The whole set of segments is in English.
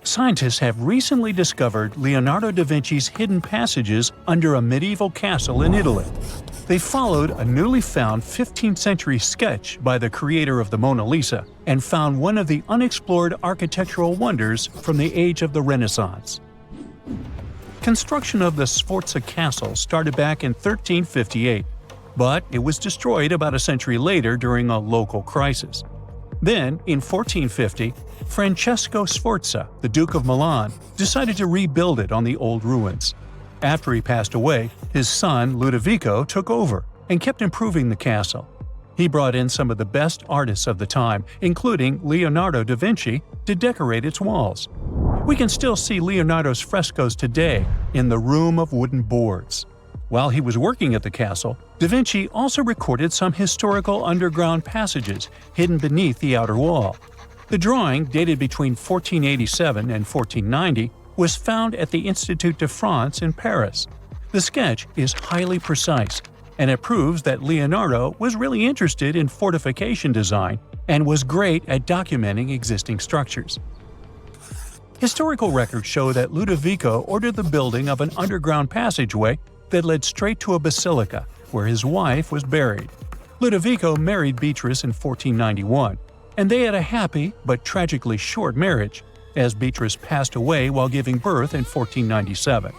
Scientists have recently discovered Leonardo da Vinci's hidden passages under a medieval castle in Italy. They followed a newly found 15th century sketch by the creator of the Mona Lisa and found one of the unexplored architectural wonders from the age of the Renaissance. Construction of the Sforza Castle started back in 1358, but it was destroyed about a century later during a local crisis. Then, in 1450, Francesco Sforza, the Duke of Milan, decided to rebuild it on the old ruins. After he passed away, his son Ludovico took over and kept improving the castle. He brought in some of the best artists of the time, including Leonardo da Vinci, to decorate its walls. We can still see Leonardo's frescoes today in the Room of Wooden Boards. While he was working at the castle, da Vinci also recorded some historical underground passages hidden beneath the outer wall. The drawing, dated between 1487 and 1490, was found at the Institut de France in Paris. The sketch is highly precise, and it proves that Leonardo was really interested in fortification design and was great at documenting existing structures. Historical records show that Ludovico ordered the building of an underground passageway that led straight to a basilica, where his wife was buried. Ludovico married Beatrice in 1491, and they had a happy but tragically short marriage, as Beatrice passed away while giving birth in 1497.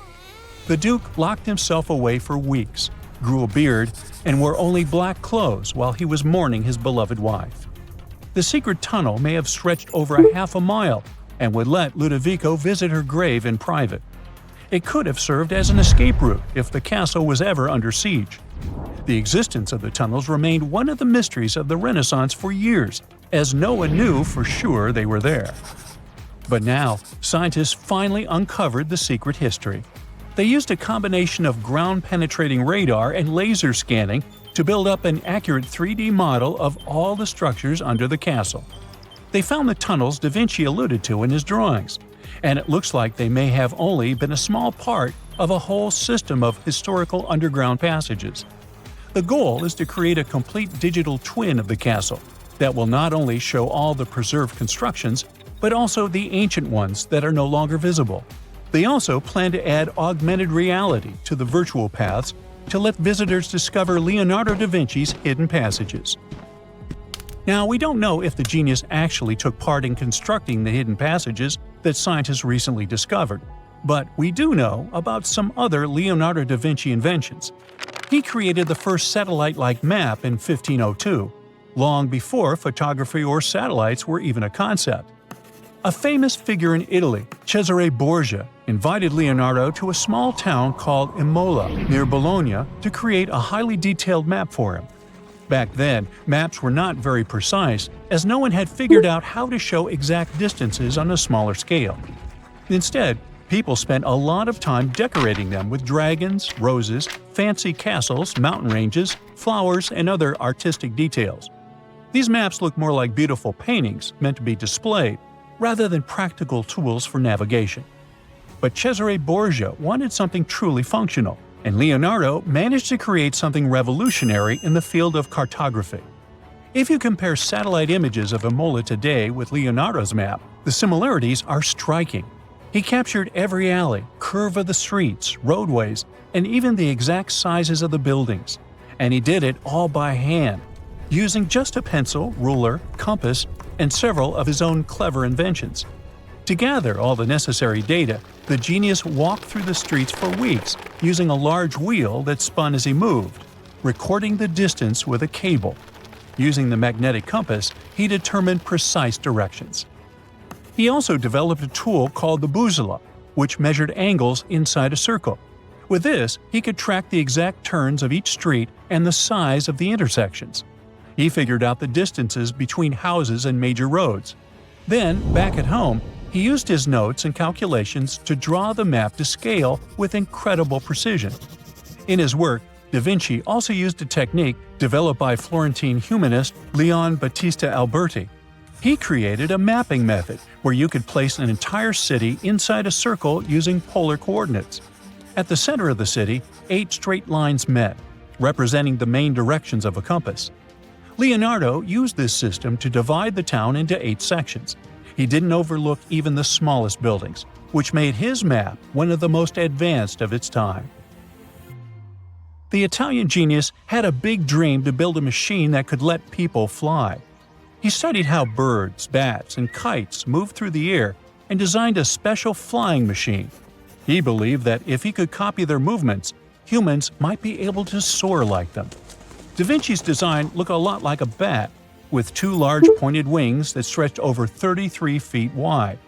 The Duke locked himself away for weeks, grew a beard, and wore only black clothes while he was mourning his beloved wife. The secret tunnel may have stretched over a half a mile and would let Ludovico visit her grave in private. It could have served as an escape route if the castle was ever under siege. The existence of the tunnels remained one of the mysteries of the Renaissance for years, as no one knew for sure they were there. But now, scientists finally uncovered the secret history. They used a combination of ground-penetrating radar and laser scanning to build up an accurate 3D model of all the structures under the castle. They found the tunnels da Vinci alluded to in his drawings, and it looks like they may have only been a small part of a whole system of historical underground passages. The goal is to create a complete digital twin of the castle that will not only show all the preserved constructions, but also the ancient ones that are no longer visible. They also plan to add augmented reality to the virtual paths to let visitors discover Leonardo da Vinci's hidden passages. Now, we don't know if the genius actually took part in constructing the hidden passages that scientists recently discovered, but we do know about some other Leonardo da Vinci inventions. He created the first satellite-like map in 1502, long before photography or satellites were even a concept. A famous figure in Italy, Cesare Borgia, invited Leonardo to a small town called Imola, near Bologna, to create a highly detailed map for him. Back then, maps were not very precise, as no one had figured out how to show exact distances on a smaller scale. Instead, people spent a lot of time decorating them with dragons, roses, fancy castles, mountain ranges, flowers, and other artistic details. These maps look more like beautiful paintings meant to be displayed, rather than practical tools for navigation. But Cesare Borgia wanted something truly functional, and Leonardo managed to create something revolutionary in the field of cartography. If you compare satellite images of Imola today with Leonardo's map, the similarities are striking. He captured every alley, curve of the streets, roadways, and even the exact sizes of the buildings. And he did it all by hand, using just a pencil, ruler, compass, and several of his own clever inventions. To gather all the necessary data, the genius walked through the streets for weeks using a large wheel that spun as he moved, recording the distance with a cable. Using the magnetic compass, he determined precise directions. He also developed a tool called the bussola, which measured angles inside a circle. With this, he could track the exact turns of each street and the size of the intersections. He figured out the distances between houses and major roads. Then, back at home, he used his notes and calculations to draw the map to scale with incredible precision. In his work, Da Vinci also used a technique developed by Florentine humanist Leon Battista Alberti. He created a mapping method where you could place an entire city inside a circle using polar coordinates. At the center of the city, 8 straight lines met, representing the main directions of a compass. Leonardo used this system to divide the town into 8 sections. He didn't overlook even the smallest buildings, which made his map one of the most advanced of its time. The Italian genius had a big dream to build a machine that could let people fly. He studied how birds, bats, and kites moved through the air and designed a special flying machine. He believed that if he could copy their movements, humans might be able to soar like them. Da Vinci's design looked a lot like a bat, with two large pointed wings that stretched over 33 feet wide.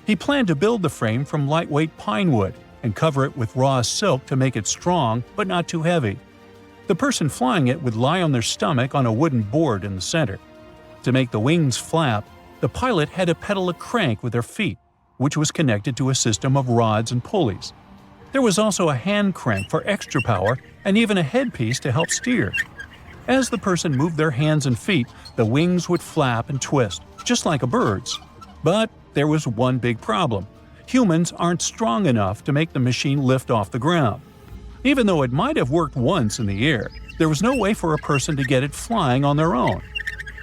He planned to build the frame from lightweight pine wood and cover it with raw silk to make it strong but not too heavy. The person flying it would lie on their stomach on a wooden board in the center. To make the wings flap, the pilot had to pedal a crank with their feet, which was connected to a system of rods and pulleys. There was also a hand crank for extra power and even a headpiece to help steer. As the person moved their hands and feet, the wings would flap and twist, just like a bird's. But there was one big problem. Humans aren't strong enough to make the machine lift off the ground. Even though it might have worked once in the air, there was no way for a person to get it flying on their own.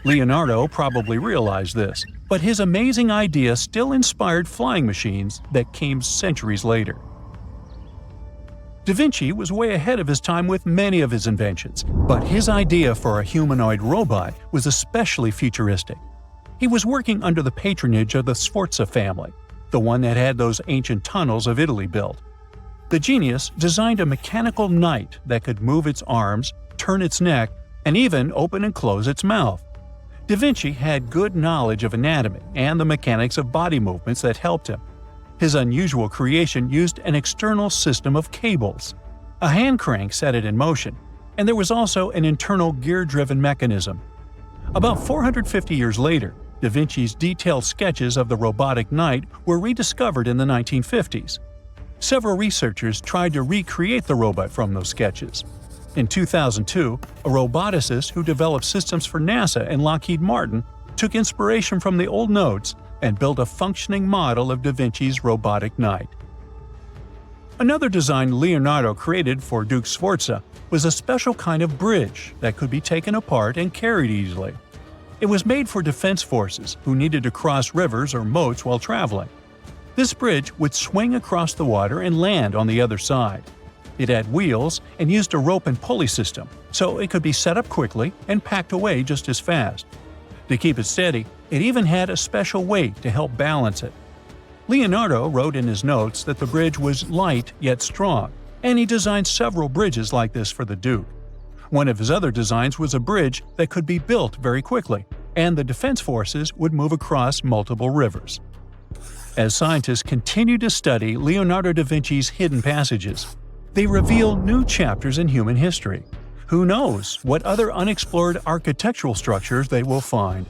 Leonardo probably realized this, but his amazing idea still inspired flying machines that came centuries later. Da Vinci was way ahead of his time with many of his inventions, but his idea for a humanoid robot was especially futuristic. He was working under the patronage of the Sforza family, the one that had those ancient tunnels of Italy built. The genius designed a mechanical knight that could move its arms, turn its neck, and even open and close its mouth. Da Vinci had good knowledge of anatomy and the mechanics of body movements that helped him. His unusual creation used an external system of cables. A hand crank set it in motion, and there was also an internal gear-driven mechanism. About 450 years later, Da Vinci's detailed sketches of the robotic knight were rediscovered in the 1950s. Several researchers tried to recreate the robot from those sketches. In 2002, a roboticist who developed systems for NASA and Lockheed Martin took inspiration from the old notes and built a functioning model of Da Vinci's robotic knight. Another design Leonardo created for Duke Sforza was a special kind of bridge that could be taken apart and carried easily. It was made for defense forces who needed to cross rivers or moats while traveling. This bridge would swing across the water and land on the other side. It had wheels and used a rope and pulley system, so it could be set up quickly and packed away just as fast. To keep it steady, it even had a special weight to help balance it. Leonardo wrote in his notes that the bridge was light yet strong, and he designed several bridges like this for the Duke. One of his other designs was a bridge that could be built very quickly, and the defense forces would move across multiple rivers. As scientists continue to study Leonardo da Vinci's hidden passages, they reveal new chapters in human history. Who knows what other unexplored architectural structures they will find?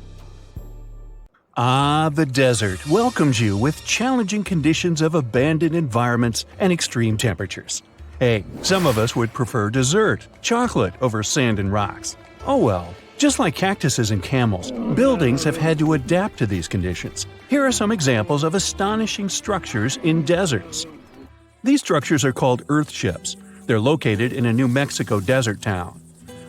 The desert welcomes you with challenging conditions of abandoned environments and extreme temperatures. Hey, some of us would prefer dessert, chocolate over sand and rocks. Oh well. Just like cactuses and camels, buildings have had to adapt to these conditions. Here are some examples of astonishing structures in deserts. These structures are called earthships. They're located in a New Mexico desert town.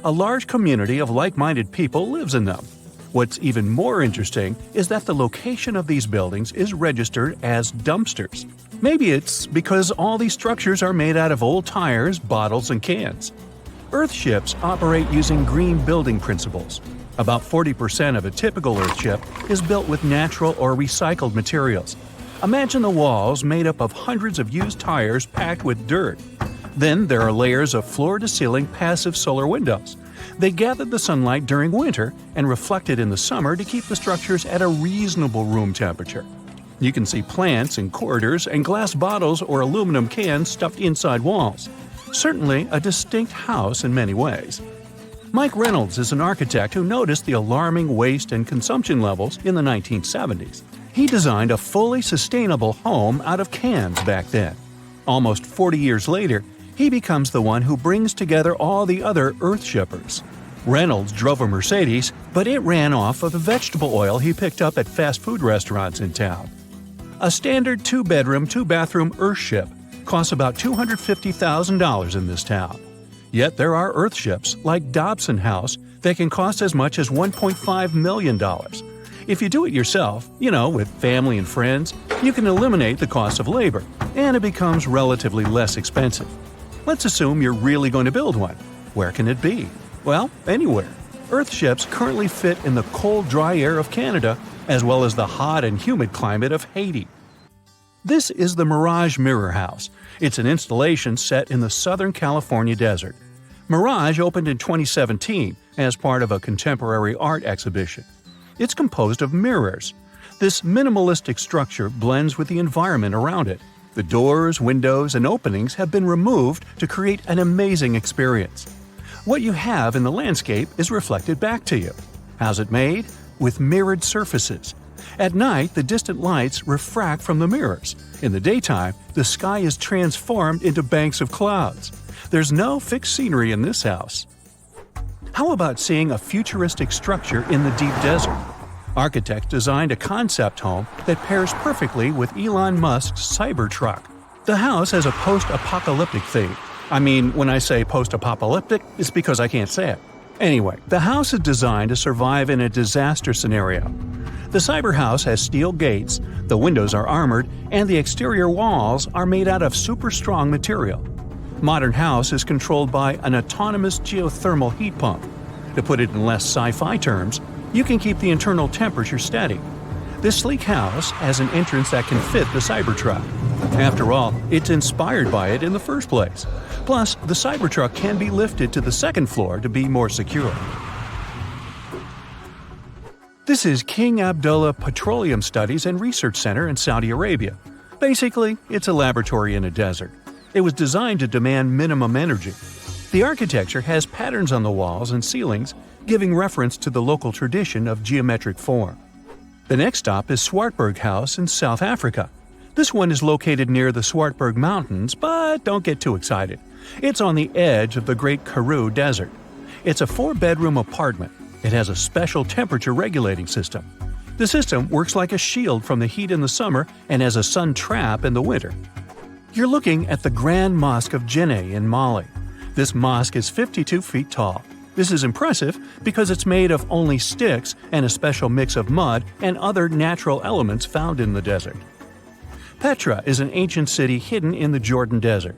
A large community of like-minded people lives in them. What's even more interesting is that the location of these buildings is registered as dumpsters. Maybe it's because all these structures are made out of old tires, bottles, and cans. Earthships operate using green building principles. About 40% of a typical earthship is built with natural or recycled materials. Imagine the walls made up of hundreds of used tires packed with dirt. Then there are layers of floor-to-ceiling passive solar windows. They gather the sunlight during winter and reflect it in the summer to keep the structures at a reasonable room temperature. You can see plants in corridors and glass bottles or aluminum cans stuffed inside walls. Certainly a distinct house in many ways. Mike Reynolds is an architect who noticed the alarming waste and consumption levels in the 1970s. He designed a fully sustainable home out of cans back then. Almost 40 years later, he becomes the one who brings together all the other earthshippers. Reynolds drove a Mercedes, but it ran off of the vegetable oil he picked up at fast food restaurants in town. A standard 2-bedroom, 2-bathroom earthship costs about $250,000 in this town. Yet there are earthships like Dobson House that can cost as much as $1.5 million. If you do it yourself, with family and friends, you can eliminate the cost of labor, and it becomes relatively less expensive. Let's assume you're really going to build one. Where can it be? Well, anywhere. Earth ships currently fit in the cold, dry air of Canada, as well as the hot and humid climate of Haiti. This is the Mirage Mirror House. It's an installation set in the Southern California desert. Mirage opened in 2017 as part of a contemporary art exhibition. It's composed of mirrors. This minimalistic structure blends with the environment around it. The doors, windows, and openings have been removed to create an amazing experience. What you have in the landscape is reflected back to you. How's it made? With mirrored surfaces. At night, the distant lights refract from the mirrors. In the daytime, the sky is transformed into banks of clouds. There's no fixed scenery in this house. How about seeing a futuristic structure in the deep desert? Architects designed a concept home that pairs perfectly with Elon Musk's Cybertruck. The house has a post-apocalyptic theme. When I say post-apocalyptic, it's because I can't say it. Anyway, the house is designed to survive in a disaster scenario. The cyber house has steel gates, the windows are armored, and the exterior walls are made out of super strong material. Modern house is controlled by an autonomous geothermal heat pump. To put it in less sci-fi terms, you can keep the internal temperature steady. This sleek house has an entrance that can fit the Cybertruck. After all, it's inspired by it in the first place. Plus, the Cybertruck can be lifted to the second floor to be more secure. This is King Abdullah Petroleum Studies and Research Center in Saudi Arabia. Basically, it's a laboratory in a desert. It was designed to demand minimum energy. The architecture has patterns on the walls and ceilings, giving reference to the local tradition of geometric form. The next stop is Swartberg House in South Africa. This one is located near the Swartberg Mountains, but don't get too excited. It's on the edge of the Great Karoo Desert. It's a 4-bedroom apartment. It has a special temperature regulating system. The system works like a shield from the heat in the summer and as a sun trap in the winter. You're looking at the Grand Mosque of Djenné in Mali. This mosque is 52 feet tall. This is impressive because it's made of only sticks and a special mix of mud and other natural elements found in the desert. Petra is an ancient city hidden in the Jordan Desert.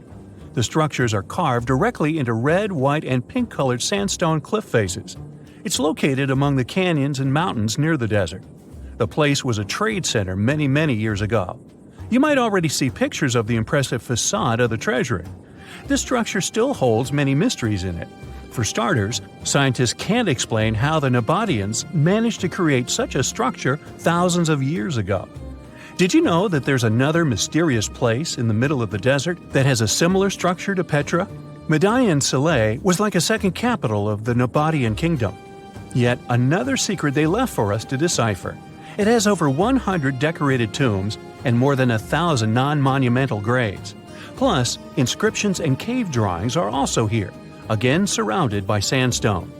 The structures are carved directly into red, white, and pink-colored sandstone cliff faces. It's located among the canyons and mountains near the desert. The place was a trade center many years ago. You might already see pictures of the impressive facade of the treasury. This structure still holds many mysteries in it. For starters, scientists can't explain how the Nabateans managed to create such a structure thousands of years ago. Did you know that there's another mysterious place in the middle of the desert that has a similar structure to Petra? Median Saleh was like a second capital of the Nabatean kingdom. Yet another secret they left for us to decipher. It has over 100 decorated tombs and more than 1,000 non-monumental graves. Plus, inscriptions and cave drawings are also here, again surrounded by sandstone.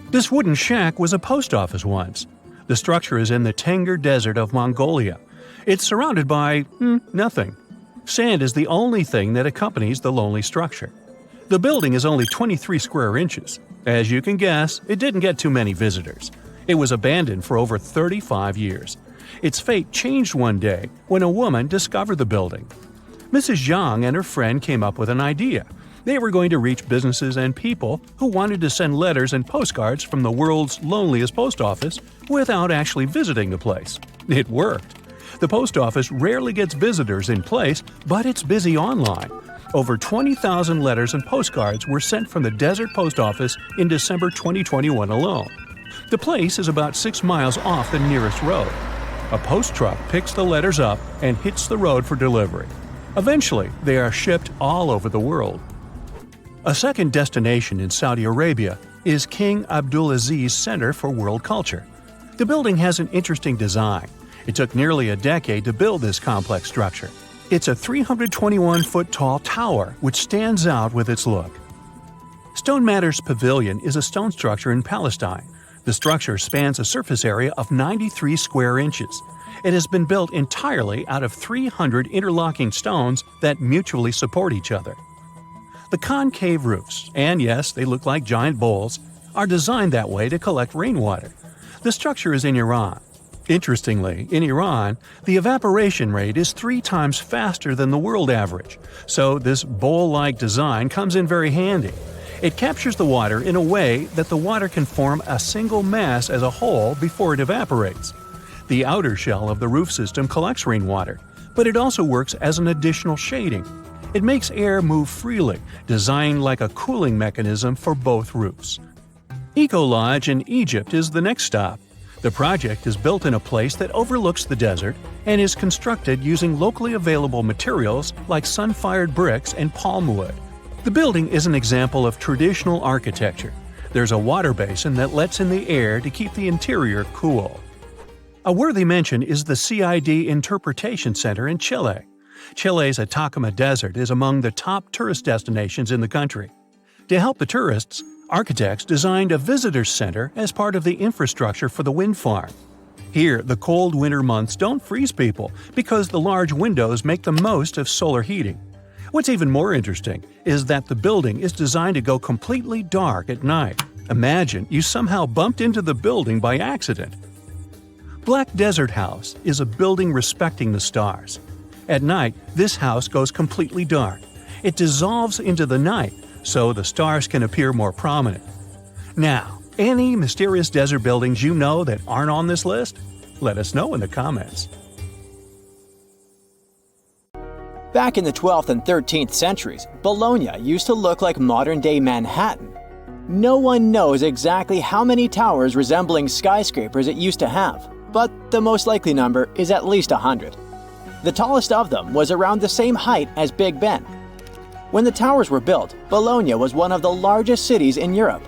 This wooden shack was a post office once. The structure is in the Tengger Desert of Mongolia. It's surrounded by nothing. Sand is the only thing that accompanies the lonely structure. The building is only 23 square inches. As you can guess, it didn't get too many visitors. It was abandoned for over 35 years. Its fate changed one day when a woman discovered the building. Mrs. Zhang and her friend came up with an idea. They were going to reach businesses and people who wanted to send letters and postcards from the world's loneliest post office without actually visiting the place. It worked. The post office rarely gets visitors in place, but it's busy online. Over 20,000 letters and postcards were sent from the Desert Post Office in December 2021 alone. The place is about 6 miles off the nearest road. A post truck picks the letters up and hits the road for delivery. Eventually, they are shipped all over the world. A second destination in Saudi Arabia is King Abdulaziz Center for World Culture. The building has an interesting design. It took nearly a decade to build this complex structure. It's a 321-foot-tall tower which stands out with its look. Stone Matters Pavilion is a stone structure in Palestine. The structure spans a surface area of 93 square inches. It has been built entirely out of 300 interlocking stones that mutually support each other. The concave roofs, and yes, they look like giant bowls, are designed that way to collect rainwater. The structure is in Iran. Interestingly, in Iran, the evaporation rate is 3 times faster than the world average, so this bowl-like design comes in very handy. It captures the water in a way that the water can form a single mass as a whole before it evaporates. The outer shell of the roof system collects rainwater, but it also works as an additional shading. It makes air move freely, designed like a cooling mechanism for both roofs. Eco Lodge in Egypt is the next stop. The project is built in a place that overlooks the desert and is constructed using locally available materials like sun-fired bricks and palm wood. The building is an example of traditional architecture. There's a water basin that lets in the air to keep the interior cool. A worthy mention is the CID Interpretation Center in Chile. Chile's Atacama Desert is among the top tourist destinations in the country. To help the tourists, architects designed a visitor center as part of the infrastructure for the wind farm. Here, the cold winter months don't freeze people because the large windows make the most of solar heating. What's even more interesting is that the building is designed to go completely dark at night. Imagine you somehow bumped into the building by accident. Black Desert House is a building respecting the stars. At night, this house goes completely dark. It dissolves into the night, so the stars can appear more prominent. Now, any mysterious desert buildings you know that aren't on this list? Let us know in the comments. Back in the 12th and 13th centuries, Bologna used to look like modern-day Manhattan. No one knows exactly how many towers resembling skyscrapers it used to have, but the most likely number is at least 100. The tallest of them was around the same height as Big Ben. When the towers were built, Bologna was one of the largest cities in Europe.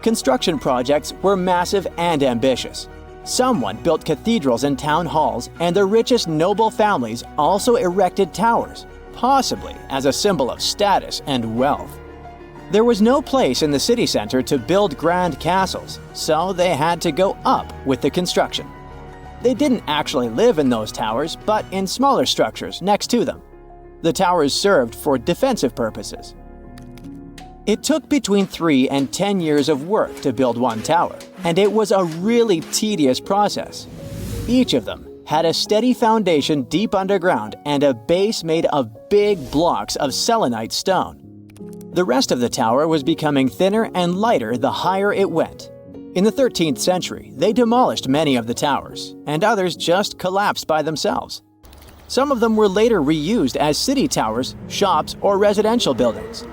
Construction projects were massive and ambitious. Someone built cathedrals and town halls, and the richest noble families also erected towers, possibly as a symbol of status and wealth. There was no place in the city center to build grand castles, so they had to go up with the construction. They didn't actually live in those towers, but in smaller structures next to them. The towers served for defensive purposes. It took between 3 and 10 years of work to build one tower, and it was a really tedious process. Each of them had a steady foundation deep underground and a base made of big blocks of selenite stone. The rest of the tower was becoming thinner and lighter the higher it went. In the 13th century, they demolished many of the towers, and others just collapsed by themselves. Some of them were later reused as city towers, shops, or residential buildings.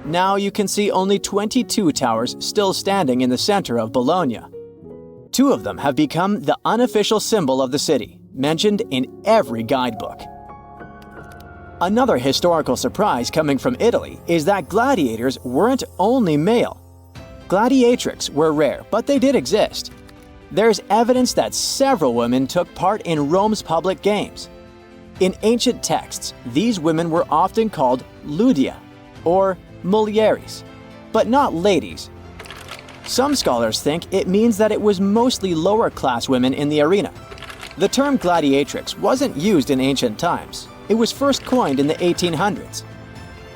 Now you can see only 22 towers still standing in the center of Bologna. 2 of them have become the unofficial symbol of the city, mentioned in every guidebook. Another historical surprise coming from Italy is that gladiators weren't only male. Gladiatrix were rare, but they did exist. There's evidence that several women took part in Rome's public games. In ancient texts, these women were often called ludia, or mulieres, but not ladies. Some scholars think it means that it was mostly lower-class women in the arena. The term gladiatrix wasn't used in ancient times. It was first coined in the 1800s.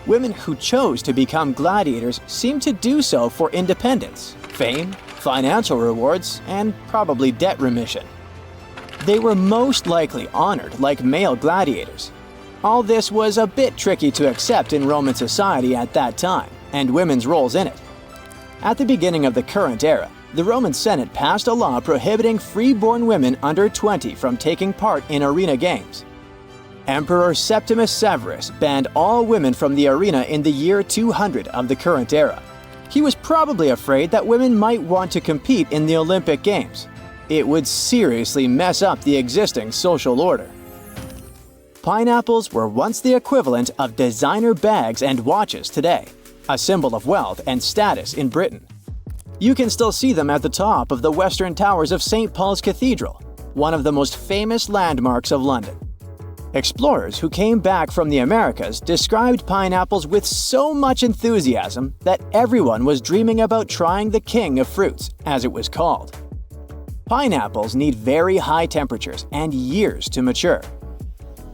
Women who chose to become gladiators seemed to do so for independence, fame, financial rewards, and probably debt remission. They were most likely honored like male gladiators. All this was a bit tricky to accept in Roman society at that time, and women's roles in it. At the beginning of the current era, the Roman Senate passed a law prohibiting free-born women under 20 from taking part in arena games. Emperor Septimus Severus banned all women from the arena in the year 200 of the current era. He was probably afraid that women might want to compete in the Olympic Games. It would seriously mess up the existing social order. Pineapples were once the equivalent of designer bags and watches today, a symbol of wealth and status in Britain. You can still see them at the top of the western towers of St. Paul's Cathedral, one of the most famous landmarks of London. Explorers who came back from the Americas described pineapples with so much enthusiasm that everyone was dreaming about trying the king of fruits, as it was called. Pineapples need very high temperatures and years to mature.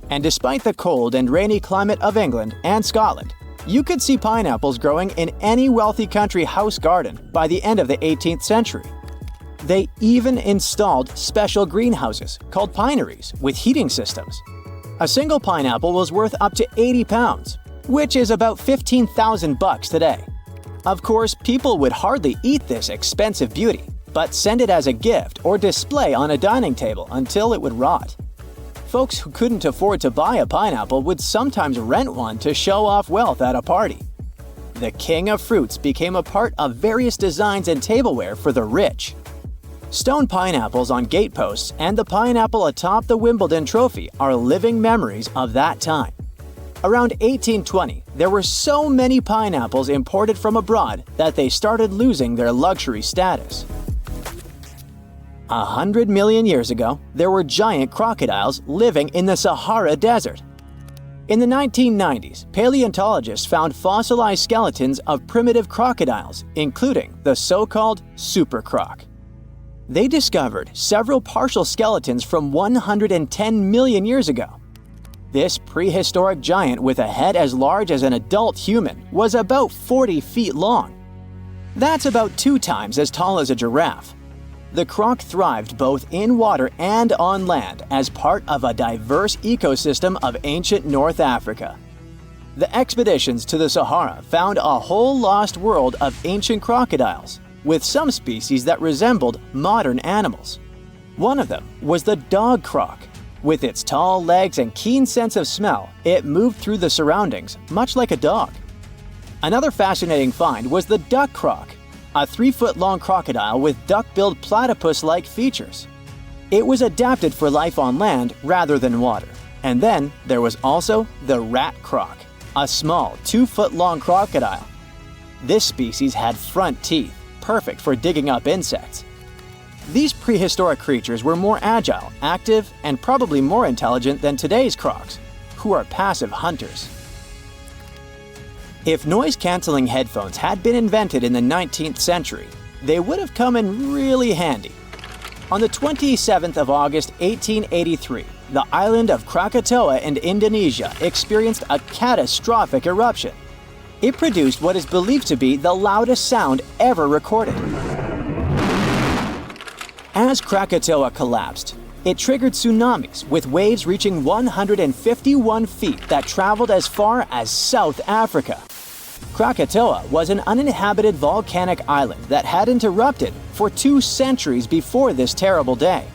And despite the cold and rainy climate of England and Scotland, you could see pineapples growing in any wealthy country house garden by the end of the 18th century. They even installed special greenhouses called pineries with heating systems. A single pineapple was worth up to 80 pounds, which is about $15,000 today. Of course, people would hardly eat this expensive beauty, but send it as a gift or display on a dining table until it would rot. Folks who couldn't afford to buy a pineapple would sometimes rent one to show off wealth at a party. The king of fruits became a part of various designs and tableware for the rich. Stone pineapples on gateposts and the pineapple atop the Wimbledon trophy are living memories of that time. Around 1820, there were so many pineapples imported from abroad that they started losing their luxury status. 100 million years ago, there were giant crocodiles living in the Sahara Desert. In the 1990s, paleontologists found fossilized skeletons of primitive crocodiles, including the so-called supercroc. They discovered several partial skeletons from 110 million years ago. This prehistoric giant with a head as large as an adult human was about 40 feet long. That's about 2 times as tall as a giraffe. The croc thrived both in water and on land as part of a diverse ecosystem of ancient North Africa. The expeditions to the Sahara found a whole lost world of ancient crocodiles, with some species that resembled modern animals. One of them was the dog croc. With its tall legs and keen sense of smell, it moved through the surroundings much like a dog. Another fascinating find was the duck croc, a 3-foot-long crocodile with duck-billed platypus-like features. It was adapted for life on land rather than water. And then there was also the rat croc, a small 2-foot-long crocodile. This species had front teeth, perfect for digging up insects. These prehistoric creatures were more agile, active, and probably more intelligent than today's crocs, who are passive hunters. If noise-canceling headphones had been invented in the 19th century, they would have come in really handy. On the 27th of August 1883, the island of Krakatoa in Indonesia experienced a catastrophic eruption. It produced what is believed to be the loudest sound ever recorded. As Krakatoa collapsed, it triggered tsunamis with waves reaching 151 feet that traveled as far as South Africa. Krakatoa was an uninhabited volcanic island that hadn't erupted for 2 centuries before this terrible day.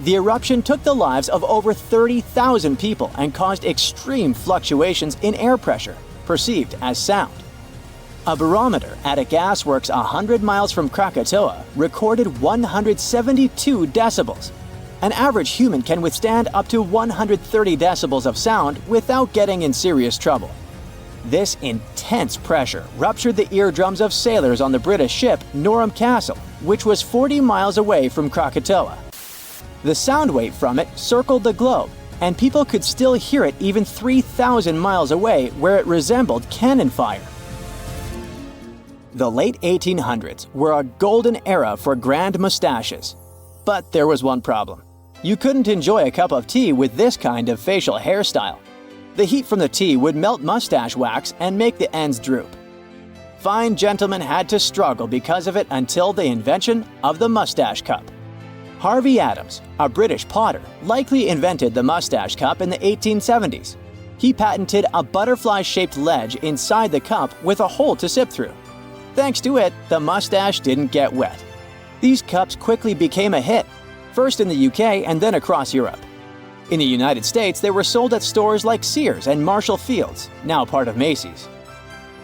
The eruption took the lives of over 30,000 people and caused extreme fluctuations in air pressure, perceived as sound. A barometer at a gasworks 100 miles from Krakatoa recorded 172 decibels. An average human can withstand up to 130 decibels of sound without getting in serious trouble. This intense pressure ruptured the eardrums of sailors on the British ship Norham Castle, which was 40 miles away from Krakatoa. The sound wave from it circled the globe, and people could still hear it even 3,000 miles away where it resembled cannon fire. The late 1800s were a golden era for grand mustaches. But there was one problem. You couldn't enjoy a cup of tea with this kind of facial hairstyle. The heat from the tea would melt mustache wax and make the ends droop. Fine gentlemen had to struggle because of it until the invention of the mustache cup. Harvey Adams, a British potter, likely invented the mustache cup in the 1870s. He patented a butterfly-shaped ledge inside the cup with a hole to sip through. Thanks to it, the mustache didn't get wet. These cups quickly became a hit, first in the UK and then across Europe. In the United States, they were sold at stores like Sears and Marshall Field's, now part of Macy's.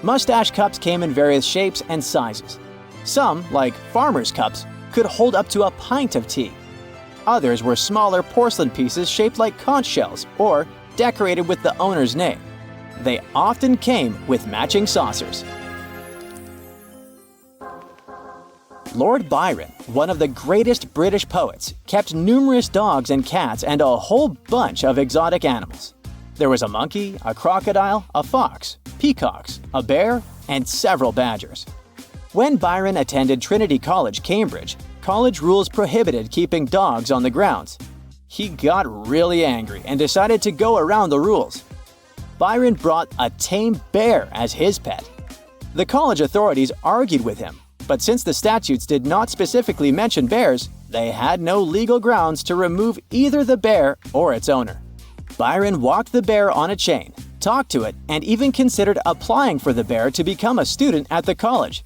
Mustache cups came in various shapes and sizes. Some, like farmers' cups, could hold up to a pint of tea. Others were smaller porcelain pieces shaped like conch shells or decorated with the owner's name. They often came with matching saucers. Lord Byron, one of the greatest British poets, kept numerous dogs and cats and a whole bunch of exotic animals. There was a monkey, a crocodile, a fox, peacocks, a bear, and several badgers. When Byron attended Trinity College, Cambridge, college rules prohibited keeping dogs on the grounds. He got really angry and decided to go around the rules. Byron brought a tame bear as his pet. The college authorities argued with him, But since the statutes did not specifically mention bears, they had no legal grounds to remove either the bear or its owner. Byron walked the bear on a chain, talked to it, and even considered applying for the bear to become a student at the college.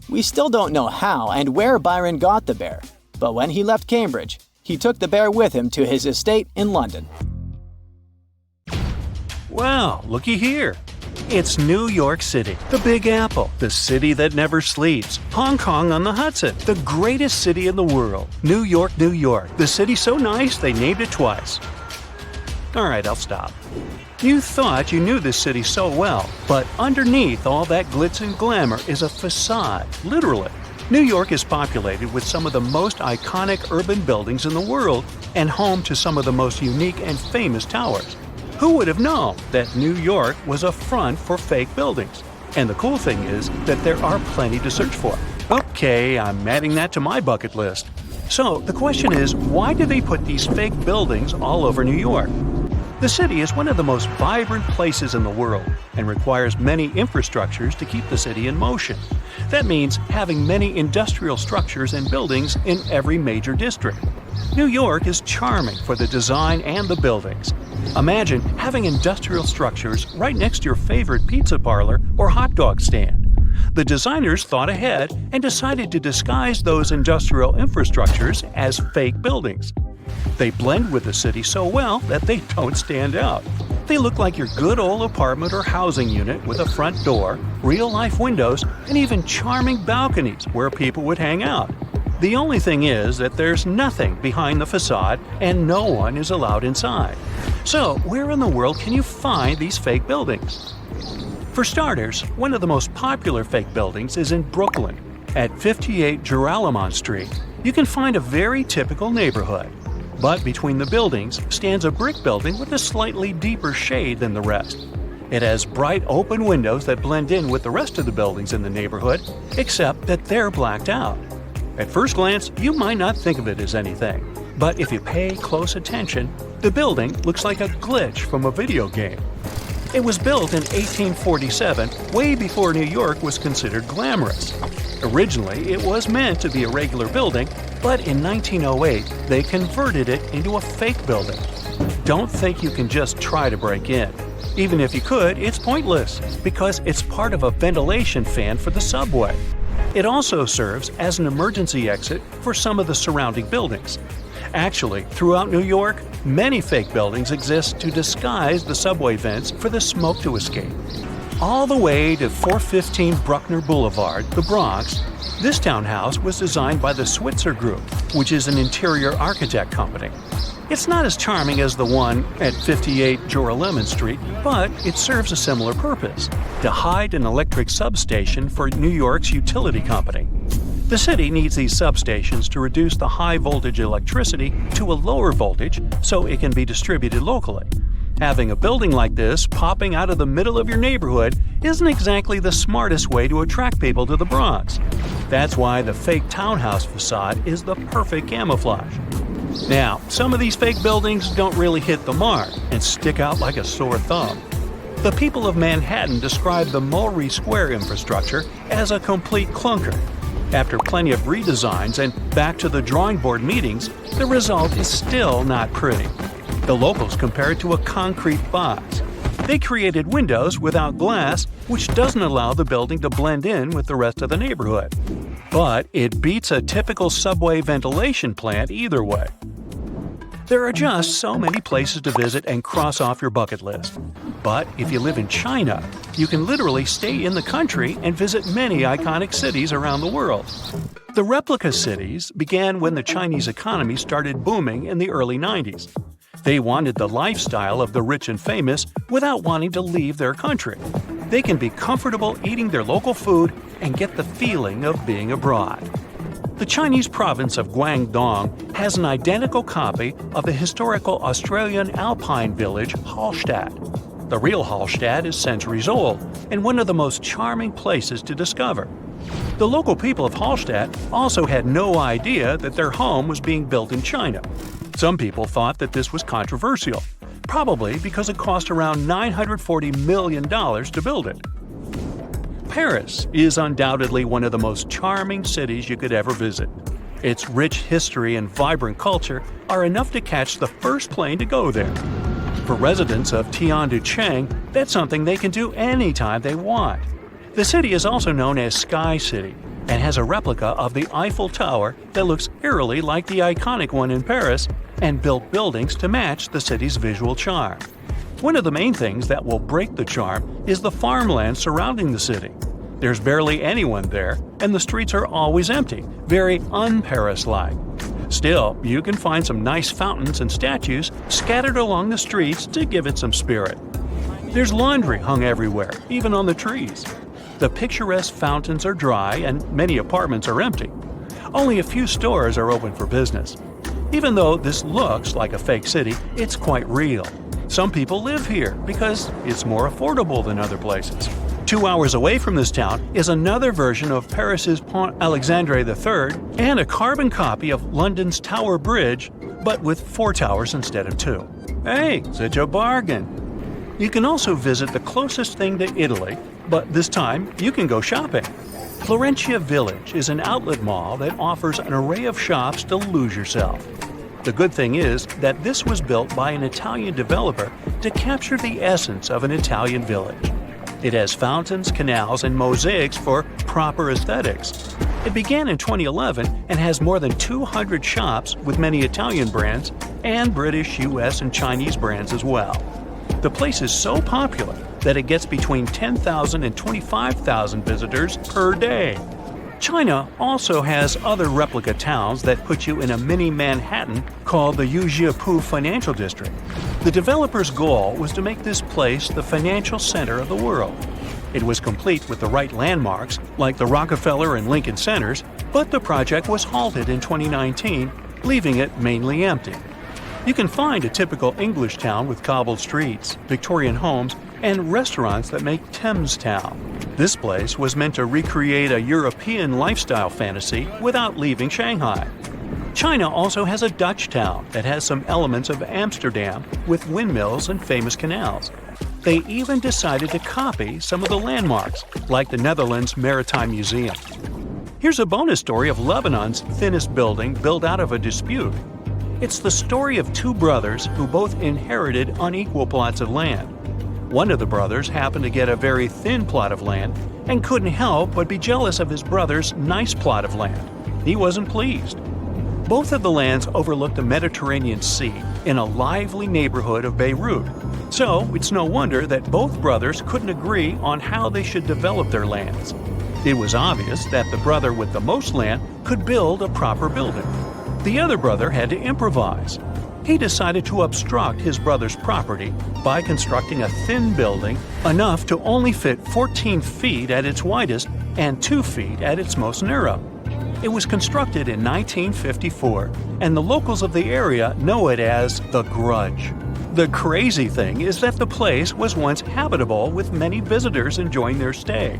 We still don't know how and where Byron got the bear, but when he left Cambridge, he took the bear with him to his estate in London. Wow, looky here. It's New York City, the Big Apple, the city that never sleeps. Hong Kong on the Hudson, the greatest city in the world. New York, New York, the city so nice they named it twice. Alright, I'll stop. You thought you knew this city so well, but underneath all that glitz and glamour is a facade, literally. New York is populated with some of the most iconic urban buildings in the world and home to some of the most unique and famous towers. Who would have known that New York was a front for fake buildings? And the cool thing is that there are plenty to search for. Okay, I'm adding that to my bucket list. So the question is, why do they put these fake buildings all over New York? The city is one of the most vibrant places in the world and requires many infrastructures to keep the city in motion. That means having many industrial structures and buildings in every major district. New York is charming for the design and the buildings. Imagine having industrial structures right next to your favorite pizza parlor or hot dog stand. The designers thought ahead and decided to disguise those industrial infrastructures as fake buildings. They blend with the city so well that they don't stand out. They look like your good old apartment or housing unit with a front door, real-life windows, and even charming balconies where people would hang out. The only thing is that there's nothing behind the facade and no one is allowed inside. So, where in the world can you find these fake buildings? For starters, one of the most popular fake buildings is in Brooklyn. At 58 Joralemon Street, you can find a very typical neighborhood. But between the buildings stands a brick building with a slightly deeper shade than the rest. It has bright open windows that blend in with the rest of the buildings in the neighborhood, except that they're blacked out. At first glance, you might not think of it as anything, but if you pay close attention, the building looks like a glitch from a video game. It was built in 1847, way before New York was considered glamorous. Originally, it was meant to be a regular building, but in 1908, they converted it into a fake building. Don't think you can just try to break in. Even if you could, it's pointless, because it's part of a ventilation fan for the subway. It also serves as an emergency exit for some of the surrounding buildings. Actually, throughout New York, many fake buildings exist to disguise the subway vents for the smoke to escape. All the way to 415 Bruckner Boulevard, the Bronx, this townhouse was designed by the Switzer Group, which is an interior architect company. It's not as charming as the one at 58 Joralemon Street, but it serves a similar purpose: to hide an electric substation for New York's utility company. The city needs these substations to reduce the high-voltage electricity to a lower voltage so it can be distributed locally. Having a building like this popping out of the middle of your neighborhood isn't exactly the smartest way to attract people to the Bronx. That's why the fake townhouse facade is the perfect camouflage. Now, some of these fake buildings don't really hit the mark and stick out like a sore thumb. The people of Manhattan describe the Mulberry Square infrastructure as a complete clunker. After plenty of redesigns and back to the drawing board meetings, the result is still not pretty. The locals compare it to a concrete box. They created windows without glass, which doesn't allow the building to blend in with the rest of the neighborhood. But it beats a typical subway ventilation plant either way. There are just so many places to visit and cross off your bucket list. But if you live in China, you can literally stay in the country and visit many iconic cities around the world. The replica cities began when the Chinese economy started booming in the early 90s. They wanted the lifestyle of the rich and famous without wanting to leave their country. They can be comfortable eating their local food and get the feeling of being abroad. The Chinese province of Guangdong has an identical copy of the historical Australian alpine village Hallstatt. The real Hallstatt is centuries old and one of the most charming places to discover. The local people of Hallstatt also had no idea that their home was being built in China. Some people thought that this was controversial, probably because it cost around $940 million to build it. Paris is undoubtedly one of the most charming cities you could ever visit. Its rich history and vibrant culture are enough to catch the first plane to go there. For residents of Tianducheng, that's something they can do anytime they want. The city is also known as Sky City and has a replica of the Eiffel Tower that looks eerily like the iconic one in Paris and built buildings to match the city's visual charm. One of the main things that will break the charm is the farmland surrounding the city. There's barely anyone there, and the streets are always empty, very un-Paris-like. Still, you can find some nice fountains and statues scattered along the streets to give it some spirit. There's laundry hung everywhere, even on the trees. The picturesque fountains are dry and many apartments are empty. Only a few stores are open for business. Even though this looks like a fake city, it's quite real. Some people live here because it's more affordable than other places. 2 hours away from this town is another version of Paris's Pont Alexandre III and a carbon copy of London's Tower Bridge, but with 4 towers instead of 2. Hey, such a bargain! You can also visit the closest thing to Italy, but this time you can go shopping. Florentia Village is an outlet mall that offers an array of shops to lose yourself. The good thing is that this was built by an Italian developer to capture the essence of an Italian village. It has fountains, canals, and mosaics for proper aesthetics. It began in 2011 and has more than 200 shops with many Italian brands and British, US, and Chinese brands as well. The place is so popular that it gets between 10,000 and 25,000 visitors per day. China also has other replica towns that put you in a mini Manhattan called the Yujiapu Financial District. The developer's goal was to make this place the financial center of the world. It was complete with the right landmarks, like the Rockefeller and Lincoln Centers, but the project was halted in 2019, leaving it mainly empty. You can find a typical English town with cobbled streets, Victorian homes, and restaurants that make Thames Town. This place was meant to recreate a European lifestyle fantasy without leaving Shanghai. China also has a Dutch town that has some elements of Amsterdam with windmills and famous canals. They even decided to copy some of the landmarks, like the Netherlands Maritime Museum. Here's a bonus story of Lebanon's thinnest building built out of a dispute. It's the story of 2 brothers who both inherited unequal plots of land. One of the brothers happened to get a very thin plot of land and couldn't help but be jealous of his brother's nice plot of land. He wasn't pleased. Both of the lands overlooked the Mediterranean Sea in a lively neighborhood of Beirut. So it's no wonder that both brothers couldn't agree on how they should develop their lands. It was obvious that the brother with the most land could build a proper building. The other brother had to improvise. He decided to obstruct his brother's property by constructing a thin building enough to only fit 14 feet at its widest and 2 feet at its most narrow. It was constructed in 1954, and the locals of the area know it as the Grudge. The crazy thing is that the place was once habitable with many visitors enjoying their stay.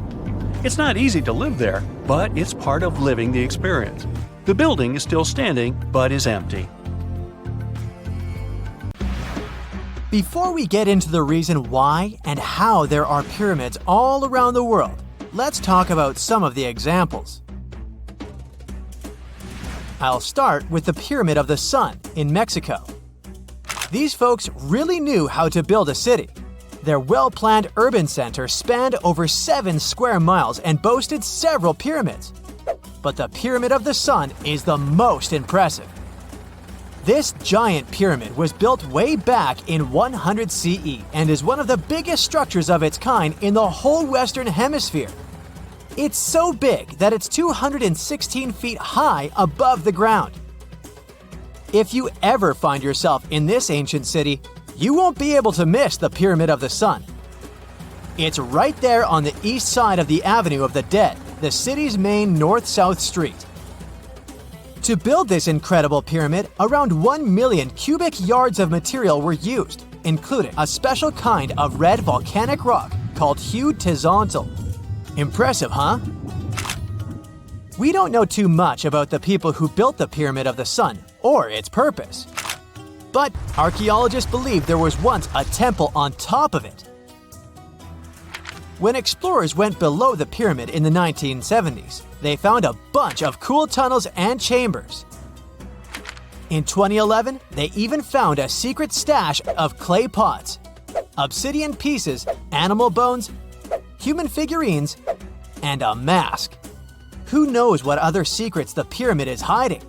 It's not easy to live there, but it's part of living the experience. The building is still standing, but is empty. Before we get into the reason why and how there are pyramids all around the world, let's talk about some of the examples. I'll start with the Pyramid of the Sun in Mexico. These folks really knew how to build a city. Their well-planned urban center spanned over 7 square miles and boasted several pyramids. But the Pyramid of the Sun is the most impressive. This giant pyramid was built way back in 100 CE and is one of the biggest structures of its kind in the whole Western Hemisphere. It's so big that it's 216 feet high above the ground. If you ever find yourself in this ancient city, you won't be able to miss the Pyramid of the Sun. It's right there on the east side of the Avenue of the Dead, the city's main north-south street. To build this incredible pyramid, around 1 million cubic yards of material were used, including a special kind of red volcanic rock called hued tezontle. Impressive, huh? We don't know too much about the people who built the Pyramid of the Sun or its purpose. But archaeologists believe there was once a temple on top of it. When explorers went below the pyramid in the 1970s, they found a bunch of cool tunnels and chambers. In 2011, they even found a secret stash of clay pots, obsidian pieces, animal bones, human figurines, and a mask. Who knows what other secrets the pyramid is hiding?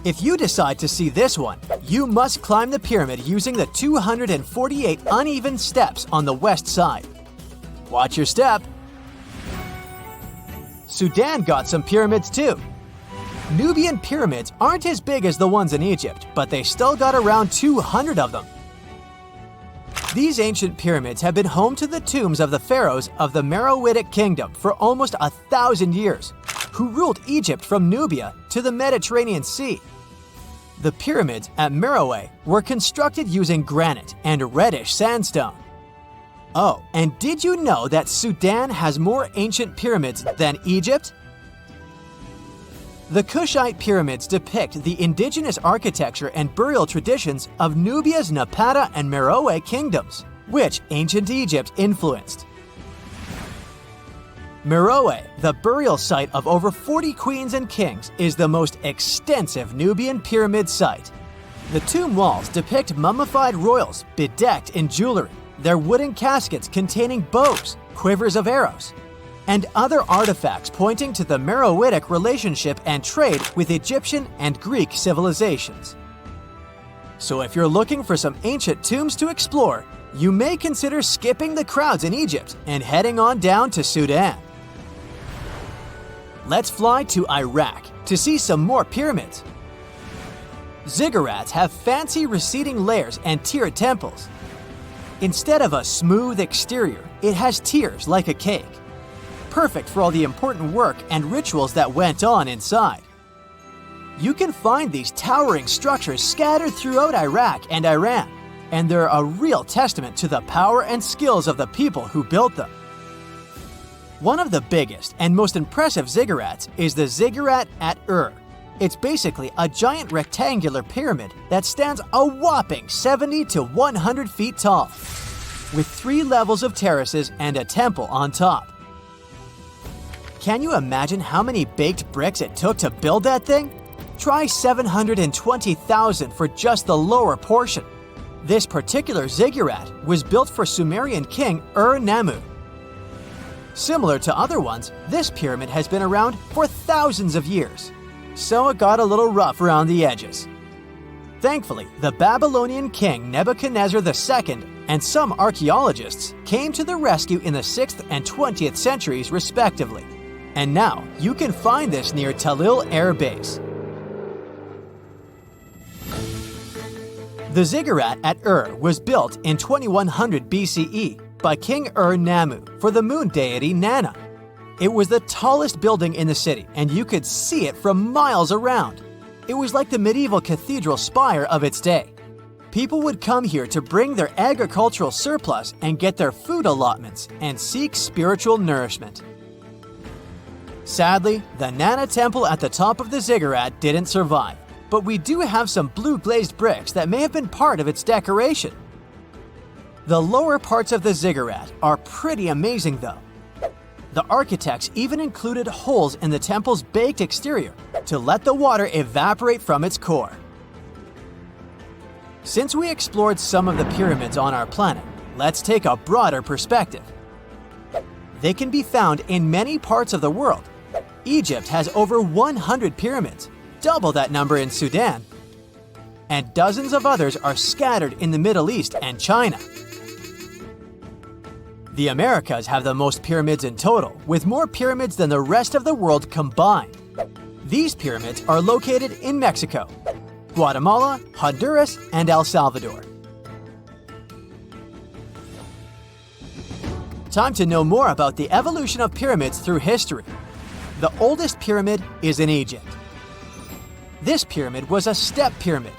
If you decide to see this one, you must climb the pyramid using the 248 uneven steps on the west side. Watch your step. Sudan got some pyramids too. Nubian pyramids aren't as big as the ones in Egypt, but they still got around 200 of them. These ancient pyramids have been home to the tombs of the pharaohs of the Meroitic Kingdom for almost 1,000 years, who ruled Egypt from Nubia to the Mediterranean Sea. The pyramids at Meroe were constructed using granite and reddish sandstone. Oh, and did you know that Sudan has more ancient pyramids than Egypt? The Kushite pyramids depict the indigenous architecture and burial traditions of Nubia's Napata and Meroe kingdoms, which ancient Egypt influenced. Meroe, the burial site of over 40 queens and kings, is the most extensive Nubian pyramid site. The tomb walls depict mummified royals bedecked in jewelry, their wooden caskets containing bows, quivers of arrows, and other artifacts pointing to the Meroitic relationship and trade with Egyptian and Greek civilizations. So if you're looking for some ancient tombs to explore, you may consider skipping the crowds in Egypt and heading on down to Sudan. Let's fly to Iraq to see some more pyramids. Ziggurats have fancy receding layers and tiered temples. Instead of a smooth exterior, it has tiers like a cake. Perfect for all the important work and rituals that went on inside. You can find these towering structures scattered throughout Iraq and Iran, and they're a real testament to the power and skills of the people who built them. One of the biggest and most impressive ziggurats is the ziggurat at Ur. It's basically a giant rectangular pyramid that stands a whopping 70 to 100 feet tall, with 3 levels of terraces and a temple on top. Can you imagine how many baked bricks it took to build that thing? Try 720,000 for just the lower portion. This particular ziggurat was built for Sumerian king Ur-Nammu. Similar to other ones, this pyramid has been around for thousands of years, so it got a little rough around the edges. Thankfully, the Babylonian king Nebuchadnezzar II and some archaeologists came to the rescue in the 6th and 20th centuries respectively. And now, you can find this near Talil Air Base. The ziggurat at Ur was built in 2100 BCE by King Ur-Nammu for the moon deity Nana. It was the tallest building in the city, and you could see it from miles around. It was like the medieval cathedral spire of its day. People would come here to bring their agricultural surplus and get their food allotments and seek spiritual nourishment. Sadly, the Nana temple at the top of the ziggurat didn't survive, but we do have some blue glazed bricks that may have been part of its decoration. The lower parts of the ziggurat are pretty amazing though. The architects even included holes in the temple's baked exterior to let the water evaporate from its core. Since we explored some of the pyramids on our planet, let's take a broader perspective. They can be found in many parts of the world. Egypt has over 100 pyramids, double that number in Sudan, and dozens of others are scattered in the Middle East and China. The Americas have the most pyramids in total, with more pyramids than the rest of the world combined. These pyramids are located in Mexico, Guatemala, Honduras, and El Salvador. Time to know more about the evolution of pyramids through history. The oldest pyramid is in Egypt. This pyramid was a step pyramid,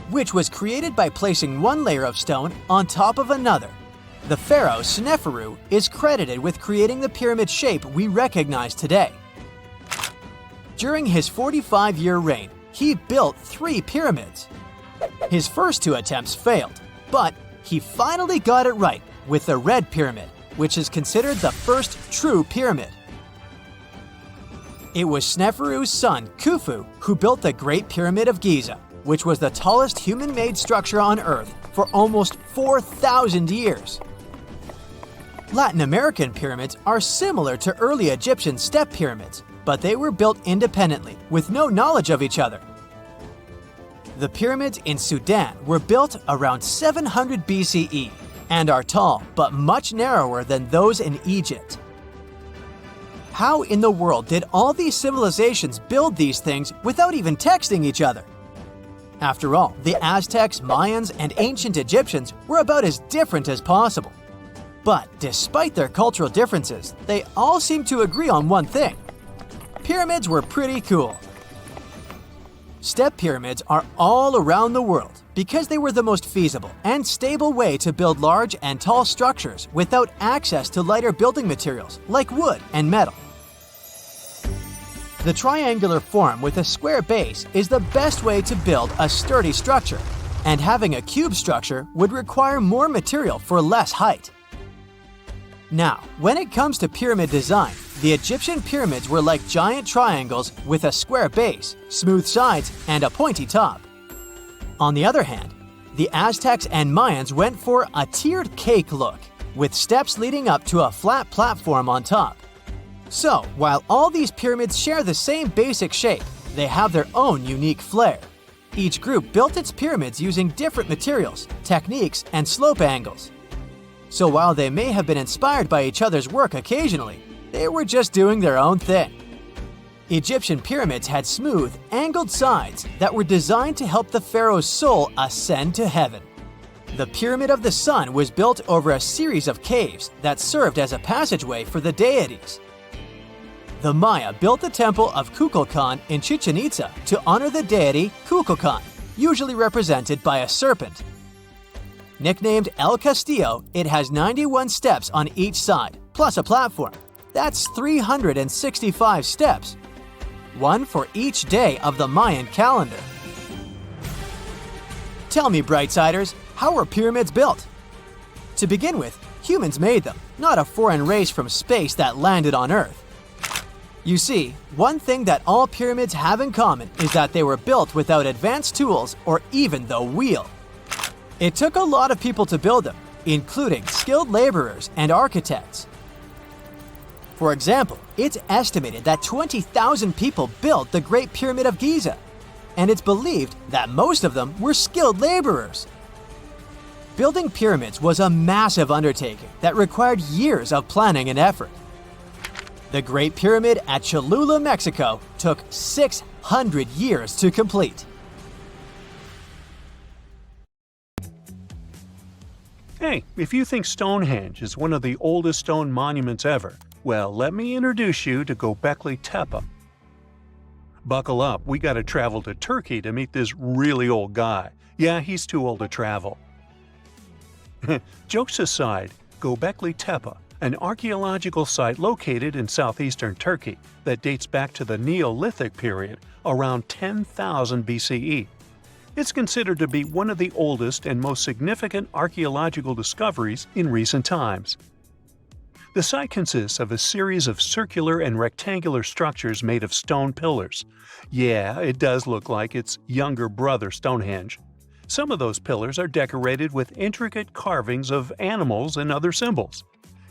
which was created by placing one layer of stone on top of another. The pharaoh Sneferu is credited with creating the pyramid shape we recognize today. During his 45-year reign, he built 3 pyramids. His first 2 attempts failed, but he finally got it right with the Red Pyramid, which is considered the first true pyramid. It was Sneferu's son, Khufu, who built the Great Pyramid of Giza, which was the tallest human-made structure on Earth for almost 4,000 years. Latin American pyramids are similar to early Egyptian step pyramids, but they were built independently, with no knowledge of each other. The pyramids in Sudan were built around 700 BCE and are tall but much narrower than those in Egypt. How in the world did all these civilizations build these things without even texting each other? After all, the Aztecs, Mayans, and ancient Egyptians were about as different as possible. But despite their cultural differences, they all seem to agree on one thing: pyramids were pretty cool. Step pyramids are all around the world because they were the most feasible and stable way to build large and tall structures without access to lighter building materials like wood and metal. The triangular form with a square base is the best way to build a sturdy structure, and having a cube structure would require more material for less height. Now, when it comes to pyramid design, the Egyptian pyramids were like giant triangles with a square base, smooth sides, and a pointy top. On the other hand, the Aztecs and Mayans went for a tiered cake look, with steps leading up to a flat platform on top. So, while all these pyramids share the same basic shape, they have their own unique flair. Each group built its pyramids using different materials, techniques, and slope angles. So while they may have been inspired by each other's work occasionally, they were just doing their own thing. Egyptian pyramids had smooth, angled sides that were designed to help the pharaoh's soul ascend to heaven. The Pyramid of the Sun was built over a series of caves that served as a passageway for the deities. The Maya built the temple of Kukulkan in Chichen Itza to honor the deity Kukulkan, usually represented by a serpent. Nicknamed El Castillo, it has 91 steps on each side, plus a platform. That's 365 steps, one for each day of the Mayan calendar. Tell me, Brightsiders, how were pyramids built? To begin with, humans made them, not a foreign race from space that landed on Earth. You see, one thing that all pyramids have in common is that they were built without advanced tools or even the wheel. It took a lot of people to build them, including skilled laborers and architects. For example, it's estimated that 20,000 people built the Great Pyramid of Giza, and it's believed that most of them were skilled laborers. Building pyramids was a massive undertaking that required years of planning and effort. The Great Pyramid at Cholula, Mexico, took 600 years to complete. Hey, if you think Stonehenge is one of the oldest stone monuments ever, well, let me introduce you to Göbekli Tepe. Buckle up, we gotta travel to Turkey to meet this really old guy. Yeah, he's too old to travel. Jokes aside, Göbekli Tepe, an archaeological site located in southeastern Turkey that dates back to the Neolithic period, around 10,000 BCE. It's considered to be one of the oldest and most significant archaeological discoveries in recent times. The site consists of a series of circular and rectangular structures made of stone pillars. Yeah, it does look like its younger brother Stonehenge. Some of those pillars are decorated with intricate carvings of animals and other symbols.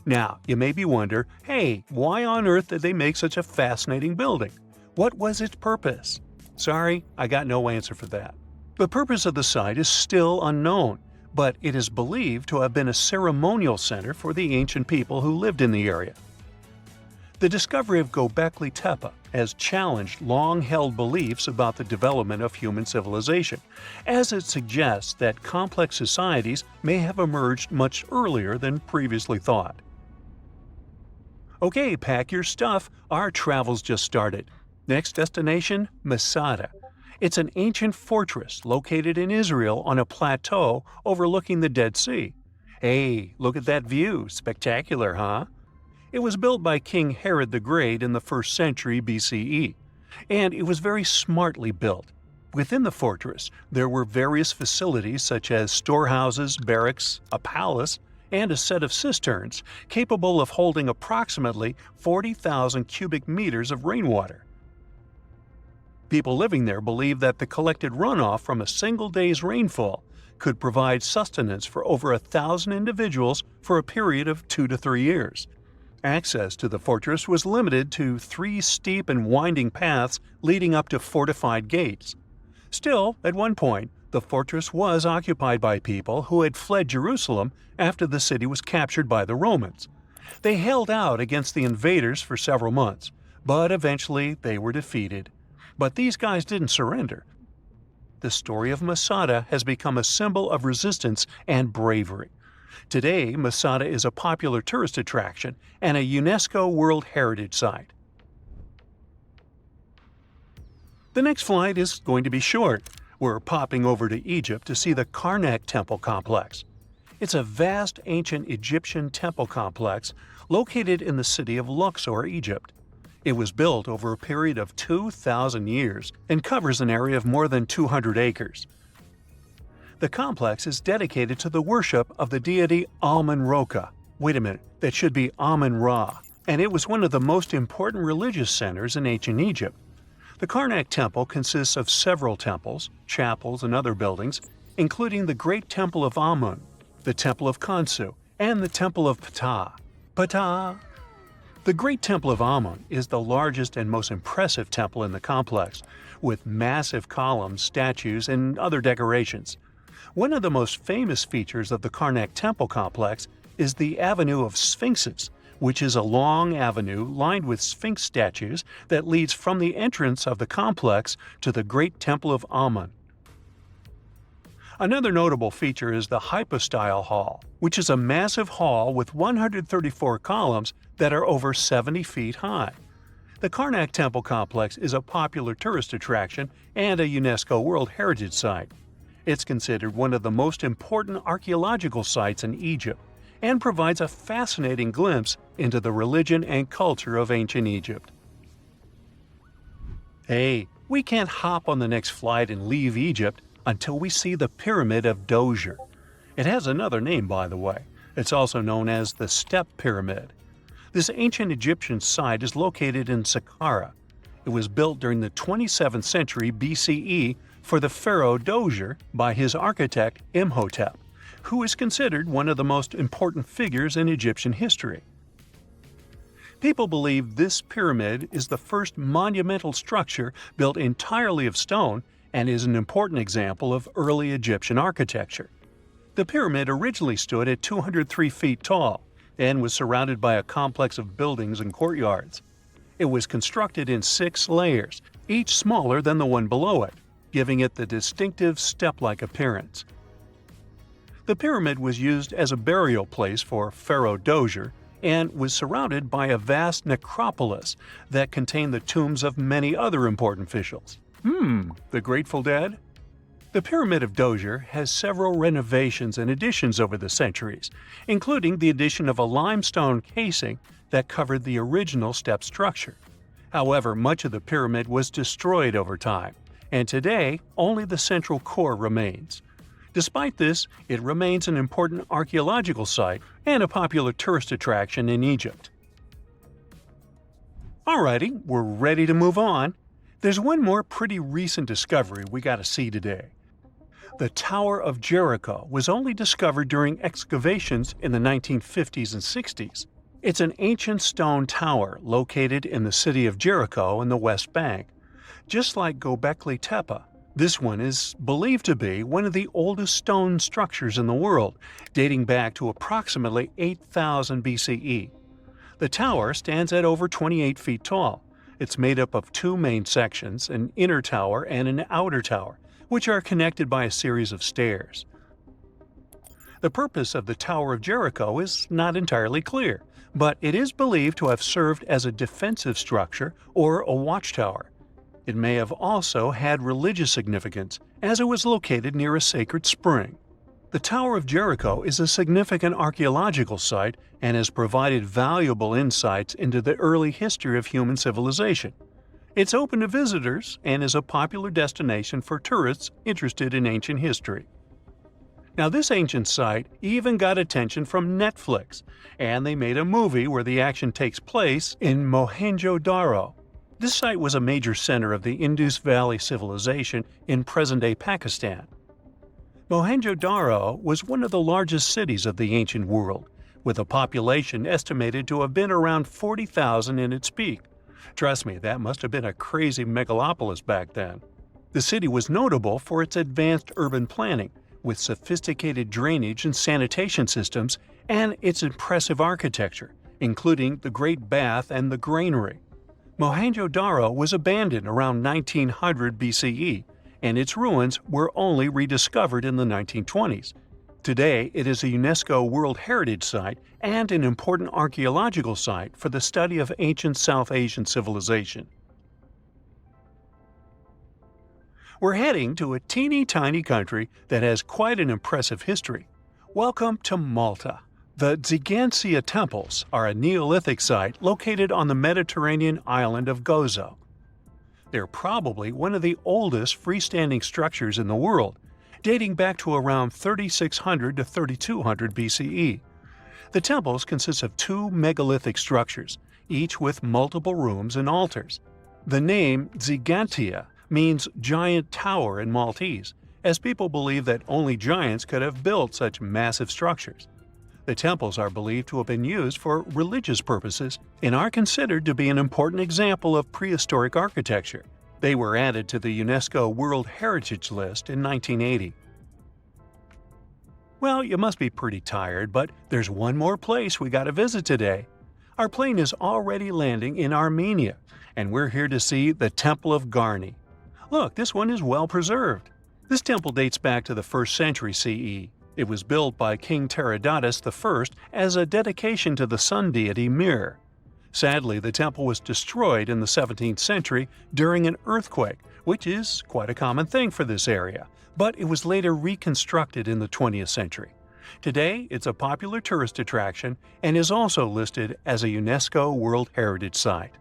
Now, you may be wondering, hey, why on earth did they make such a fascinating building? What was its purpose? Sorry, I got no answer for that. The purpose of the site is still unknown, but it is believed to have been a ceremonial center for the ancient people who lived in the area. The discovery of Göbekli Tepe has challenged long-held beliefs about the development of human civilization, as it suggests that complex societies may have emerged much earlier than previously thought. Okay, pack your stuff, our travel's just started. Next destination, Masada. It's an ancient fortress located in Israel on a plateau overlooking the Dead Sea. Hey, look at that view, spectacular, huh? It was built by King Herod the Great in the 1st century BCE, and it was very smartly built. Within the fortress, there were various facilities such as storehouses, barracks, a palace, and a set of cisterns capable of holding approximately 40,000 cubic meters of rainwater. People living there believe that the collected runoff from a single day's rainfall could provide sustenance for over 1,000 individuals for a period of 2 to 3 years. Access to the fortress was limited to 3 steep and winding paths leading up to fortified gates. Still, at one point, the fortress was occupied by people who had fled Jerusalem after the city was captured by the Romans. They held out against the invaders for several months, but eventually they were defeated. But these guys didn't surrender. The story of Masada has become a symbol of resistance and bravery. Today, Masada is a popular tourist attraction and a UNESCO World Heritage Site. The next flight is going to be short. We're popping over to Egypt to see the Karnak Temple Complex. It's a vast ancient Egyptian temple complex located in the city of Luxor, Egypt. It was built over a period of 2,000 years and covers an area of more than 200 acres. The complex is dedicated to the worship of the deity Amun-Ra. Wait a minute, that should be Amun-Ra, and it was one of the most important religious centers in ancient Egypt. The Karnak Temple consists of several temples, chapels, and other buildings, including the Great Temple of Amun, the Temple of Khonsu, and the Temple of Ptah. Ptah! The Great Temple of Amun is the largest and most impressive temple in the complex, with massive columns, statues, and other decorations. One of the most famous features of the Karnak Temple complex is the Avenue of Sphinxes, which is a long avenue lined with Sphinx statues that leads from the entrance of the complex to the Great Temple of Amun. Another notable feature is the Hypostyle Hall, which is a massive hall with 134 columns that are over 70 feet high. The Karnak Temple complex is a popular tourist attraction and a UNESCO World Heritage Site. It's considered one of the most important archaeological sites in Egypt and provides a fascinating glimpse into the religion and culture of ancient Egypt. Hey, we can't hop on the next flight and leave Egypt until we see the Pyramid of Djoser. It has another name, by the way. It's also known as the Step Pyramid. This ancient Egyptian site is located in Saqqara. It was built during the 27th century BCE for the pharaoh Djoser by his architect Imhotep, who is considered one of the most important figures in Egyptian history. People believe this pyramid is the first monumental structure built entirely of stone and is an important example of early Egyptian architecture. The pyramid originally stood at 203 feet tall and was surrounded by a complex of buildings and courtyards. It was constructed in 6 layers, each smaller than the one below it, giving it the distinctive step-like appearance. The pyramid was used as a burial place for Pharaoh Djoser and was surrounded by a vast necropolis that contained the tombs of many other important officials. The Grateful Dead? The Pyramid of Djoser has several renovations and additions over the centuries, including the addition of a limestone casing that covered the original step structure. However, much of the pyramid was destroyed over time, and today only the central core remains. Despite this, it remains an important archaeological site and a popular tourist attraction in Egypt. Alrighty, we're ready to move on. There's one more pretty recent discovery we gotta see today. The Tower of Jericho was only discovered during excavations in the 1950s and 60s. It's an ancient stone tower located in the city of Jericho in the West Bank. Just like Göbekli Tepe, this one is believed to be one of the oldest stone structures in the world, dating back to approximately 8000 BCE. The tower stands at over 28 feet tall. It's made up of 2 main sections, an inner tower and an outer tower, which are connected by a series of stairs. The purpose of the Tower of Jericho is not entirely clear, but it is believed to have served as a defensive structure or a watchtower. It may have also had religious significance, as it was located near a sacred spring. The Tower of Jericho is a significant archaeological site and has provided valuable insights into the early history of human civilization. It's open to visitors and is a popular destination for tourists interested in ancient history. Now, this ancient site even got attention from Netflix, and they made a movie where the action takes place in Mohenjo-Daro. This site was a major center of the Indus Valley civilization in present-day Pakistan. Mohenjo-Daro was one of the largest cities of the ancient world, with a population estimated to have been around 40,000 in its peak. Trust me, that must have been a crazy megalopolis back then. The city was notable for its advanced urban planning, with sophisticated drainage and sanitation systems, and its impressive architecture, including the Great Bath and the Granary. Mohenjo-Daro was abandoned around 1900 BCE, and its ruins were only rediscovered in the 1920s. Today, it is a UNESCO World Heritage Site and an important archaeological site for the study of ancient South Asian civilization. We're heading to a teeny-tiny country that has quite an impressive history. Welcome to Malta. The Tsigantia Temples are a Neolithic site located on the Mediterranean island of Gozo. They're probably one of the oldest freestanding structures in the world, dating back to around 3600 to 3200 BCE. The temples consist of two megalithic structures, each with multiple rooms and altars. The name Tsigantia means giant tower in Maltese, as people believe that only giants could have built such massive structures. The temples are believed to have been used for religious purposes and are considered to be an important example of prehistoric architecture. They were added to the UNESCO World Heritage List in 1980. Well, you must be pretty tired, but there's one more place we gotta visit today. Our plane is already landing in Armenia, and we're here to see the Temple of Garni. Look, this one is well preserved. This temple dates back to the 1st century CE. It was built by King Tiridates I as a dedication to the sun deity Mir. Sadly, the temple was destroyed in the 17th century during an earthquake, which is quite a common thing for this area, but it was later reconstructed in the 20th century. Today, it's a popular tourist attraction and is also listed as a UNESCO World Heritage Site.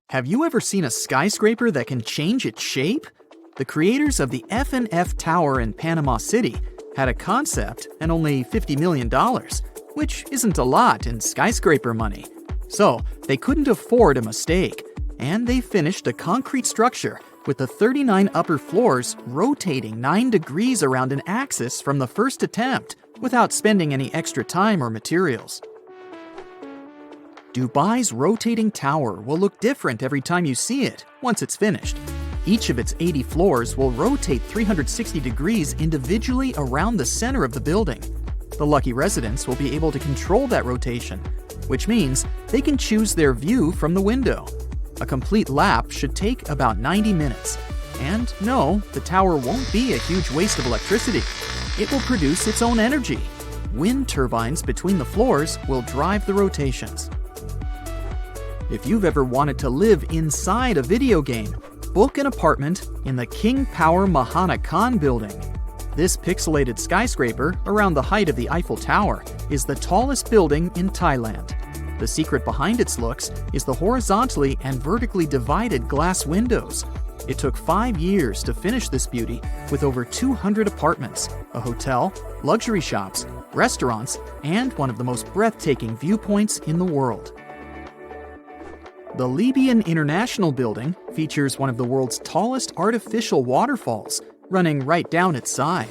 Have you ever seen a skyscraper that can change its shape? The creators of the F&F Tower in Panama City had a concept and only $50 million, which isn't a lot in skyscraper money. So they couldn't afford a mistake, and they finished a concrete structure with the 39 upper floors rotating 9 degrees around an axis from the first attempt without spending any extra time or materials. Dubai's rotating tower will look different every time you see it once it's finished. Each of its 80 floors will rotate 360 degrees individually around the center of the building. The lucky residents will be able to control that rotation, which means they can choose their view from the window. A complete lap should take about 90 minutes. And no, the tower won't be a huge waste of electricity. It will produce its own energy. Wind turbines between the floors will drive the rotations. If you've ever wanted to live inside a video game, book an apartment in the King Power Mahana Khan building. This pixelated skyscraper, around the height of the Eiffel Tower, is the tallest building in Thailand. The secret behind its looks is the horizontally and vertically divided glass windows. It took 5 years to finish this beauty, with over 200 apartments, a hotel, luxury shops, restaurants, and one of the most breathtaking viewpoints in the world. The Libyan International Building features one of the world's tallest artificial waterfalls, running right down its side.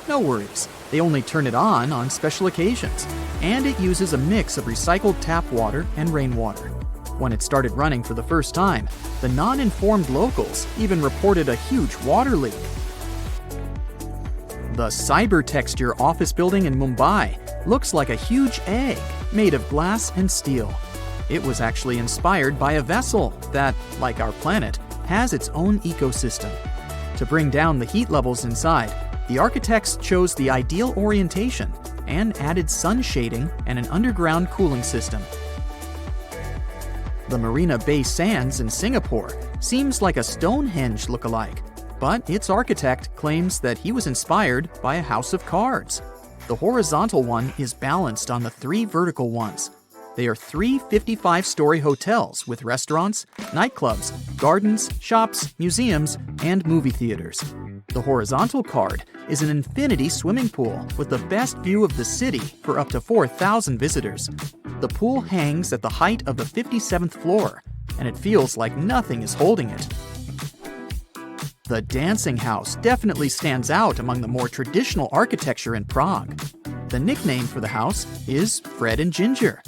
No worries, they only turn it on special occasions, and it uses a mix of recycled tap water and rainwater. When it started running for the first time, the non-informed locals even reported a huge water leak. The Cybertexture office building in Mumbai looks like a huge egg made of glass and steel. It was actually inspired by a vessel that, like our planet, has its own ecosystem. To bring down the heat levels inside, the architects chose the ideal orientation and added sun shading and an underground cooling system. The Marina Bay Sands in Singapore seems like a Stonehenge look-alike, but its architect claims that he was inspired by a house of cards. The horizontal one is balanced on the 3 vertical ones. They are 3 55-story hotels with restaurants, nightclubs, gardens, shops, museums, and movie theaters. The horizontal card is an infinity swimming pool with the best view of the city for up to 4,000 visitors. The pool hangs at the height of the 57th floor, and it feels like nothing is holding it. The dancing house definitely stands out among the more traditional architecture in Prague. The nickname for the house is Fred and Ginger.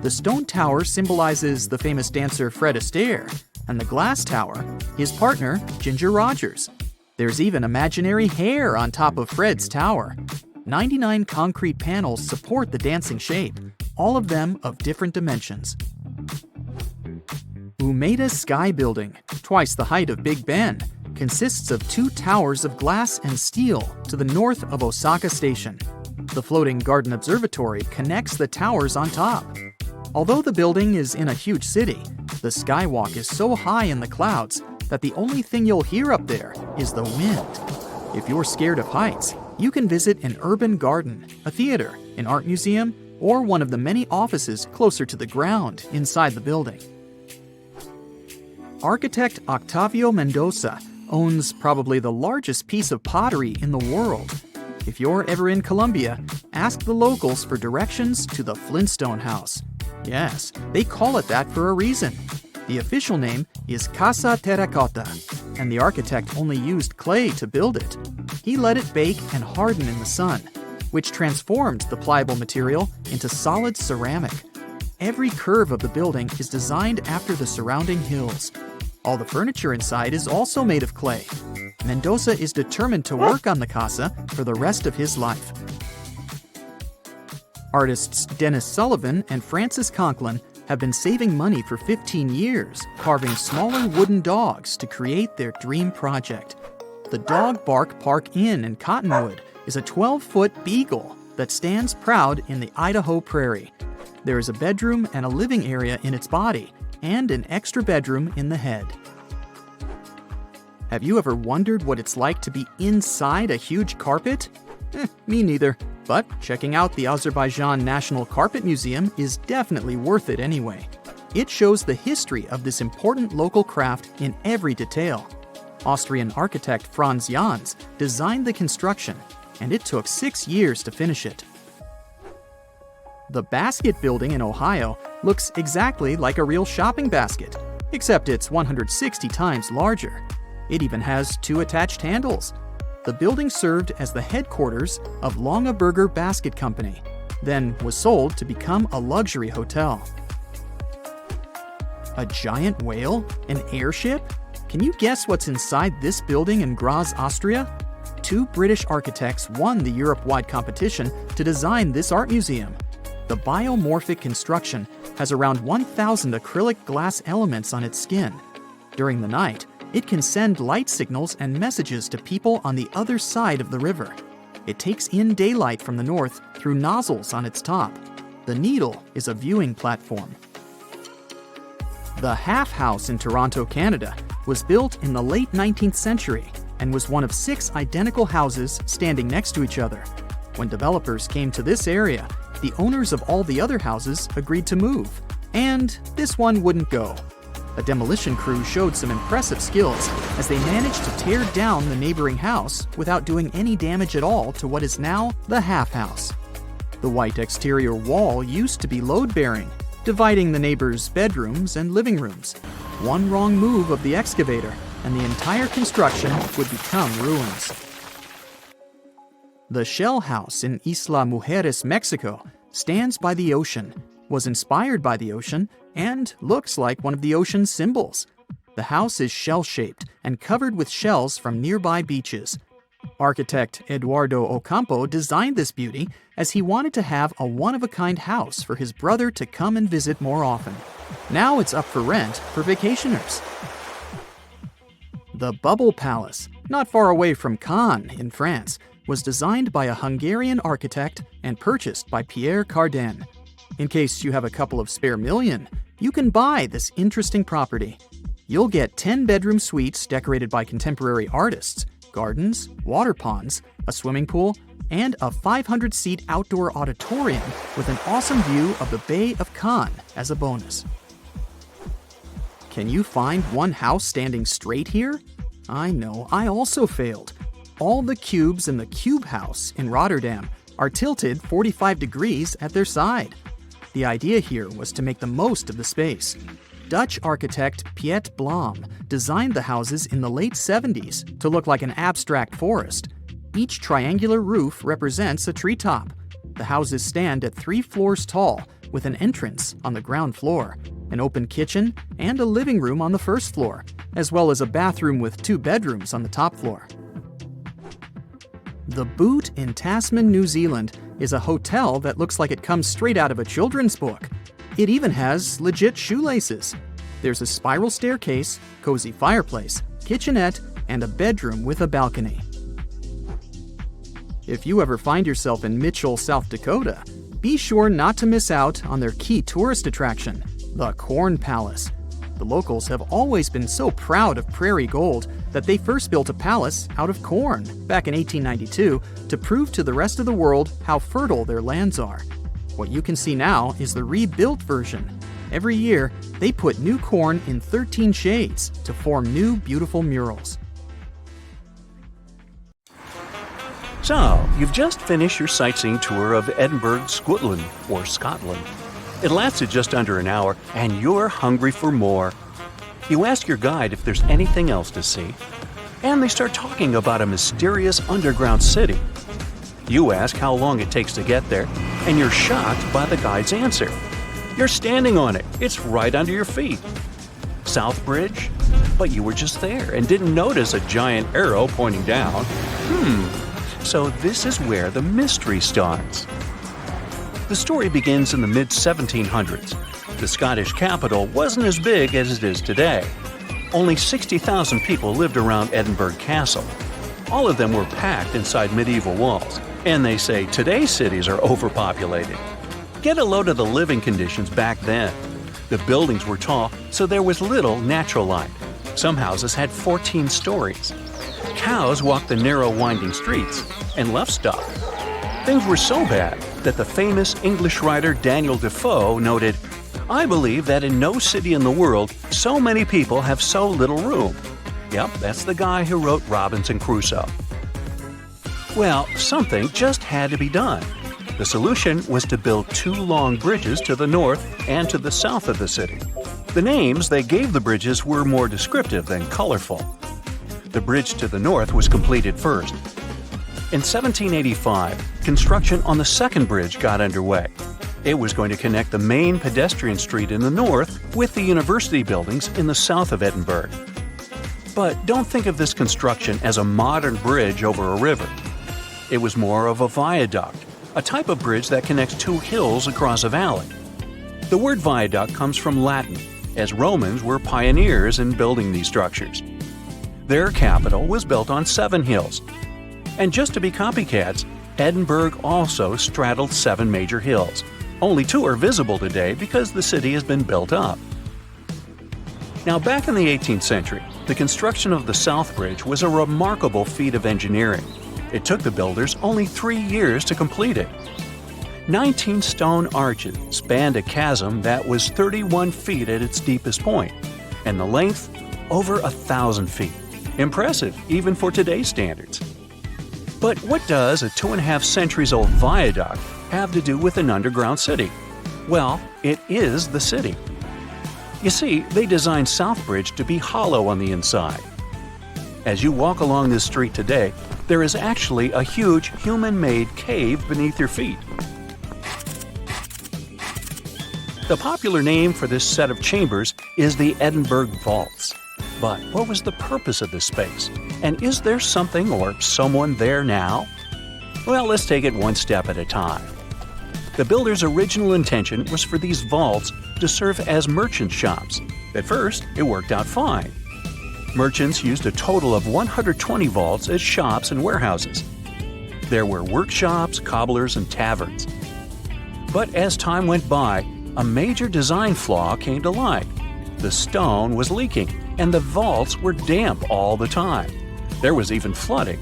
The stone tower symbolizes the famous dancer Fred Astaire, and the glass tower, his partner, Ginger Rogers. There's even imaginary hair on top of Fred's tower. 99 concrete panels support the dancing shape, all of them of different dimensions. Umeda Sky Building, twice the height of Big Ben, consists of 2 towers of glass and steel to the north of Osaka Station. The floating garden observatory connects the towers on top. Although the building is in a huge city, the skywalk is so high in the clouds that the only thing you'll hear up there is the wind. If you're scared of heights, you can visit an urban garden, a theater, an art museum, or one of the many offices closer to the ground inside the building. Architect Octavio Mendoza owns probably the largest piece of pottery in the world. If you're ever in Colombia, ask the locals for directions to the Flintstone House. Yes, they call it that for a reason. The official name is Casa Terracotta, and the architect only used clay to build it. He let it bake and harden in the sun, which transformed the pliable material into solid ceramic. Every curve of the building is designed after the surrounding hills. All the furniture inside is also made of clay. Mendoza is determined to work on the casa for the rest of his life. Artists Dennis Sullivan and Francis Conklin have been saving money for 15 years, carving smaller wooden dogs to create their dream project. The Dog Bark Park Inn in Cottonwood is a 12-foot beagle that stands proud in the Idaho prairie. There is a bedroom and a living area in its body, and an extra bedroom in the head. Have you ever wondered what it's like to be inside a huge carpet? Me neither, but checking out the Azerbaijan National Carpet Museum is definitely worth it anyway. It shows the history of this important local craft in every detail. Austrian architect Franz Jans designed the construction, and it took 6 years to finish it. The Basket Building in Ohio looks exactly like a real shopping basket, except it's 160 times larger. It even has 2 attached handles. The building served as the headquarters of Longaberger Basket Company, then was sold to become a luxury hotel. A giant whale? An airship? Can you guess what's inside this building in Graz, Austria? 2 British architects won the Europe-wide competition to design this art museum. The biomorphic construction has around 1,000 acrylic glass elements on its skin. During the night, it can send light signals and messages to people on the other side of the river. It takes in daylight from the north through nozzles on its top. The needle is a viewing platform. The Half House in Toronto, Canada, was built in the late 19th century and was one of 6 identical houses standing next to each other. When developers came to this area, the owners of all the other houses agreed to move, and this one wouldn't go. A demolition crew showed some impressive skills as they managed to tear down the neighboring house without doing any damage at all to what is now the Half House. The white exterior wall used to be load-bearing, dividing the neighbors' bedrooms and living rooms. One wrong move of the excavator, and the entire construction would become ruins. The Shell House in Isla Mujeres, Mexico, stands by the ocean, was inspired by the ocean, and looks like one of the ocean's symbols. The house is shell-shaped and covered with shells from nearby beaches. Architect Eduardo Ocampo designed this beauty as he wanted to have a one-of-a-kind house for his brother to come and visit more often. Now it's up for rent for vacationers. The Bubble Palace, not far away from Cannes in France, was designed by a Hungarian architect and purchased by Pierre Cardin. In case you have a couple of spare million, you can buy this interesting property. You'll get 10-bedroom suites decorated by contemporary artists, gardens, water ponds, a swimming pool, and a 500-seat outdoor auditorium with an awesome view of the Bay of Cannes as a bonus. Can you find one house standing straight here? I know, I also failed. all the cubes in the Cube House in Rotterdam are tilted 45 degrees at their side. The idea here was to make the most of the space. Dutch architect Piet Blom designed the houses in the late 70s to look like an abstract forest. Each triangular roof represents a treetop. The houses stand at 3 floors tall, with an entrance on the ground floor, an open kitchen, and a living room on the first floor, as well as a bathroom with 2 bedrooms on the top floor. The Boot in Tasman, New Zealand is a hotel that looks like it comes straight out of a children's book. It even has legit shoelaces. There's a spiral staircase, cozy fireplace, kitchenette, and a bedroom with a balcony. If you ever find yourself in Mitchell, South Dakota, be sure not to miss out on their key tourist attraction, the Corn Palace. The locals have always been so proud of prairie gold that they first built a palace out of corn back in 1892 to prove to the rest of the world how fertile their lands are. What you can see now is the rebuilt version. Every year, they put new corn in 13 shades to form new beautiful murals. So, you've just finished your sightseeing tour of Edinburgh, Scotland, or Scotland. It lasted just under an hour, and you're hungry for more. You ask your guide if there's anything else to see, and they start talking about a mysterious underground city. You ask how long it takes to get there, and you're shocked by the guide's answer. You're standing on it. It's right under your feet. South Bridge? But you were just there and didn't notice a giant arrow pointing down. So this is where the mystery starts. The story begins in the mid-1700s. The Scottish capital wasn't as big as it is today. Only 60,000 people lived around Edinburgh Castle. All of them were packed inside medieval walls. And they say today's cities are overpopulated. Get a load of the living conditions back then. The buildings were tall, so there was little natural light. Some houses had 14 stories. Cows walked the narrow winding streets and left stuff. Things were so bad that the famous English writer Daniel Defoe noted, "I believe that in no city in the world so many people have so little room." Yep, that's the guy who wrote Robinson Crusoe. Well, something just had to be done. The solution was to build 2 long bridges to the north and to the south of the city. The names they gave the bridges were more descriptive than colorful. The bridge to the north was completed first. In 1785, construction on the second bridge got underway. It was going to connect the main pedestrian street in the north with the university buildings in the south of Edinburgh. But don't think of this construction as a modern bridge over a river. It was more of a viaduct, a type of bridge that connects 2 hills across a valley. The word viaduct comes from Latin, as Romans were pioneers in building these structures. Their capital was built on 7 hills. And just to be copycats, Edinburgh also straddled 7 major hills. Only 2 are visible today because the city has been built up. Now, back in the 18th century, the construction of the South Bridge was a remarkable feat of engineering. It took the builders only 3 years to complete it. 19 stone arches spanned a chasm that was 31 feet at its deepest point, and the length over 1,000 feet. Impressive, even for today's standards. But what does a 2.5 centuries old viaduct have to do with an underground city? Well, it is the city. You see, they designed Southbridge to be hollow on the inside. As you walk along this street today, there is actually a huge human-made cave beneath your feet. The popular name for this set of chambers is the Edinburgh Vaults. But what was the purpose of this space? And is there something or someone there now? Well, let's take it one step at a time. The builder's original intention was for these vaults to serve as merchant shops. At first, it worked out fine. Merchants used a total of 120 vaults as shops and warehouses. There were workshops, cobblers, and taverns. But as time went by, a major design flaw came to light. The stone was leaking, and the vaults were damp all the time. There was even flooding.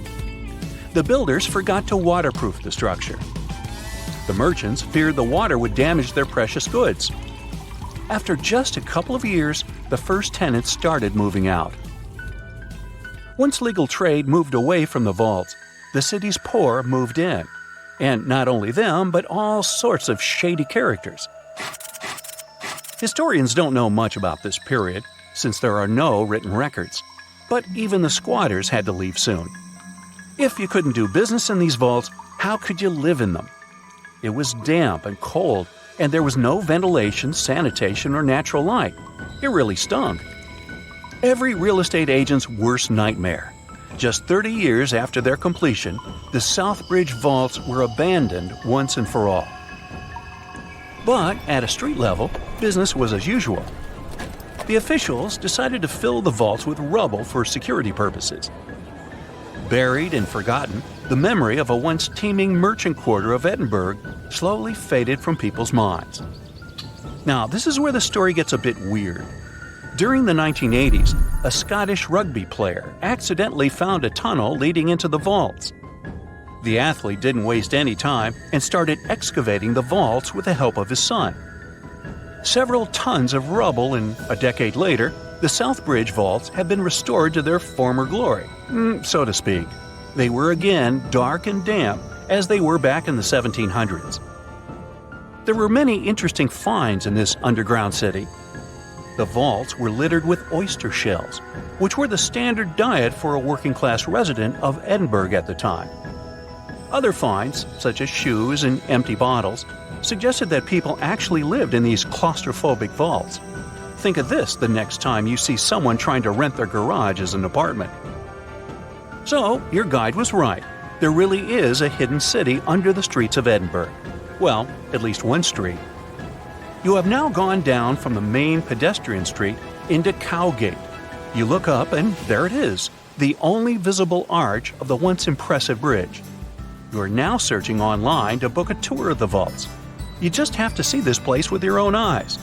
The builders forgot to waterproof the structure. The merchants feared the water would damage their precious goods. After just a couple of years, the first tenants started moving out. Once legal trade moved away from the vaults, the city's poor moved in. And not only them, but all sorts of shady characters. Historians don't know much about this period, since there are no written records. But even the squatters had to leave soon. If you couldn't do business in these vaults, how could you live in them? It was damp and cold, and there was no ventilation, sanitation, or natural light. It really stunk. Every real estate agent's worst nightmare. Just 30 years after their completion, the Southbridge vaults were abandoned once and for all. But at a street level, business was as usual. The officials decided to fill the vaults with rubble for security purposes. Buried and forgotten, the memory of a once teeming merchant quarter of Edinburgh slowly faded from people's minds. Now, this is where the story gets a bit weird. During the 1980s, a Scottish rugby player accidentally found a tunnel leading into the vaults. The athlete didn't waste any time and started excavating the vaults with the help of his son. Several tons of rubble, and a decade later, the Southbridge vaults have been restored to their former glory, so to speak. They were again dark and damp, as they were back in the 1700s. There were many interesting finds in this underground city. The vaults were littered with oyster shells, which were the standard diet for a working-class resident of Edinburgh at the time. Other finds, such as shoes and empty bottles, suggested that people actually lived in these claustrophobic vaults. Think of this the next time you see someone trying to rent their garage as an apartment. So, your guide was right. There really is a hidden city under the streets of Edinburgh. Well, at least one street. You have now gone down from the main pedestrian street into Cowgate. You look up and there it is, the only visible arch of the once impressive bridge. You are now searching online to book a tour of the vaults. You just have to see this place with your own eyes.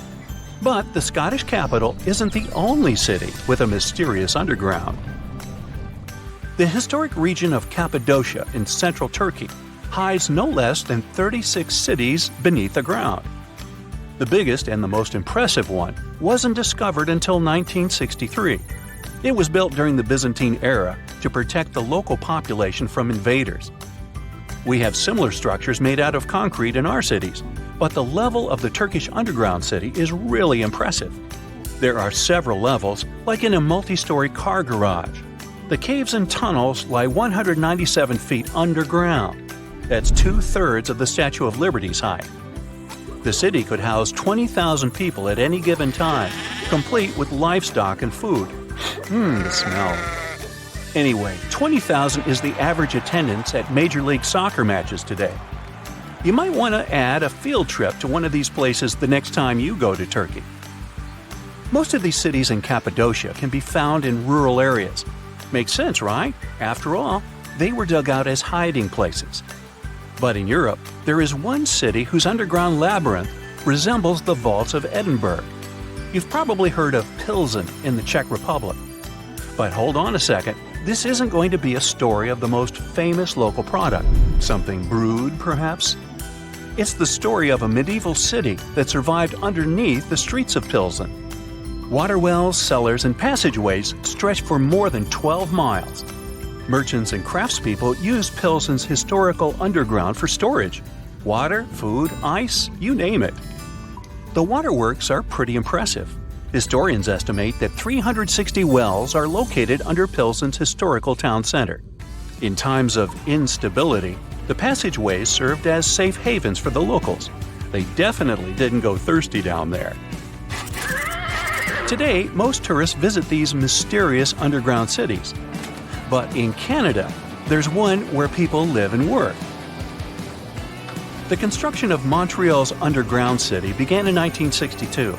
But the Scottish capital isn't the only city with a mysterious underground. The historic region of Cappadocia in central Turkey hides no less than 36 cities beneath the ground. The biggest and the most impressive one wasn't discovered until 1963. It was built during the Byzantine era to protect the local population from invaders. We have similar structures made out of concrete in our cities, but the level of the Turkish underground city is really impressive. There are several levels, like in a multi-story car garage. The caves and tunnels lie 197 feet underground. That's 2/3 of the Statue of Liberty's height. The city could house 20,000 people at any given time, complete with livestock and food. The smell. Anyway, 20,000 is the average attendance at Major League Soccer matches today. You might want to add a field trip to one of these places the next time you go to Turkey. Most of these cities in Cappadocia can be found in rural areas. Makes sense, right? After all, they were dug out as hiding places. But in Europe, there is one city whose underground labyrinth resembles the vaults of Edinburgh. You've probably heard of Pilsen in the Czech Republic. But hold on a second, this isn't going to be a story of the most famous local product, something brewed perhaps? It's the story of a medieval city that survived underneath the streets of Pilsen. Water wells, cellars, and passageways stretched for more than 12 miles. Merchants and craftspeople used Pilsen's historical underground for storage. Water, food, ice, you name it. The waterworks are pretty impressive. Historians estimate that 360 wells are located under Pilsen's historical town center. In times of instability, the passageways served as safe havens for the locals. They definitely didn't go thirsty down there. Today, most tourists visit these mysterious underground cities. But in Canada, there's one where people live and work. The construction of Montreal's underground city began in 1962.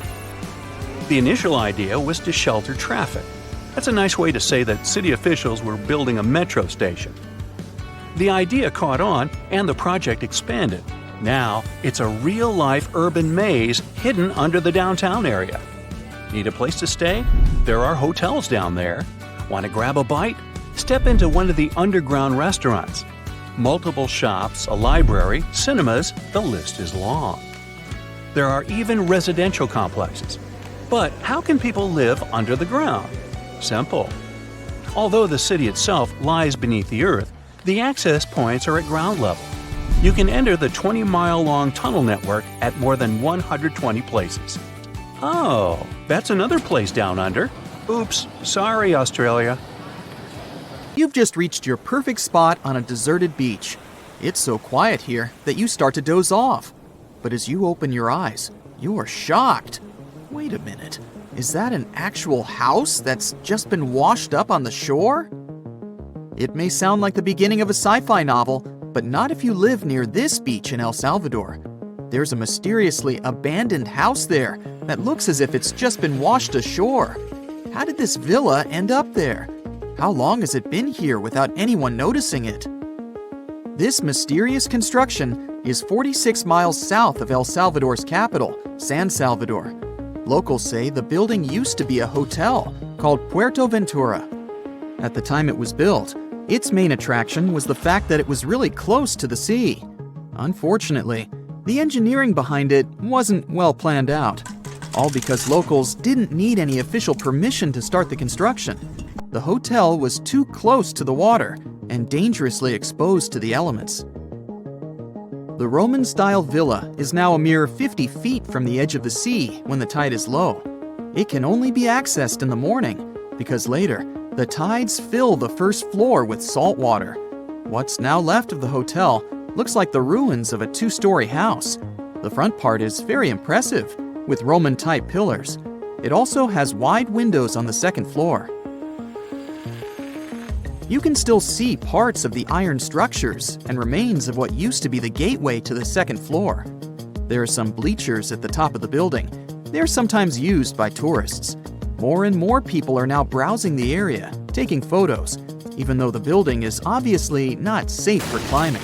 The initial idea was to shelter traffic. That's a nice way to say that city officials were building a metro station. The idea caught on and the project expanded. Now, it's a real-life urban maze hidden under the downtown area. Need a place to stay? There are hotels down there. Want to grab a bite? Step into one of the underground restaurants. Multiple shops, a library, cinemas, the list is long. There are even residential complexes. But how can people live under the ground? Simple. Although the city itself lies beneath the earth, the access points are at ground level. You can enter the 20-mile-long tunnel network at more than 120 places. Oh, that's another place down under. Oops, sorry, Australia. You've just reached your perfect spot on a deserted beach. It's so quiet here that you start to doze off. But as you open your eyes, you're shocked. Wait a minute, is that an actual house that's just been washed up on the shore? It may sound like the beginning of a sci-fi novel, but not if you live near this beach in El Salvador. There's a mysteriously abandoned house there that looks as if it's just been washed ashore. How did this villa end up there? How long has it been here without anyone noticing it? This mysterious construction is 46 miles south of El Salvador's capital, San Salvador. Locals say the building used to be a hotel called Puerto Ventura. At the time it was built, its main attraction was the fact that it was really close to the sea. Unfortunately, the engineering behind it wasn't well planned out, all because locals didn't need any official permission to start the construction. The hotel was too close to the water and dangerously exposed to the elements. The Roman-style villa is now a mere 50 feet from the edge of the sea when the tide is low. It can only be accessed in the morning because later, the tides fill the first floor with salt water. What's now left of the hotel looks like the ruins of a two-story house. The front part is very impressive, with Roman-type pillars. It also has wide windows on the second floor. You can still see parts of the iron structures and remains of what used to be the gateway to the second floor. There are some bleachers at the top of the building. They're sometimes used by tourists. More and more people are now browsing the area, taking photos, even though the building is obviously not safe for climbing.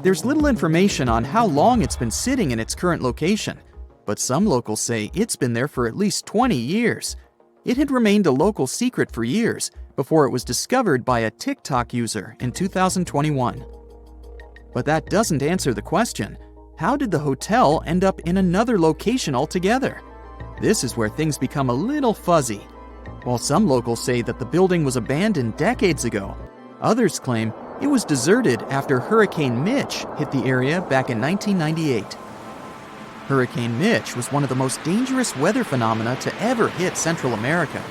There's little information on how long it's been sitting in its current location, but some locals say it's been there for at least 20 years. It had remained a local secret for years before it was discovered by a TikTok user in 2021. But that doesn't answer the question, how did the hotel end up in another location altogether? This is where things become a little fuzzy. While some locals say that the building was abandoned decades ago, others claim it was deserted after Hurricane Mitch hit the area back in 1998. Hurricane Mitch was one of the most dangerous weather phenomena to ever hit Central America.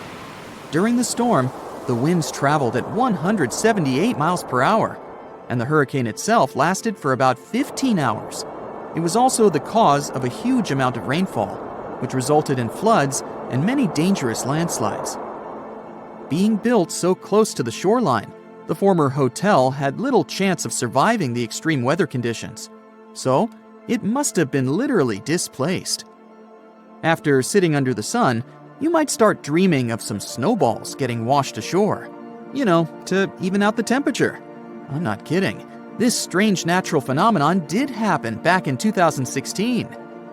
During the storm, the winds traveled at 178 miles per hour, and the hurricane itself lasted for about 15 hours. It was also the cause of a huge amount of rainfall, which resulted in floods and many dangerous landslides. Being built so close to the shoreline, the former hotel had little chance of surviving the extreme weather conditions, so it must have been literally displaced. After sitting under the sun, you might start dreaming of some snowballs getting washed ashore. To even out the temperature. I'm not kidding. This strange natural phenomenon did happen back in 2016.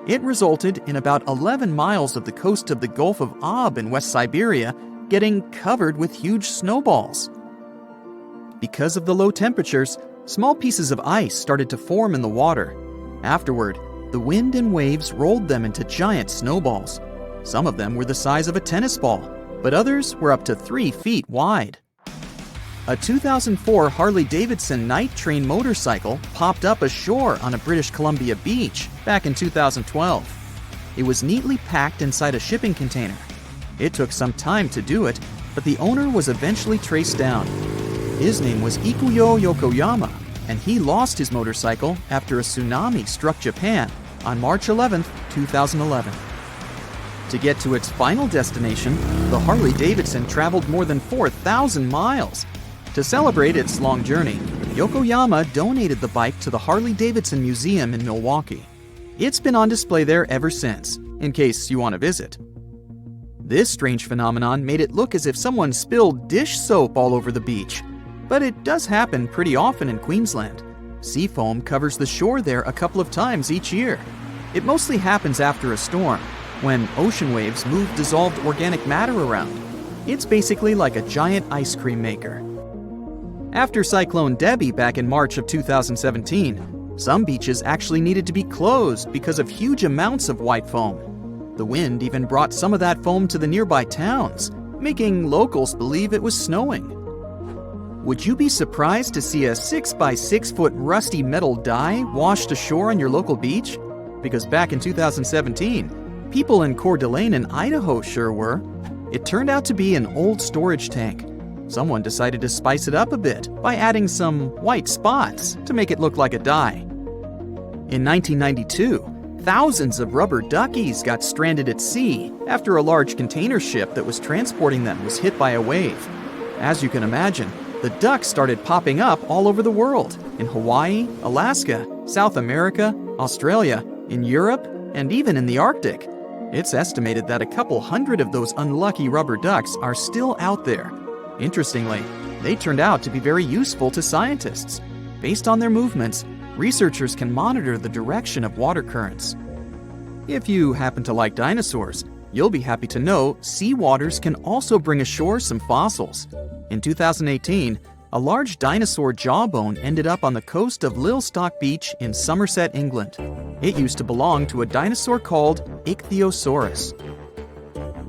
It resulted in about 11 miles of the coast of the Gulf of Aab in West Siberia getting covered with huge snowballs. Because of the low temperatures, small pieces of ice started to form in the water. Afterward, the wind and waves rolled them into giant snowballs. Some of them were the size of a tennis ball, but others were up to 3 feet wide. A 2004 Harley-Davidson night train motorcycle popped up ashore on a British Columbia beach back in 2012. It was neatly packed inside a shipping container. It took some time to do it, but the owner was eventually traced down. His name was Ikuyo Yokoyama, and he lost his motorcycle after a tsunami struck Japan on March 11, 2011. To get to its final destination, the Harley-Davidson traveled more than 4,000 miles. To celebrate its long journey, Yokoyama donated the bike to the Harley-Davidson Museum in Milwaukee. It's been on display there ever since, in case you want to visit. This strange phenomenon made it look as if someone spilled dish soap all over the beach. But it does happen pretty often in Queensland. Sea foam covers the shore there a couple of times each year. It mostly happens after a storm, when ocean waves move dissolved organic matter around. It's basically like a giant ice cream maker. After Cyclone Debbie back in March of 2017, some beaches actually needed to be closed because of huge amounts of white foam. The wind even brought some of that foam to the nearby towns, making locals believe it was snowing. Would you be surprised to see a 6 by 6 foot rusty metal die washed ashore on your local beach? Because back in 2017, people in Coeur d'Alene in Idaho sure were. It turned out to be an old storage tank. Someone decided to spice it up a bit by adding some white spots to make it look like a die. In 1992, thousands of rubber duckies got stranded at sea after a large container ship that was transporting them was hit by a wave. As you can imagine, the ducks started popping up all over the world, in Hawaii, Alaska, South America, Australia, in Europe, and even in the Arctic. It's estimated that a couple hundred of those unlucky rubber ducks are still out there. Interestingly, they turned out to be very useful to scientists. Based on their movements, researchers can monitor the direction of water currents. If you happen to like dinosaurs, you'll be happy to know sea waters can also bring ashore some fossils. In 2018, a large dinosaur jawbone ended up on the coast of Lilstock Beach in Somerset, England. It used to belong to a dinosaur called Ichthyosaurus.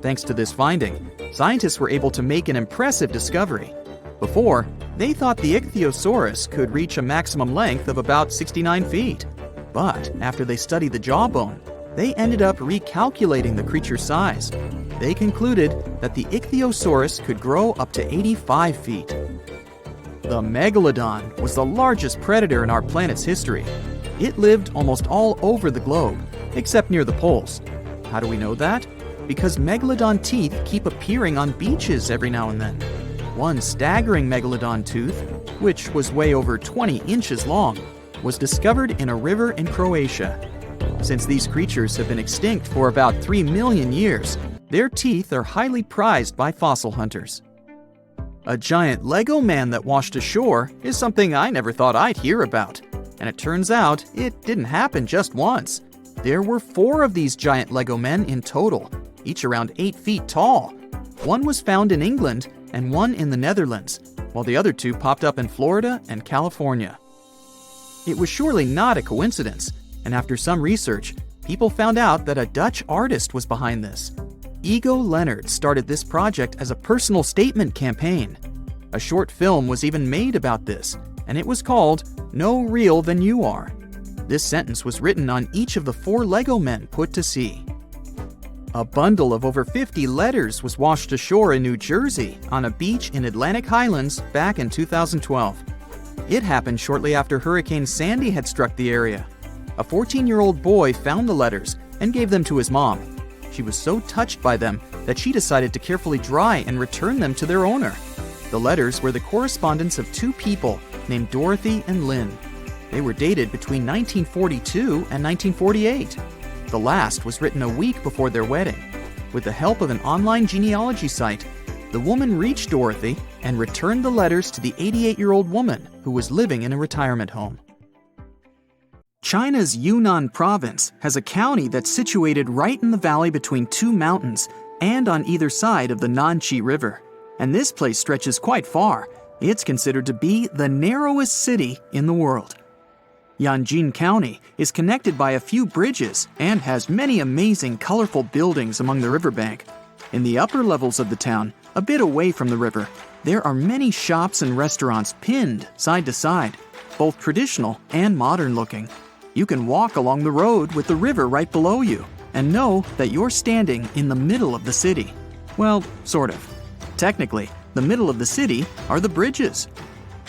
Thanks to this finding, scientists were able to make an impressive discovery. Before, they thought the Ichthyosaurus could reach a maximum length of about 69 feet. But after they studied the jawbone, they ended up recalculating the creature's size. They concluded that the Ichthyosaurus could grow up to 85 feet. The megalodon was the largest predator in our planet's history. It lived almost all over the globe, except near the poles. How do we know that? Because megalodon teeth keep appearing on beaches every now and then. One staggering megalodon tooth, which was way over 20 inches long, was discovered in a river in Croatia. Since these creatures have been extinct for about 3 million years, their teeth are highly prized by fossil hunters. A giant Lego man that washed ashore is something I never thought I'd hear about. And it turns out it didn't happen just once. There were 4 of these giant Lego men in total, each around 8 feet tall. One was found in England and one in the Netherlands, while the other 2 popped up in Florida and California. It was surely not a coincidence, and after some research, people found out that a Dutch artist was behind this. Ego Leonard started this project as a personal statement campaign. A short film was even made about this, and it was called No Real Than You Are. This sentence was written on each of the 4 Lego men put to sea. A bundle of over 50 letters was washed ashore in New Jersey on a beach in Atlantic Highlands back in 2012. It happened shortly after Hurricane Sandy had struck the area. A 14-year-old boy found the letters and gave them to his mom. She was so touched by them that she decided to carefully dry and return them to their owner. The letters were the correspondence of 2 people named Dorothy and Lynn. They were dated between 1942 and 1948. The last was written a week before their wedding. With the help of an online genealogy site, the woman reached Dorothy and returned the letters to the 88-year-old woman who was living in a retirement home. China's Yunnan province has a county that's situated right in the valley between 2 mountains and on either side of the Nanqi River. And this place stretches quite far. It's considered to be the narrowest city in the world. Yanjin County is connected by a few bridges and has many amazing, colorful buildings along the riverbank. In the upper levels of the town, a bit away from the river, there are many shops and restaurants pinned side to side, both traditional and modern looking. You can walk along the road with the river right below you and know that you're standing in the middle of the city. Well, sort of. Technically, the middle of the city are the bridges.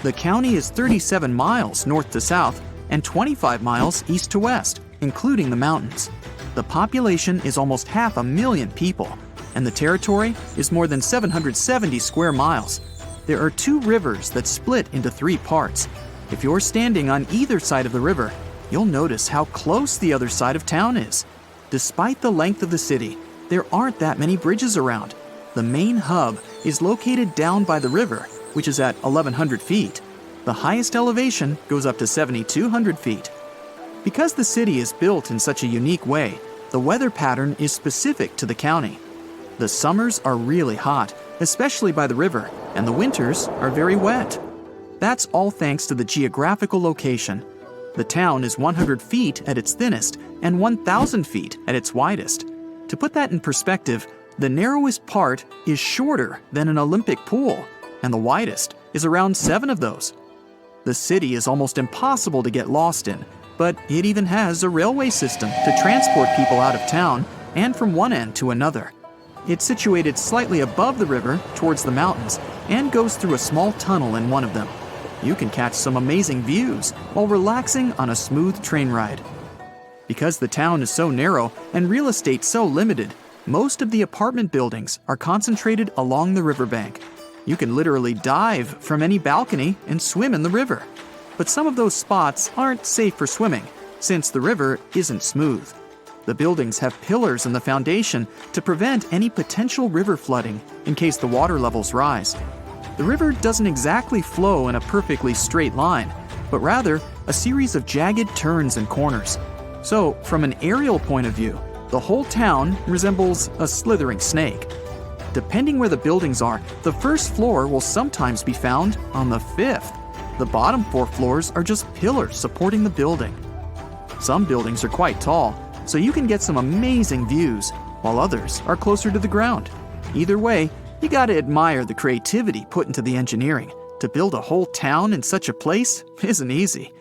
The county is 37 miles north to south and 25 miles east to west, including the mountains. The population is almost 500,000 people, and the territory is more than 770 square miles. There are 2 rivers that split into 3 parts. If you're standing on either side of the river, you'll notice how close the other side of town is. Despite the length of the city, there aren't that many bridges around. The main hub is located down by the river, which is at 1,100 feet. The highest elevation goes up to 7,200 feet. Because the city is built in such a unique way, the weather pattern is specific to the county. The summers are really hot, especially by the river, and the winters are very wet. That's all thanks to the geographical location. The town is 100 feet at its thinnest and 1,000 feet at its widest. To put that in perspective, The narrowest part is shorter than an Olympic pool, and the widest is around 7 of those. The city is almost impossible to get lost in, but it even has a railway system to transport people out of town and from one end to another. It's situated slightly above the river towards the mountains and goes through a small tunnel in one of them. You can catch some amazing views while relaxing on a smooth train ride. Because the town is so narrow and real estate so limited, most of the apartment buildings are concentrated along the riverbank. You can literally dive from any balcony and swim in the river. But some of those spots aren't safe for swimming, since the river isn't smooth. The buildings have pillars in the foundation to prevent any potential river flooding in case the water levels rise. The river doesn't exactly flow in a perfectly straight line, but rather a series of jagged turns and corners. So, from an aerial point of view, the whole town resembles a slithering snake. Depending where the buildings are, the first floor will sometimes be found on the 5th. The bottom 4 floors are just pillars supporting the building. Some buildings are quite tall, so you can get some amazing views, while others are closer to the ground. Either way, you gotta admire the creativity put into the engineering. To build a whole town in such a place isn't easy.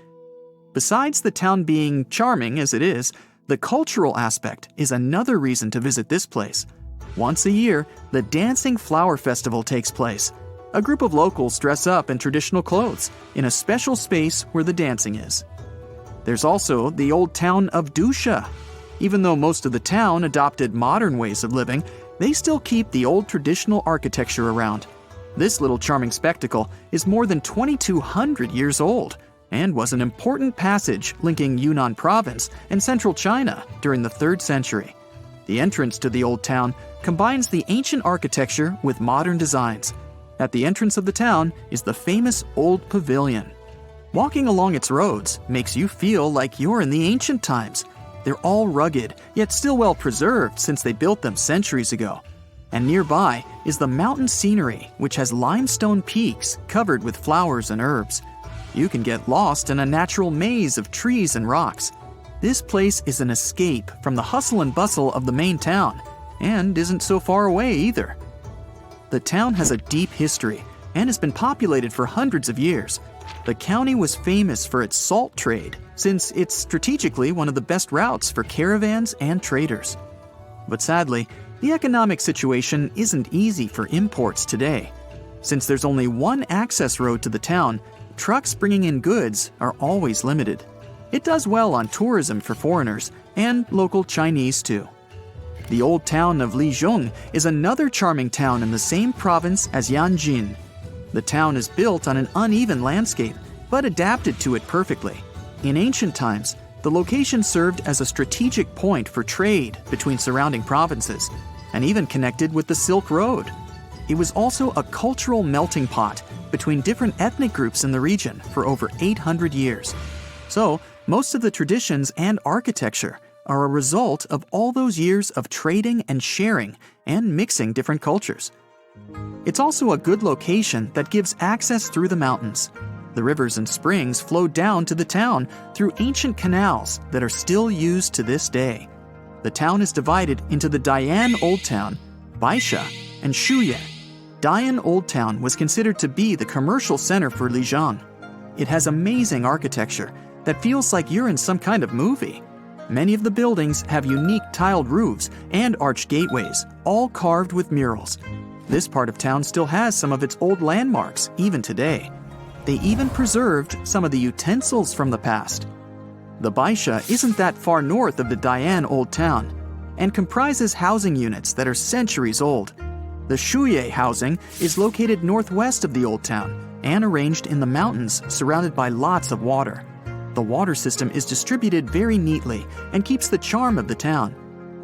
Besides the town being charming as it is, the cultural aspect is another reason to visit this place. Once a year, the Dancing Flower Festival takes place. A group of locals dress up in traditional clothes in a special space where the dancing is. There's also the old town of Dusha. Even though most of the town adopted modern ways of living, they still keep the old traditional architecture around. This little charming spectacle is more than 2,200 years old and was an important passage linking Yunnan province and central China during the 3rd century. The entrance to the old town combines the ancient architecture with modern designs. At the entrance of the town is the famous Old Pavilion. Walking along its roads makes you feel like you're in the ancient times. They're all rugged, yet still well preserved since they built them centuries ago. And nearby is the mountain scenery, which has limestone peaks covered with flowers and herbs. You can get lost in a natural maze of trees and rocks. This place is an escape from the hustle and bustle of the main town, and isn't so far away either. The town has a deep history and has been populated for hundreds of years. The county was famous for its salt trade, since it's strategically one of the best routes for caravans and traders. But sadly, the economic situation isn't easy for imports today. Since there's only one access road to the town, trucks bringing in goods are always limited. It does well on tourism for foreigners and local Chinese too. The old town of Lijiang is another charming town in the same province as Yanjin. The town is built on an uneven landscape, but adapted to it perfectly. In ancient times, the location served as a strategic point for trade between surrounding provinces, and even connected with the Silk Road. It was also a cultural melting pot between different ethnic groups in the region for over 800 years. So, most of the traditions and architecture are a result of all those years of trading and sharing and mixing different cultures. It's also a good location that gives access through the mountains. The rivers and springs flow down to the town through ancient canals that are still used to this day. The town is divided into the Dian Old Town, Baisha, and Shuye. Dian Old Town was considered to be the commercial center for Lijiang. It has amazing architecture that feels like you're in some kind of movie. Many of the buildings have unique tiled roofs and arched gateways, all carved with murals. This part of town still has some of its old landmarks, even today. They even preserved some of the utensils from the past. The Baisha isn't that far north of the Dian Old Town and comprises housing units that are centuries old. The Shuye housing is located northwest of the Old Town and arranged in the mountains surrounded by lots of water. The water system is distributed very neatly and keeps the charm of the town.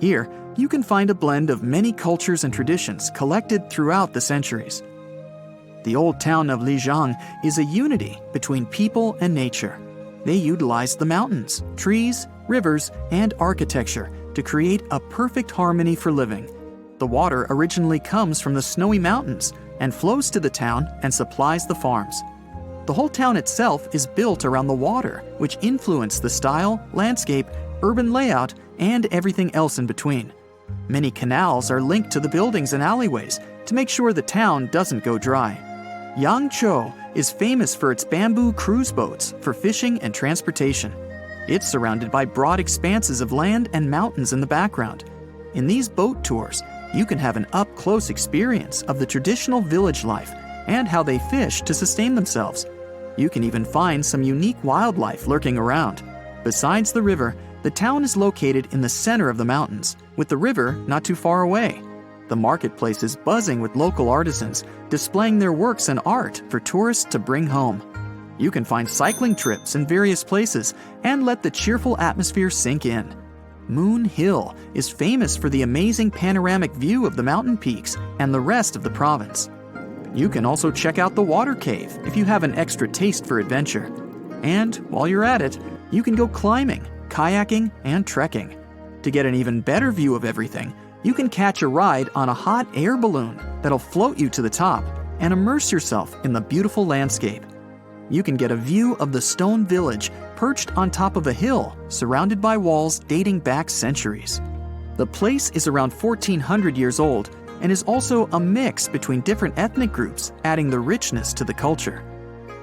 Here, you can find a blend of many cultures and traditions collected throughout the centuries. The old town of Lijiang is a unity between people and nature. They utilized the mountains, trees, rivers, and architecture to create a perfect harmony for living. The water originally comes from the snowy mountains and flows to the town and supplies the farms. The whole town itself is built around the water, which influenced the style, landscape, urban layout, and everything else in between. Many canals are linked to the buildings and alleyways to make sure the town doesn't go dry. Yangzhou is famous for its bamboo cruise boats for fishing and transportation. It's surrounded by broad expanses of land and mountains in the background. In these boat tours, you can have an up-close experience of the traditional village life and how they fish to sustain themselves. You can even find some unique wildlife lurking around. Besides the river, the town is located in the center of the mountains, with the river not too far away. The marketplace is buzzing with local artisans, displaying their works and art for tourists to bring home. You can find cycling trips in various places and let the cheerful atmosphere sink in. Moon Hill is famous for the amazing panoramic view of the mountain peaks and the rest of the province. You can also check out the water cave if you have an extra taste for adventure. And while you're at it, you can go climbing, kayaking, and trekking. To get an even better view of everything, you can catch a ride on a hot air balloon that'll float you to the top and immerse yourself in the beautiful landscape. You can get a view of the stone village perched on top of a hill surrounded by walls dating back centuries. The place is around 1400 years old and is also a mix between different ethnic groups, adding the richness to the culture.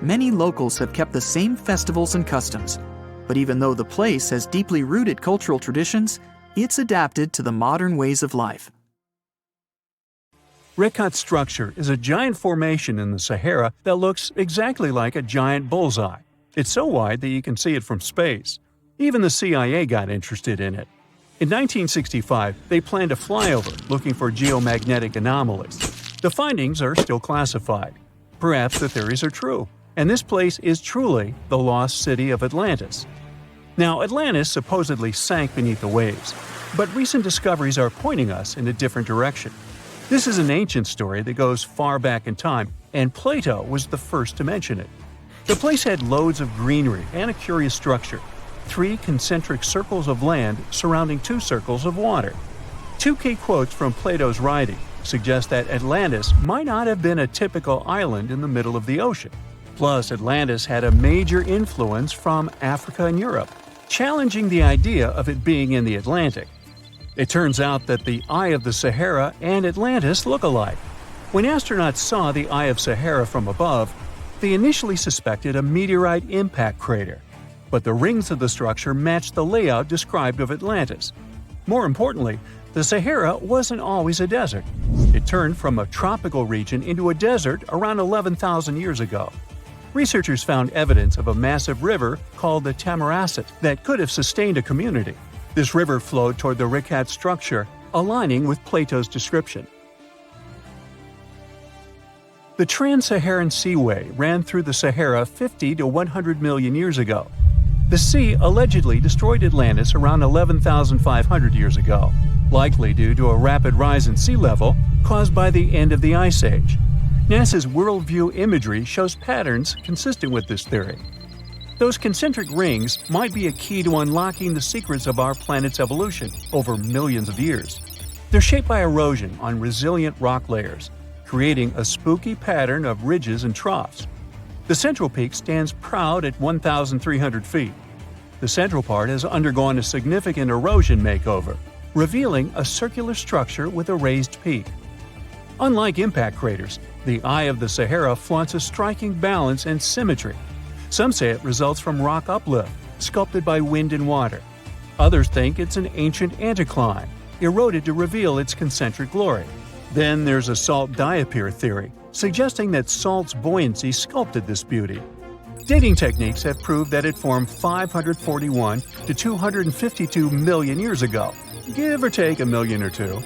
Many locals have kept the same festivals and customs, but even though the place has deeply rooted cultural traditions, it's adapted to the modern ways of life. Rekhat structure is a giant formation in the Sahara that looks exactly like a giant bullseye. It's so wide that you can see it from space. Even the CIA got interested in it. In 1965, they planned a flyover looking for geomagnetic anomalies. The findings are still classified. Perhaps the theories are true, and this place is truly the lost city of Atlantis. Now, Atlantis supposedly sank beneath the waves, but recent discoveries are pointing us in a different direction. This is an ancient story that goes far back in time, and Plato was the first to mention it. The place had loads of greenery and a curious structure: 3 concentric circles of land surrounding 2 circles of water. 2 key quotes from Plato's writing suggest that Atlantis might not have been a typical island in the middle of the ocean. Plus, Atlantis had a major influence from Africa and Europe, challenging the idea of it being in the Atlantic. It turns out that the Eye of the Sahara and Atlantis look alike. When astronauts saw the Eye of Sahara from above, they initially suspected a meteorite impact crater, but the rings of the structure matched the layout described of Atlantis. More importantly, the Sahara wasn't always a desert. It turned from a tropical region into a desert around 11,000 years ago. Researchers found evidence of a massive river called the Tamarasset that could have sustained a community. This river flowed toward the Rekhat structure, aligning with Plato's description. The Trans-Saharan Seaway ran through the Sahara 50 to 100 million years ago. The sea allegedly destroyed Atlantis around 11,500 years ago, likely due to a rapid rise in sea level caused by the end of the Ice Age. NASA's worldview imagery shows patterns consistent with this theory. Those concentric rings might be a key to unlocking the secrets of our planet's evolution over millions of years. They're shaped by erosion on resilient rock layers, creating a spooky pattern of ridges and troughs. The central peak stands proud at 1,300 feet. The central part has undergone a significant erosion makeover, revealing a circular structure with a raised peak. Unlike impact craters, the Eye of the Sahara flaunts a striking balance and symmetry. Some say it results from rock uplift, sculpted by wind and water. Others think it's an ancient anticline, eroded to reveal its concentric glory. Then there's a salt diapir theory, suggesting that salt's buoyancy sculpted this beauty. Dating techniques have proved that it formed 541 to 252 million years ago, give or take a million or two.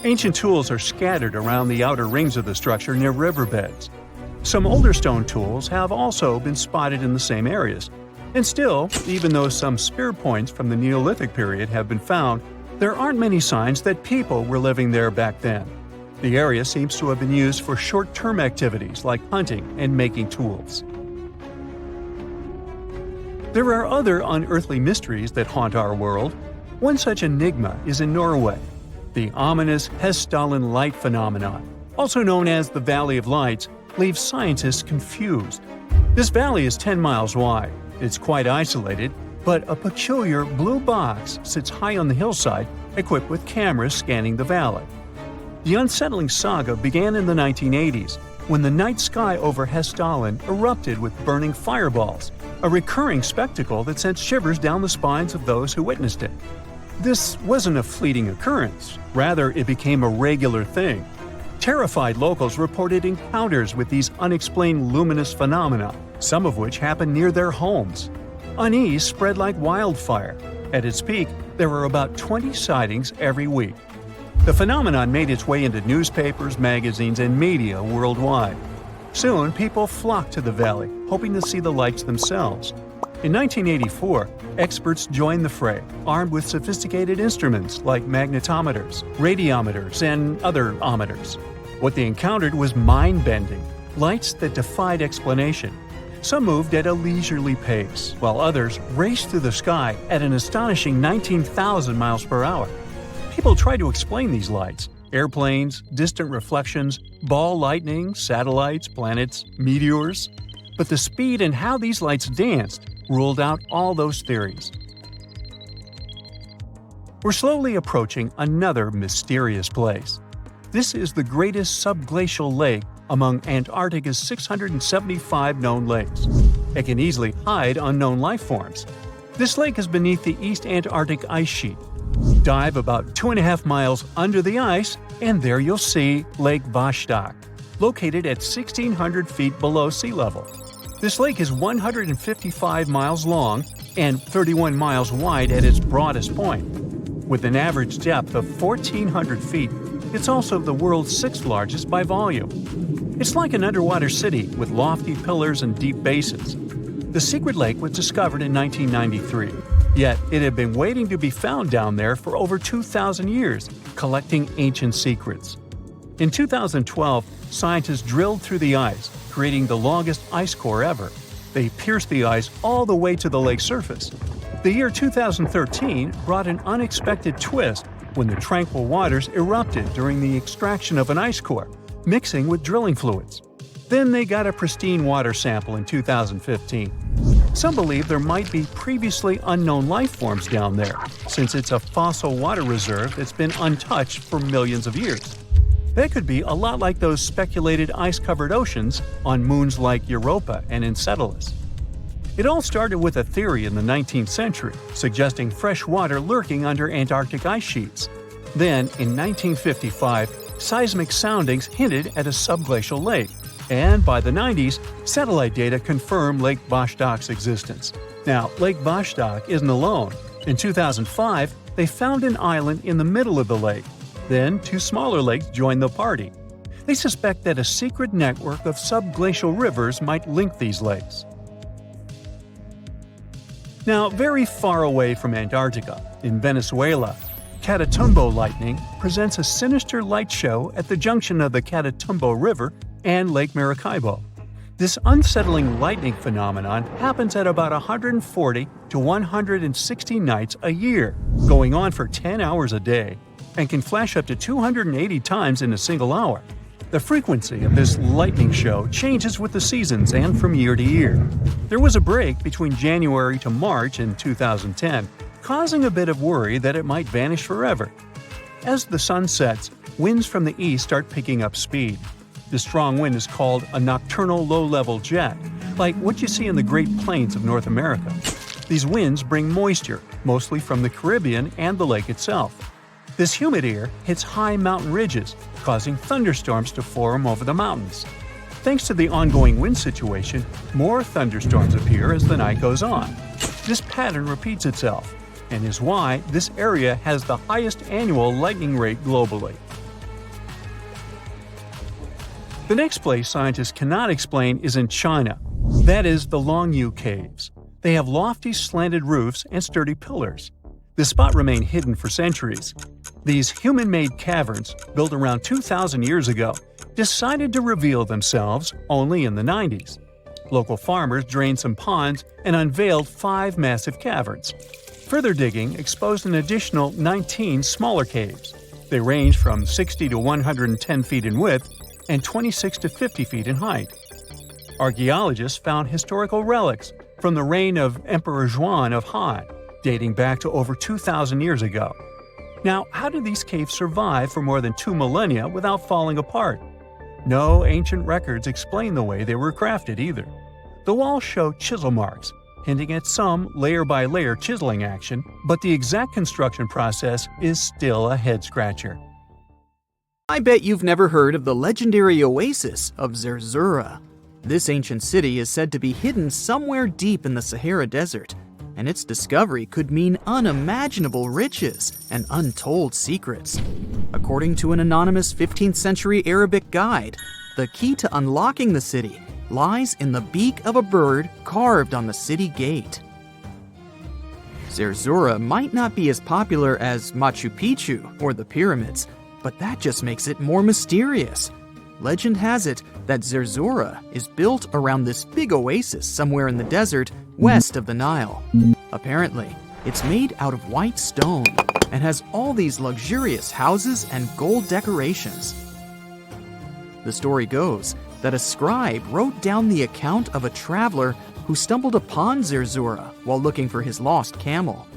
Ancient tools are scattered around the outer rings of the structure near riverbeds. Some older stone tools have also been spotted in the same areas. And still, even though some spear points from the Neolithic period have been found, there aren't many signs that people were living there back then. The area seems to have been used for short-term activities like hunting and making tools. There are other unearthly mysteries that haunt our world. One such enigma is in Norway. The ominous Hessdalen light phenomenon, also known as the Valley of Lights, leaves scientists confused. This valley is 10 miles wide. It's quite isolated, but a peculiar blue box sits high on the hillside, equipped with cameras scanning the valley. The unsettling saga began in the 1980s, when the night sky over Hessdalen erupted with burning fireballs, a recurring spectacle that sent shivers down the spines of those who witnessed it. This wasn't a fleeting occurrence, rather it became a regular thing. Terrified locals reported encounters with these unexplained luminous phenomena, some of which happened near their homes. Unease spread like wildfire. At its peak, there were about 20 sightings every week. The phenomenon made its way into newspapers, magazines, and media worldwide. Soon, people flocked to the valley, hoping to see the lights themselves. In 1984, experts joined the fray, armed with sophisticated instruments like magnetometers, radiometers, and other ometers. What they encountered was mind-bending, lights that defied explanation. Some moved at a leisurely pace, while others raced through the sky at an astonishing 19,000 miles per hour. People tried to explain these lights: airplanes, distant reflections, ball lightning, satellites, planets, meteors. But the speed and how these lights danced ruled out all those theories. We're slowly approaching another mysterious place. This is the greatest subglacial lake among Antarctica's 675 known lakes. It can easily hide unknown life forms. This lake is beneath the East Antarctic ice sheet. Dive about 2.5 miles under the ice, and there you'll see Lake Vostok, located at 1,600 feet below sea level. This lake is 155 miles long and 31 miles wide at its broadest point. With an average depth of 1,400 feet, it's also the world's sixth largest by volume. It's like an underwater city with lofty pillars and deep basins. The secret lake was discovered in 1993, yet it had been waiting to be found down there for over 2,000 years, collecting ancient secrets. In 2012, scientists drilled through the ice, creating the longest ice core ever. They pierced the ice all the way to the lake's surface. The year 2013 brought an unexpected twist when the tranquil waters erupted during the extraction of an ice core, mixing with drilling fluids. Then they got a pristine water sample in 2015. Some believe there might be previously unknown life forms down there, since it's a fossil water reserve that's been untouched for millions of years. That could be a lot like those speculated ice-covered oceans on moons like Europa and Enceladus. It all started with a theory in the 19th century, suggesting fresh water lurking under Antarctic ice sheets. Then, in 1955, seismic soundings hinted at a subglacial lake, and by the 90s, satellite data confirmed Lake Vostok's existence. Now, Lake Vostok isn't alone. In 2005, they found an island in the middle of the lake. Then, two smaller lakes joined the party. They suspect that a secret network of subglacial rivers might link these lakes. Now, very far away from Antarctica, in Venezuela, Catatumbo lightning presents a sinister light show at the junction of the Catatumbo River and Lake Maracaibo. This unsettling lightning phenomenon happens at about 140 to 160 nights a year, going on for 10 hours a day, and can flash up to 280 times in a single hour. The frequency of this lightning show changes with the seasons and from year to year. There was a break between January to March in 2010, causing a bit of worry that it might vanish forever. As the sun sets, winds from the east start picking up speed. The strong wind is called a nocturnal low-level jet, like what you see in the Great Plains of North America. These winds bring moisture, mostly from the Caribbean and the lake itself. This humid air hits high mountain ridges, causing thunderstorms to form over the mountains. Thanks to the ongoing wind situation, more thunderstorms appear as the night goes on. This pattern repeats itself, and is why this area has the highest annual lightning rate globally. The next place scientists cannot explain is in China. That is the Longyu Caves. They have lofty slanted roofs and sturdy pillars. The spot remained hidden for centuries. These human-made caverns, built around 2,000 years ago, decided to reveal themselves only in the 90s. Local farmers drained some ponds and unveiled 5 massive caverns. Further digging exposed an additional 19 smaller caves. They range from 60 to 110 feet in width and 26 to 50 feet in height. Archaeologists found historical relics, from the reign of Emperor Zhuan of Han, dating back to over 2,000 years ago. Now, how did these caves survive for more than 2 millennia without falling apart? No ancient records explain the way they were crafted either. The walls show chisel marks, hinting at some layer-by-layer chiseling action, but the exact construction process is still a head-scratcher. I bet you've never heard of the legendary oasis of Zerzura. This ancient city is said to be hidden somewhere deep in the Sahara Desert, and its discovery could mean unimaginable riches and untold secrets. According to an anonymous 15th century Arabic guide, the key to unlocking the city lies in the beak of a bird carved on the city gate. Zerzura might not be as popular as Machu Picchu or the pyramids, but that just makes it more mysterious. Legend has it that Zerzura is built around this big oasis somewhere in the desert west of the Nile. Apparently, it's made out of white stone and has all these luxurious houses and gold decorations. The story goes that a scribe wrote down the account of a traveler who stumbled upon Zerzura while looking for his lost camel.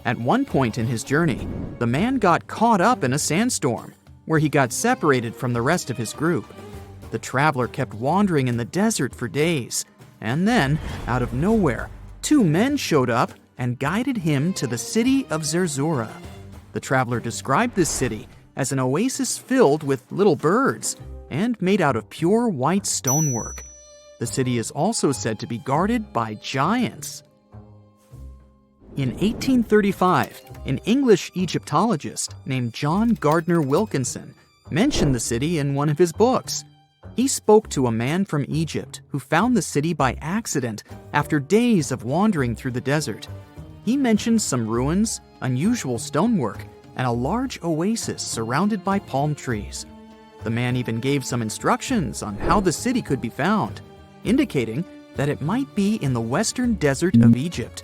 At one point in his journey, the man got caught up in a sandstorm, where he got separated from the rest of his group. The traveler kept wandering in the desert for days, and then, out of nowhere, 2 men showed up and guided him to the city of Zerzura. The traveler described this city as an oasis filled with little birds and made out of pure white stonework. The city is also said to be guarded by giants. In 1835, an English Egyptologist named John Gardner Wilkinson mentioned the city in one of his books. He spoke to a man from Egypt who found the city by accident after days of wandering through the desert. He mentioned some ruins, unusual stonework, and a large oasis surrounded by palm trees. The man even gave some instructions on how the city could be found, indicating that it might be in the western desert of Egypt.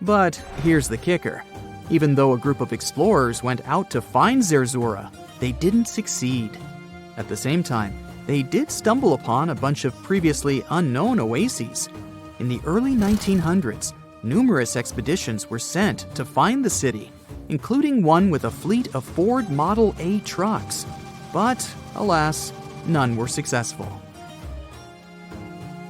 But here's the kicker. Even though a group of explorers went out to find Zerzura, they didn't succeed. At the same time, they did stumble upon a bunch of previously unknown oases. In the early 1900s, numerous expeditions were sent to find the city, including one with a fleet of Ford Model A trucks. But, alas, none were successful.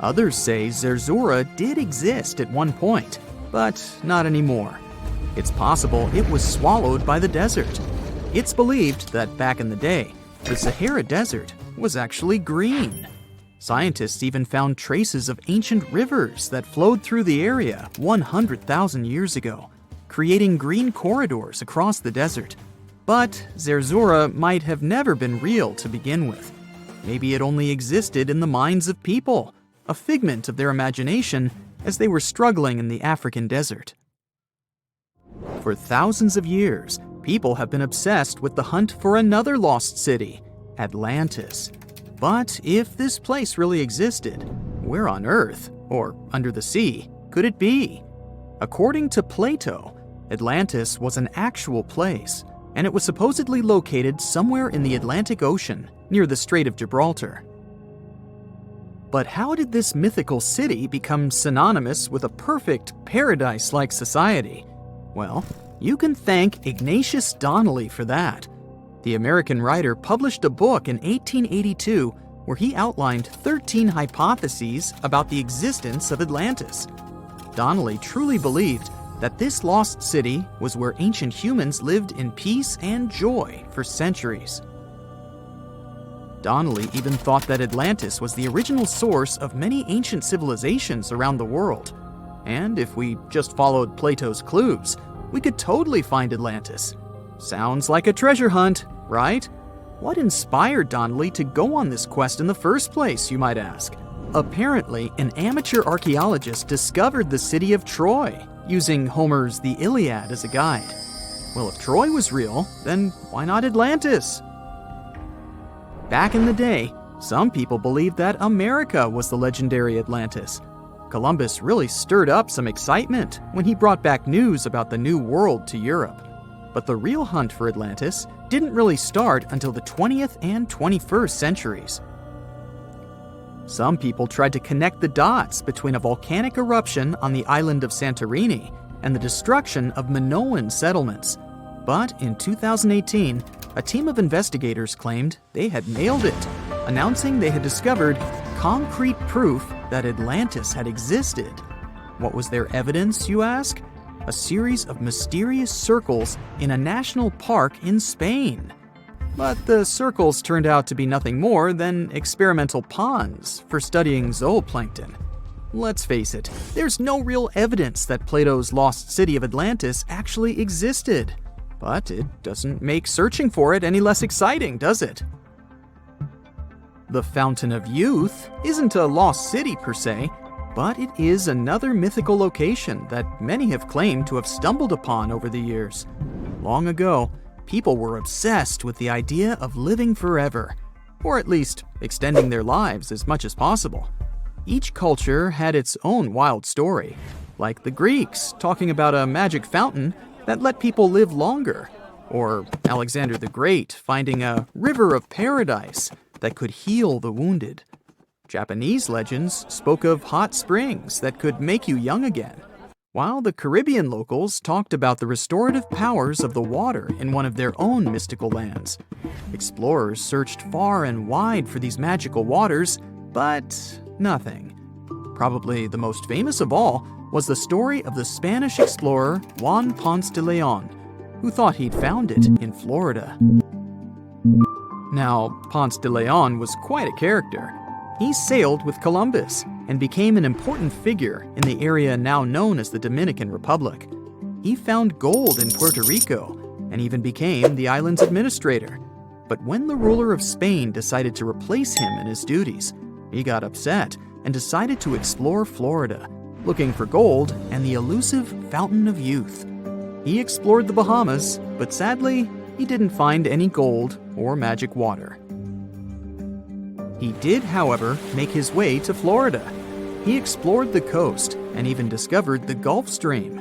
Others say Zerzura did exist at one point, but not anymore. It's possible it was swallowed by the desert. It's believed that back in the day, the Sahara Desert was actually green. Scientists even found traces of ancient rivers that flowed through the area 100,000 years ago, creating green corridors across the desert. But Zerzura might have never been real to begin with. Maybe it only existed in the minds of people, a figment of their imagination as they were struggling in the African desert. For thousands of years, people have been obsessed with the hunt for another lost city, Atlantis. But if this place really existed, where on Earth, or under the sea, could it be? According to Plato, Atlantis was an actual place, and it was supposedly located somewhere in the Atlantic Ocean, near the Strait of Gibraltar. But how did this mythical city become synonymous with a perfect, paradise-like society? Well, you can thank Ignatius Donnelly for that. The American writer published a book in 1882 where he outlined 13 hypotheses about the existence of Atlantis. Donnelly truly believed that this lost city was where ancient humans lived in peace and joy for centuries. Donnelly even thought that Atlantis was the original source of many ancient civilizations around the world. And if we just followed Plato's clues, we could totally find Atlantis. Sounds like a treasure hunt, right? What inspired Donnelly to go on this quest in the first place, you might ask? Apparently, an amateur archaeologist discovered the city of Troy, using Homer's The Iliad as a guide. Well, if Troy was real, then why not Atlantis? Back in the day, some people believed that America was the legendary Atlantis. Columbus really stirred up some excitement when he brought back news about the New World to Europe. But the real hunt for Atlantis didn't really start until the 20th and 21st centuries. Some people tried to connect the dots between a volcanic eruption on the island of Santorini and the destruction of Minoan settlements. But in 2018, a team of investigators claimed they had nailed it, announcing they had discovered concrete proof that Atlantis had existed. What was their evidence, you ask? A series of mysterious circles in a national park in Spain. But the circles turned out to be nothing more than experimental ponds for studying zooplankton. Let's face it, there's no real evidence that Plato's lost city of Atlantis actually existed. But it doesn't make searching for it any less exciting, does it? The Fountain of Youth isn't a lost city per se, but it is another mythical location that many have claimed to have stumbled upon over the years. Long ago, people were obsessed with the idea of living forever, or at least extending their lives as much as possible. Each culture had its own wild story, like the Greeks talking about a magic fountain that let people live longer, or Alexander the Great finding a river of paradise that could heal the wounded. Japanese legends spoke of hot springs that could make you young again, while the Caribbean locals talked about the restorative powers of the water in one of their own mystical lands. Explorers searched far and wide for these magical waters, but nothing. Probably the most famous of all was the story of the Spanish explorer Juan Ponce de Leon, who thought he'd found it in Florida. Now, Ponce de Leon was quite a character. He sailed with Columbus and became an important figure in the area now known as the Dominican Republic. He found gold in Puerto Rico and even became the island's administrator. But when the ruler of Spain decided to replace him in his duties, he got upset and decided to explore Florida, looking for gold and the elusive Fountain of Youth. He explored the Bahamas, but sadly, he didn't find any gold or magic water. He did, however, make his way to Florida. He explored the coast and even discovered the Gulf Stream.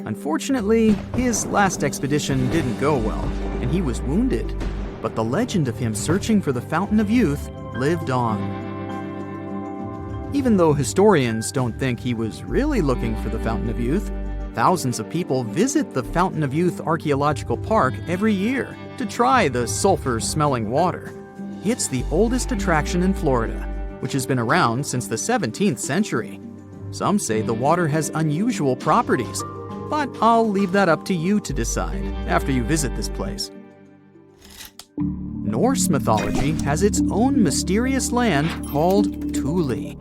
Unfortunately, his last expedition didn't go well, and he was wounded. But the legend of him searching for the Fountain of Youth lived on. Even though historians don't think he was really looking for the Fountain of Youth, thousands of people visit the Fountain of Youth Archaeological Park every year to try the sulfur-smelling water. It's the oldest attraction in Florida, which has been around since the 17th century. Some say the water has unusual properties, but I'll leave that up to you to decide after you visit this place. Norse mythology has its own mysterious land called Thule.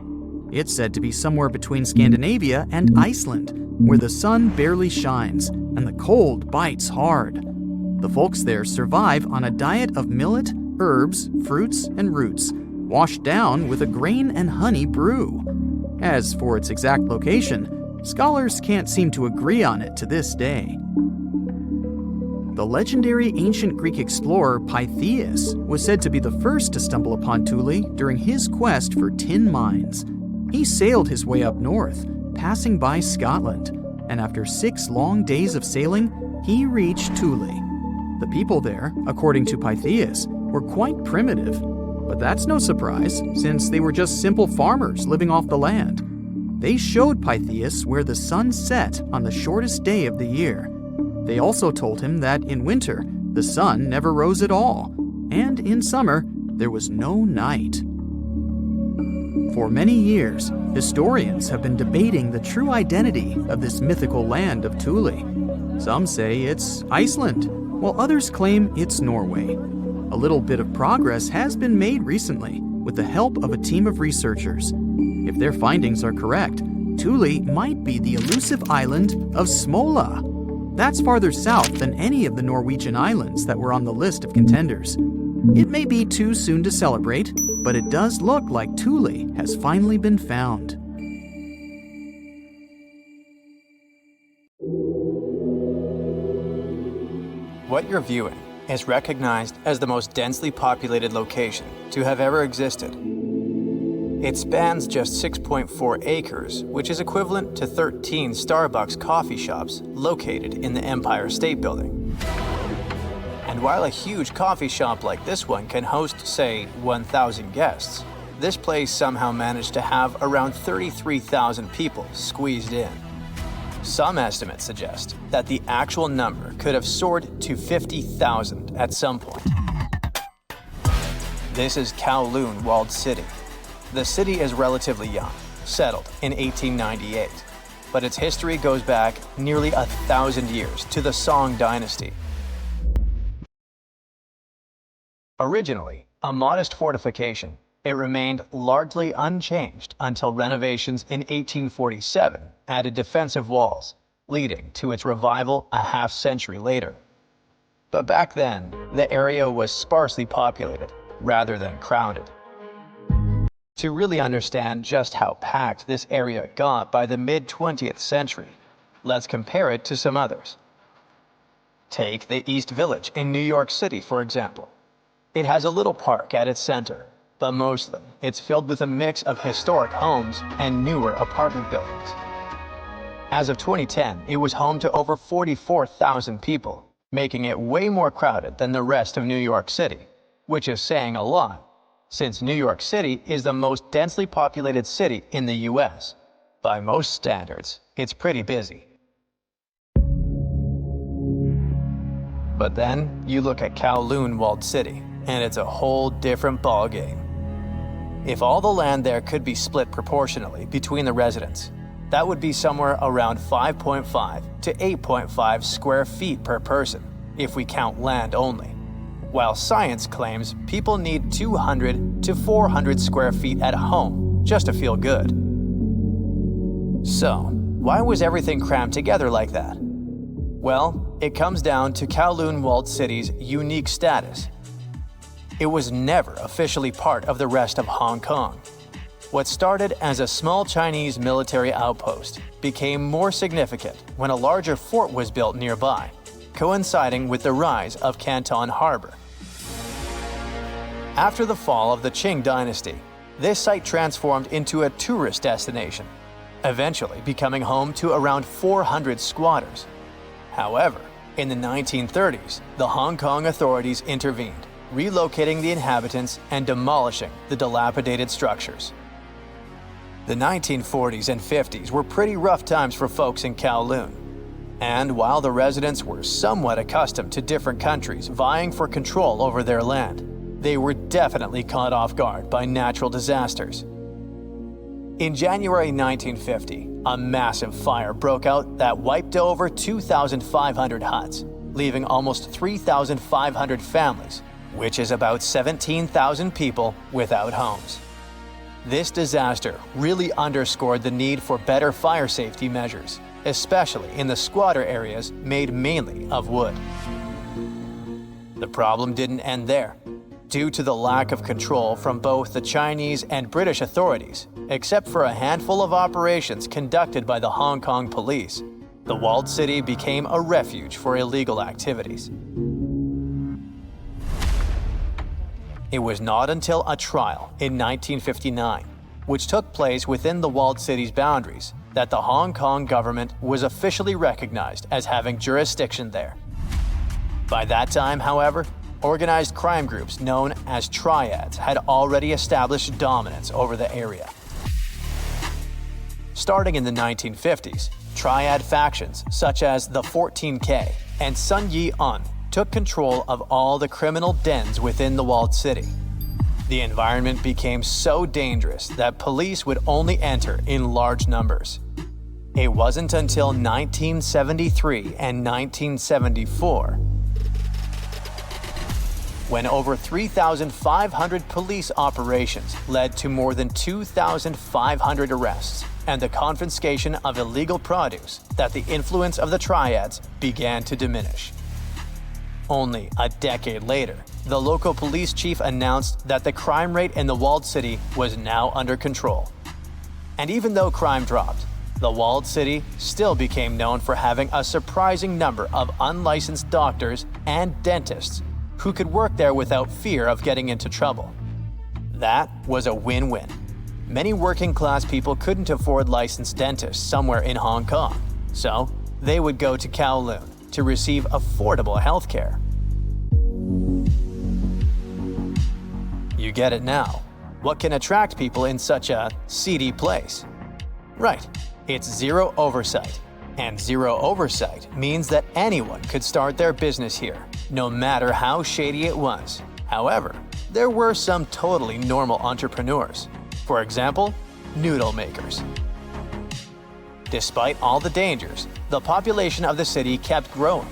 It's said to be somewhere between Scandinavia and Iceland, where the sun barely shines and the cold bites hard. The folks there survive on a diet of millet, herbs, fruits, and roots, washed down with a grain and honey brew. As for its exact location, scholars can't seem to agree on it to this day. The legendary ancient Greek explorer Pytheas was said to be the first to stumble upon Thule during his quest for tin mines. He sailed his way up north, passing by Scotland, and after 6 long days of sailing, he reached Thule. The people there, according to Pytheas, were quite primitive, but that's no surprise since they were just simple farmers living off the land. They showed Pytheas where the sun set on the shortest day of the year. They also told him that in winter, the sun never rose at all, and in summer, there was no night. For many years, historians have been debating the true identity of this mythical land of Thule. Some say it's Iceland, while others claim it's Norway. A little bit of progress has been made recently with the help of a team of researchers. If their findings are correct, Thule might be the elusive island of Smola. That's farther south than any of the Norwegian islands that were on the list of contenders. It may be too soon to celebrate, but it does look like Thule has finally been found. What you're viewing is recognized as the most densely populated location to have ever existed. It spans just 6.4 acres, which is equivalent to 13 Starbucks coffee shops located in the Empire State Building. And while a huge coffee shop like this one can host, say, 1,000 guests, this place somehow managed to have around 33,000 people squeezed in. Some estimates suggest that the actual number could have soared to 50,000 at some point. This is Kowloon Walled City. The city is relatively young, settled in 1898, but its history goes back nearly 1,000 years to the Song dynasty. Originally a modest fortification, it remained largely unchanged until renovations in 1847 added defensive walls, leading to its revival a half-century later. But back then, the area was sparsely populated rather than crowded. To really understand just how packed this area got by the mid-20th century, let's compare it to some others. Take the East Village in New York City, for example. It has a little park at its center, but mostly it's filled with a mix of historic homes and newer apartment buildings. As of 2010, it was home to over 44,000 people, making it way more crowded than the rest of New York City, which is saying a lot, since New York City is the most densely populated city in the US. By most standards, it's pretty busy. But then you look at Kowloon Walled City, and it's a whole different ballgame. If all the land there could be split proportionally between the residents, that would be somewhere around 5.5 to 8.5 square feet per person, if we count land only. While science claims people need 200 to 400 square feet at home just to feel good. So, why was everything crammed together like that? Well, it comes down to Kowloon Walled City's unique status. It was never officially part of the rest of Hong Kong. What started as a small Chinese military outpost became more significant when a larger fort was built nearby, coinciding with the rise of Canton Harbor. After the fall of the Qing dynasty, this site transformed into a tourist destination, eventually becoming home to around 400 squatters. However, in the 1930s, the Hong Kong authorities intervened, relocating the inhabitants and demolishing the dilapidated structures. The 1940s and 50s were pretty rough times for folks in Kowloon. And while the residents were somewhat accustomed to different countries vying for control over their land, they were definitely caught off guard by natural disasters. In January 1950, a massive fire broke out that wiped over 2,500 huts, leaving almost 3,500 families, which is about 17,000 people without homes. This disaster really underscored the need for better fire safety measures, especially in the squatter areas made mainly of wood. The problem didn't end there. Due to the lack of control from both the Chinese and British authorities, except for a handful of operations conducted by the Hong Kong police, the walled city became a refuge for illegal activities. It was not until a trial in 1959, which took place within the walled city's boundaries, that the Hong Kong government was officially recognized as having jurisdiction there. By that time, however, organized crime groups known as triads had already established dominance over the area. Starting in the 1950s, triad factions such as the 14K and Sun Yee-un took control of all the criminal dens within the walled city. The environment became so dangerous that police would only enter in large numbers. It wasn't until 1973 and 1974 when over 3,500 police operations led to more than 2,500 arrests and the confiscation of illegal produce that the influence of the triads began to diminish. Only a decade later, the local police chief announced that the crime rate in the walled city was now under control. And even though crime dropped, the walled city still became known for having a surprising number of unlicensed doctors and dentists who could work there without fear of getting into trouble. That was a win-win. Many working-class people couldn't afford licensed dentists somewhere in Hong Kong, so they would go to Kowloon to receive affordable health care. You get it now. What can attract people in such a seedy place? Right, it's zero oversight. And zero oversight means that anyone could start their business here, no matter how shady it was. However, there were some totally normal entrepreneurs. For example, noodle makers. Despite all the dangers, the population of the city kept growing.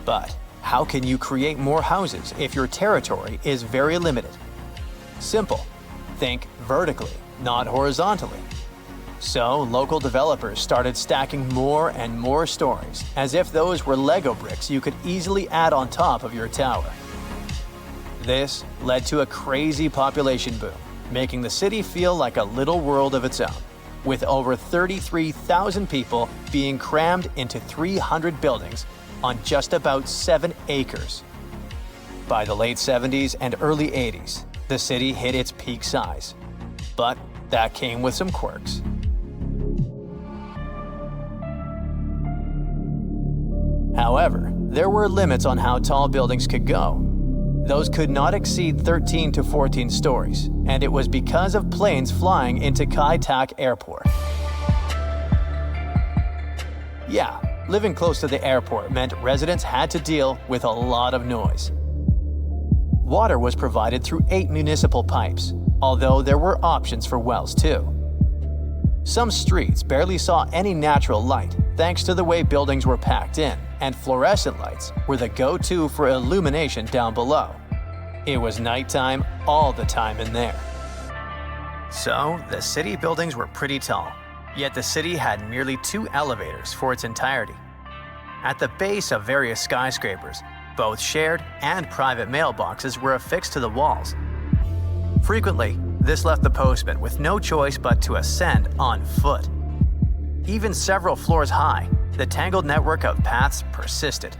But how can you create more houses if your territory is very limited? Simple. Think vertically, not horizontally. So, local developers started stacking more and more stories, as if those were Lego bricks you could easily add on top of your tower. This led to a crazy population boom, making the city feel like a little world of its own, with over 33,000 people being crammed into 300 buildings on just about 7 acres. By the late 70s and early 80s, the city hit its peak size. But that came with some quirks. However, there were limits on how tall buildings could go. Those could not exceed 13 to 14 stories, and it was because of planes flying into Kai Tak Airport. Yeah, living close to the airport meant residents had to deal with a lot of noise. Water was provided through 8 municipal pipes, although there were options for wells too. Some streets barely saw any natural light thanks to the way buildings were packed in, and fluorescent lights were the go-to for illumination down below. It was nighttime all the time in there. So, the city buildings were pretty tall, yet the city had merely 2 elevators for its entirety. At the base of various skyscrapers, both shared and private mailboxes were affixed to the walls. Frequently, this left the postman with no choice but to ascend on foot. Even several floors high, the tangled network of paths persisted.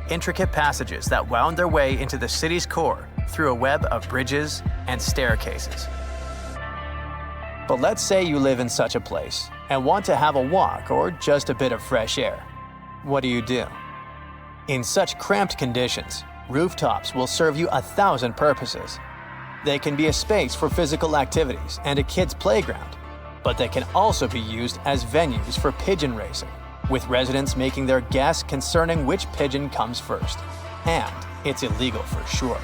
Intricate passages that wound their way into the city's core through a web of bridges and staircases. But let's say you live in such a place and want to have a walk or just a bit of fresh air. What do? In such cramped conditions, rooftops will serve you 1,000 purposes. They can be a space for physical activities and a kid's playground, but they can also be used as venues for pigeon racing, with residents making their guess concerning which pigeon comes first. And it's illegal for sure.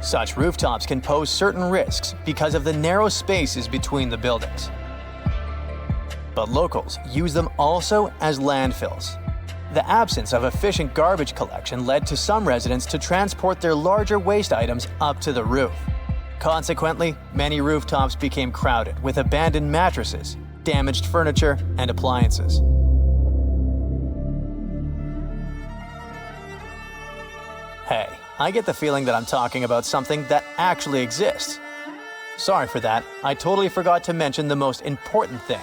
Such rooftops can pose certain risks because of the narrow spaces between the buildings. But locals use them also as landfills. The absence of efficient garbage collection led to some residents to transport their larger waste items up to the roof. Consequently, many rooftops became crowded with abandoned mattresses, damaged furniture, and appliances. Hey, I get the feeling that I'm talking about something that actually exists. Sorry for that, I totally forgot to mention the most important thing.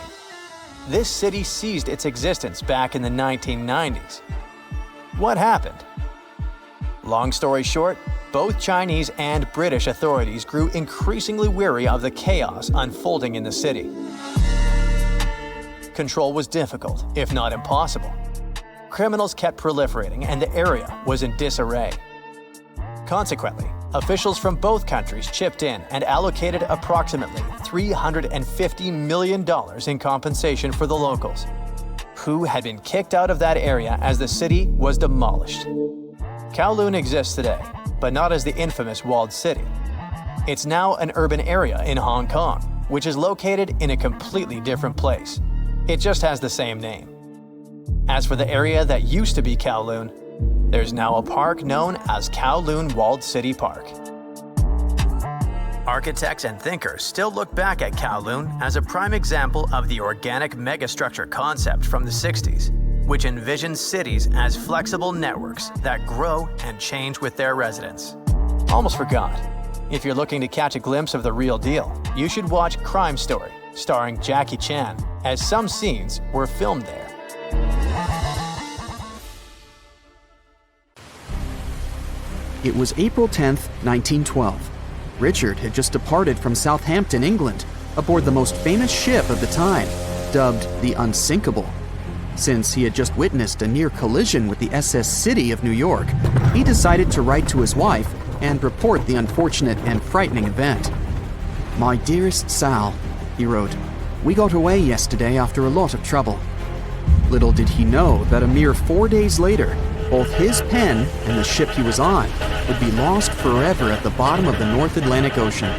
This city ceased its existence back in the 1990s. What happened? Long story short, both Chinese and British authorities grew increasingly weary of the chaos unfolding in the city. Control was difficult, if not impossible. Criminals kept proliferating and the area was in disarray. Consequently, officials from both countries chipped in and allocated approximately $350 million in compensation for the locals, who had been kicked out of that area as the city was demolished. Kowloon exists today, but not as the infamous walled city. It's now an urban area in Hong Kong, which is located in a completely different place. It just has the same name. As for the area that used to be Kowloon, there's now a park known as Kowloon Walled City Park. Architects and thinkers still look back at Kowloon as a prime example of the organic megastructure concept from the 60s, which envisions cities as flexible networks that grow and change with their residents. Almost forgot. If you're looking to catch a glimpse of the real deal, you should watch Crime Story, starring Jackie Chan, as some scenes were filmed there. It was April 10th, 1912. Richard had just departed from Southampton, England, aboard the most famous ship of the time, dubbed the Unsinkable. Since he had just witnessed a near collision with the SS City of New York, he decided to write to his wife, and report the unfortunate and frightening event. "My dearest Sal," he wrote, "we got away yesterday after a lot of trouble." Little did he know that a mere 4 days later, both his pen and the ship he was on would be lost forever at the bottom of the North Atlantic Ocean.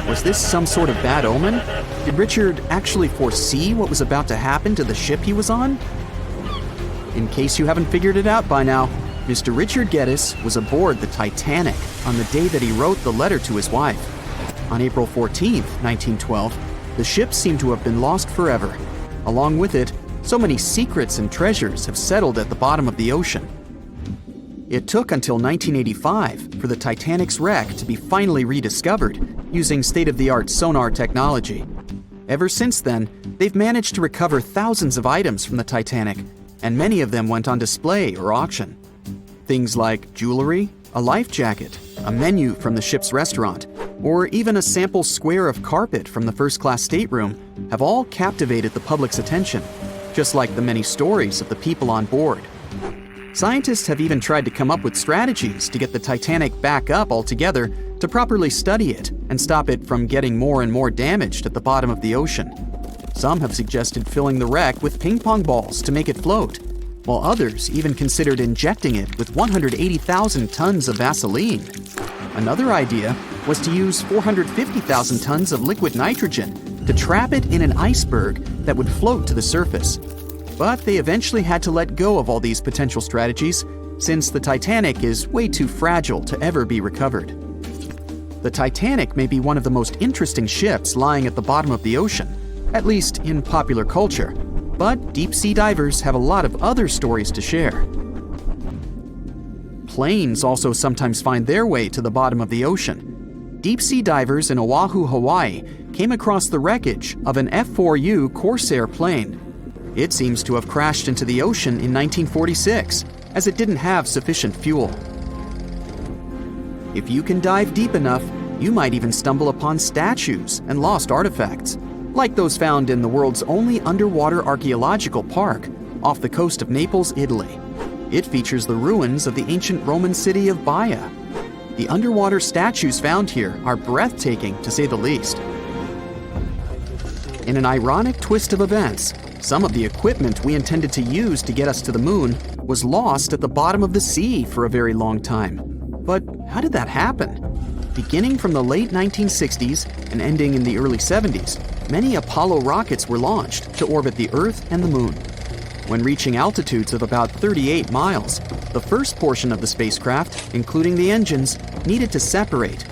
Was this some sort of bad omen? Did Richard actually foresee what was about to happen to the ship he was on? In case you haven't figured it out by now, Mr. Richard Geddes was aboard the Titanic on the day that he wrote the letter to his wife. On April 14, 1912, the ship seemed to have been lost forever. Along with it, so many secrets and treasures have settled at the bottom of the ocean. It took until 1985 for the Titanic's wreck to be finally rediscovered using state-of-the-art sonar technology. Ever since then, they've managed to recover thousands of items from the Titanic, and many of them went on display or auction. Things like jewelry, a life jacket, a menu from the ship's restaurant, or even a sample square of carpet from the first-class stateroom have all captivated the public's attention, just like the many stories of the people on board. Scientists have even tried to come up with strategies to get the Titanic back up altogether to properly study it and stop it from getting more and more damaged at the bottom of the ocean. Some have suggested filling the wreck with ping pong balls to make it float, while others even considered injecting it with 180,000 tons of Vaseline. Another idea was to use 450,000 tons of liquid nitrogen to trap it in an iceberg that would float to the surface. But they eventually had to let go of all these potential strategies since the Titanic is way too fragile to ever be recovered. The Titanic may be one of the most interesting ships lying at the bottom of the ocean, at least in popular culture, but deep-sea divers have a lot of other stories to share. Planes also sometimes find their way to the bottom of the ocean. Deep-sea divers in Oahu, Hawaii came across the wreckage of an F-4U Corsair plane. It seems to have crashed into the ocean in 1946, as it didn't have sufficient fuel. If you can dive deep enough, you might even stumble upon statues and lost artifacts, like those found in the world's only underwater archaeological park off the coast of Naples, Italy. It features the ruins of the ancient Roman city of Baia. The underwater statues found here are breathtaking, to say the least. In an ironic twist of events, some of the equipment we intended to use to get us to the moon was lost at the bottom of the sea for a very long time. But how did that happen? Beginning from the late 1960s and ending in the early 70s, many Apollo rockets were launched to orbit the Earth and the Moon. When reaching altitudes of about 38 miles, the first portion of the spacecraft, including the engines, needed to separate.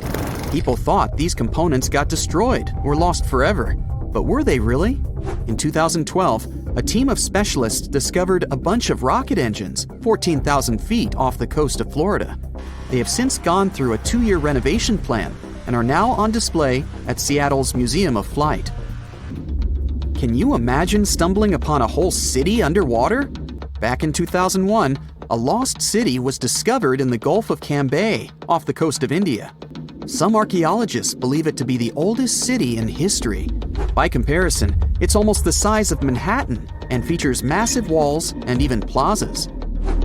People thought these components got destroyed or lost forever. But were they really? In 2012, a team of specialists discovered a bunch of rocket engines 14,000 feet off the coast of Florida. They have since gone through a 2-year renovation plan and are now on display at Seattle's Museum of Flight. Can you imagine stumbling upon a whole city underwater? Back in 2001, a lost city was discovered in the Gulf of Cambay, off the coast of India. Some archaeologists believe it to be the oldest city in history. By comparison, it's almost the size of Manhattan and features massive walls and even plazas.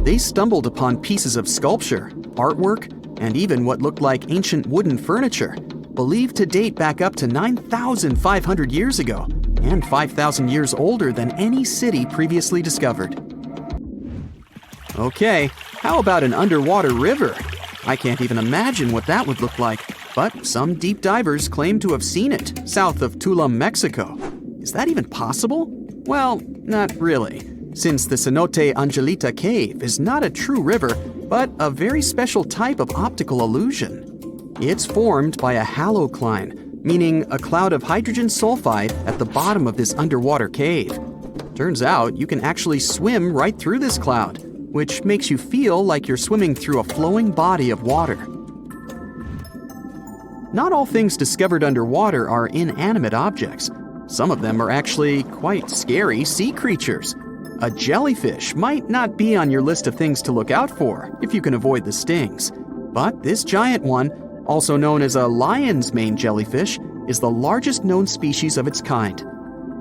They stumbled upon pieces of sculpture, artwork, and even what looked like ancient wooden furniture, believed to date back up to 9,500 years ago and 5,000 years older than any city previously discovered. Okay, how about an underwater river? I can't even imagine what that would look like, but some deep divers claim to have seen it south of Tulum, Mexico. Is that even possible? Well, not really, since the Cenote Angelita Cave is not a true river, but a very special type of optical illusion. It's formed by a halocline, meaning a cloud of hydrogen sulfide at the bottom of this underwater cave. Turns out you can actually swim right through this cloud, which makes you feel like you're swimming through a flowing body of water. Not all things discovered underwater are inanimate objects. Some of them are actually quite scary sea creatures. A jellyfish might not be on your list of things to look out for if you can avoid the stings. But this giant one, also known as a lion's mane jellyfish, is the largest known species of its kind.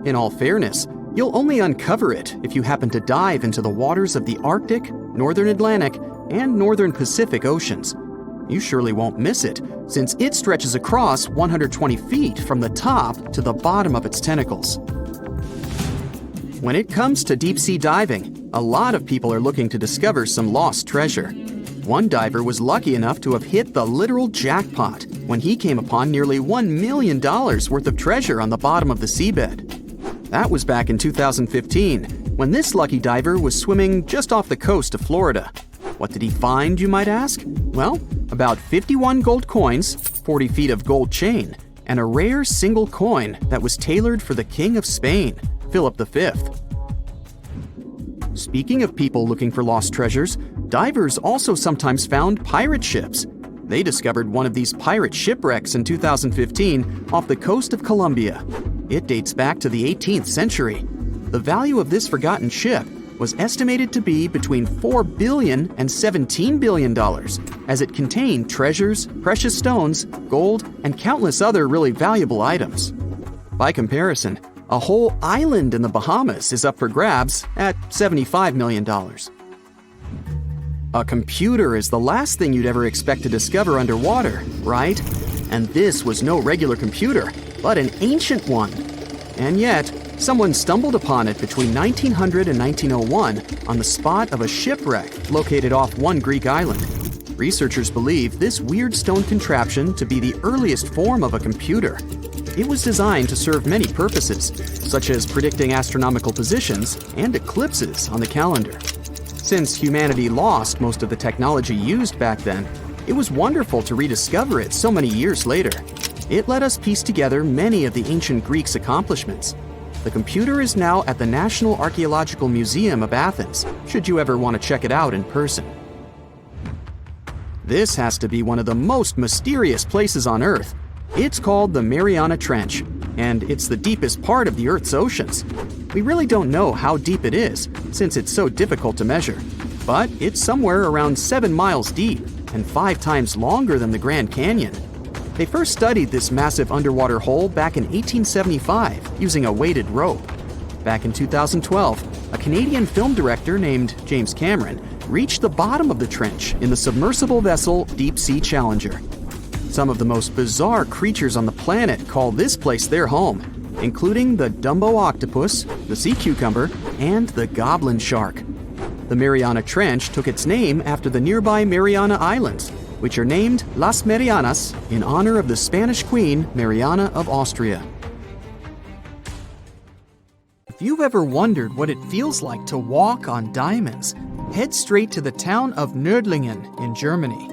In all fairness, you'll only uncover it if you happen to dive into the waters of the Arctic, Northern Atlantic, and Northern Pacific Oceans. You surely won't miss it, since it stretches across 120 feet from the top to the bottom of its tentacles. When it comes to deep-sea diving, a lot of people are looking to discover some lost treasure. One diver was lucky enough to have hit the literal jackpot when he came upon nearly $1 million worth of treasure on the bottom of the seabed. That was back in 2015, when this lucky diver was swimming just off the coast of Florida. What did he find, you might ask? Well, about 51 gold coins, 40 feet of gold chain, and a rare single coin that was tailored for the King of Spain, Philip V. Speaking of people looking for lost treasures, divers also sometimes found pirate ships. They discovered one of these pirate shipwrecks in 2015 off the coast of Colombia. It dates back to the 18th century. The value of this forgotten ship was estimated to be between $4 billion and $17 billion, as it contained treasures, precious stones, gold, and countless other really valuable items. By comparison, a whole island in the Bahamas is up for grabs at $75 million. A computer is the last thing you'd ever expect to discover underwater, right? And this was no regular computer, but an ancient one. And yet, someone stumbled upon it between 1900 and 1901 on the spot of a shipwreck located off one Greek island. Researchers believe this weird stone contraption to be the earliest form of a computer. It was designed to serve many purposes, such as predicting astronomical positions and eclipses on the calendar. Since humanity lost most of the technology used back then, it was wonderful to rediscover it so many years later. It let us piece together many of the ancient Greeks' accomplishments. The computer is now at the National Archaeological Museum of Athens, should you ever want to check it out in person. This has to be one of the most mysterious places on Earth. It's called the Mariana Trench, and it's the deepest part of the Earth's oceans. We really don't know how deep it is, since it's so difficult to measure, but it's somewhere around 7 miles deep and 5 times longer than the Grand Canyon. They first studied this massive underwater hole back in 1875 using a weighted rope. Back in 2012, a Canadian film director named James Cameron reached the bottom of the trench in the submersible vessel Deep Sea Challenger. Some of the most bizarre creatures on the planet call this place their home, including the Dumbo octopus, the sea cucumber, and the goblin shark. The Mariana Trench took its name after the nearby Mariana Islands, which are named Las Marianas in honor of the Spanish Queen Mariana of Austria. If you've ever wondered what it feels like to walk on diamonds, head straight to the town of Nördlingen in Germany.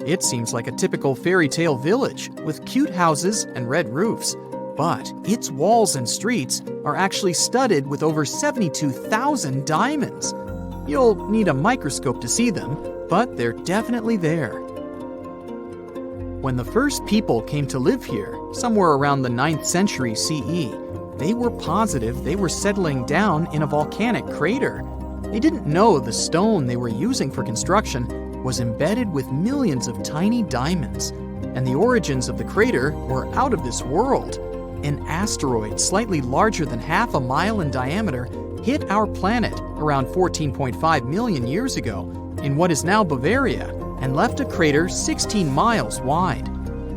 It seems like a typical fairy tale village with cute houses and red roofs, but its walls and streets are actually studded with over 72,000 diamonds. You'll need a microscope to see them, but they're definitely there. When the first people came to live here, somewhere around the 9th century CE, they were positive they were settling down in a volcanic crater. They didn't know the stone they were using for construction was embedded with millions of tiny diamonds, and the origins of the crater were out of this world. An asteroid slightly larger than half a mile in diameter hit our planet around 14.5 million years ago in what is now Bavaria and left a crater 16 miles wide.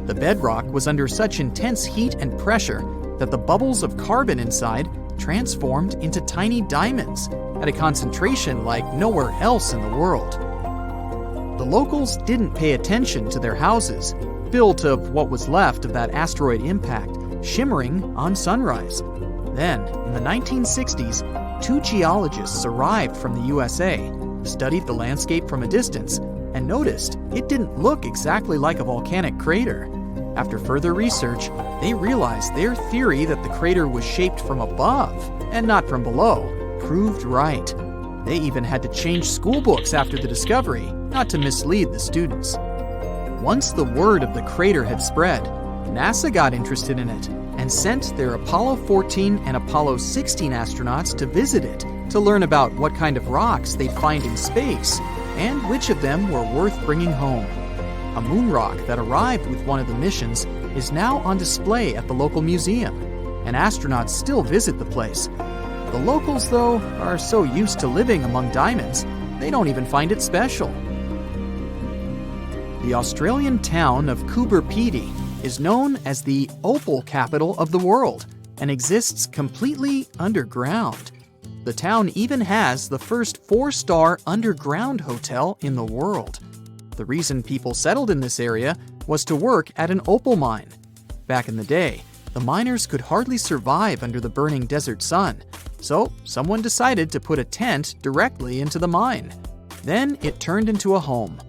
The bedrock was under such intense heat and pressure that the bubbles of carbon inside transformed into tiny diamonds at a concentration like nowhere else in the world. The locals didn't pay attention to their houses, built of what was left of that asteroid impact, shimmering on sunrise. Then, in the 1960s, 2 geologists arrived from the USA, studied the landscape from a distance, and noticed it didn't look exactly like a volcanic crater. After further research, they realized their theory that the crater was shaped from above and not from below proved right. They even had to change school books after the discovery, not to mislead the students. Once the word of the crater had spread, NASA got interested in it and sent their Apollo 14 and Apollo 16 astronauts to visit it to learn about what kind of rocks they'd find in space and which of them were worth bringing home. A moon rock that arrived with one of the missions is now on display at the local museum, and astronauts still visit the place. The locals, though, are so used to living among diamonds, they don't even find it special. The Australian town of Coober Pedy is known as the opal capital of the world and exists completely underground. The town even has the first 4-star underground hotel in the world. The reason people settled in this area was to work at an opal mine. Back in the day, the miners could hardly survive under the burning desert sun, so someone decided to put a tent directly into the mine. Then it turned into a home.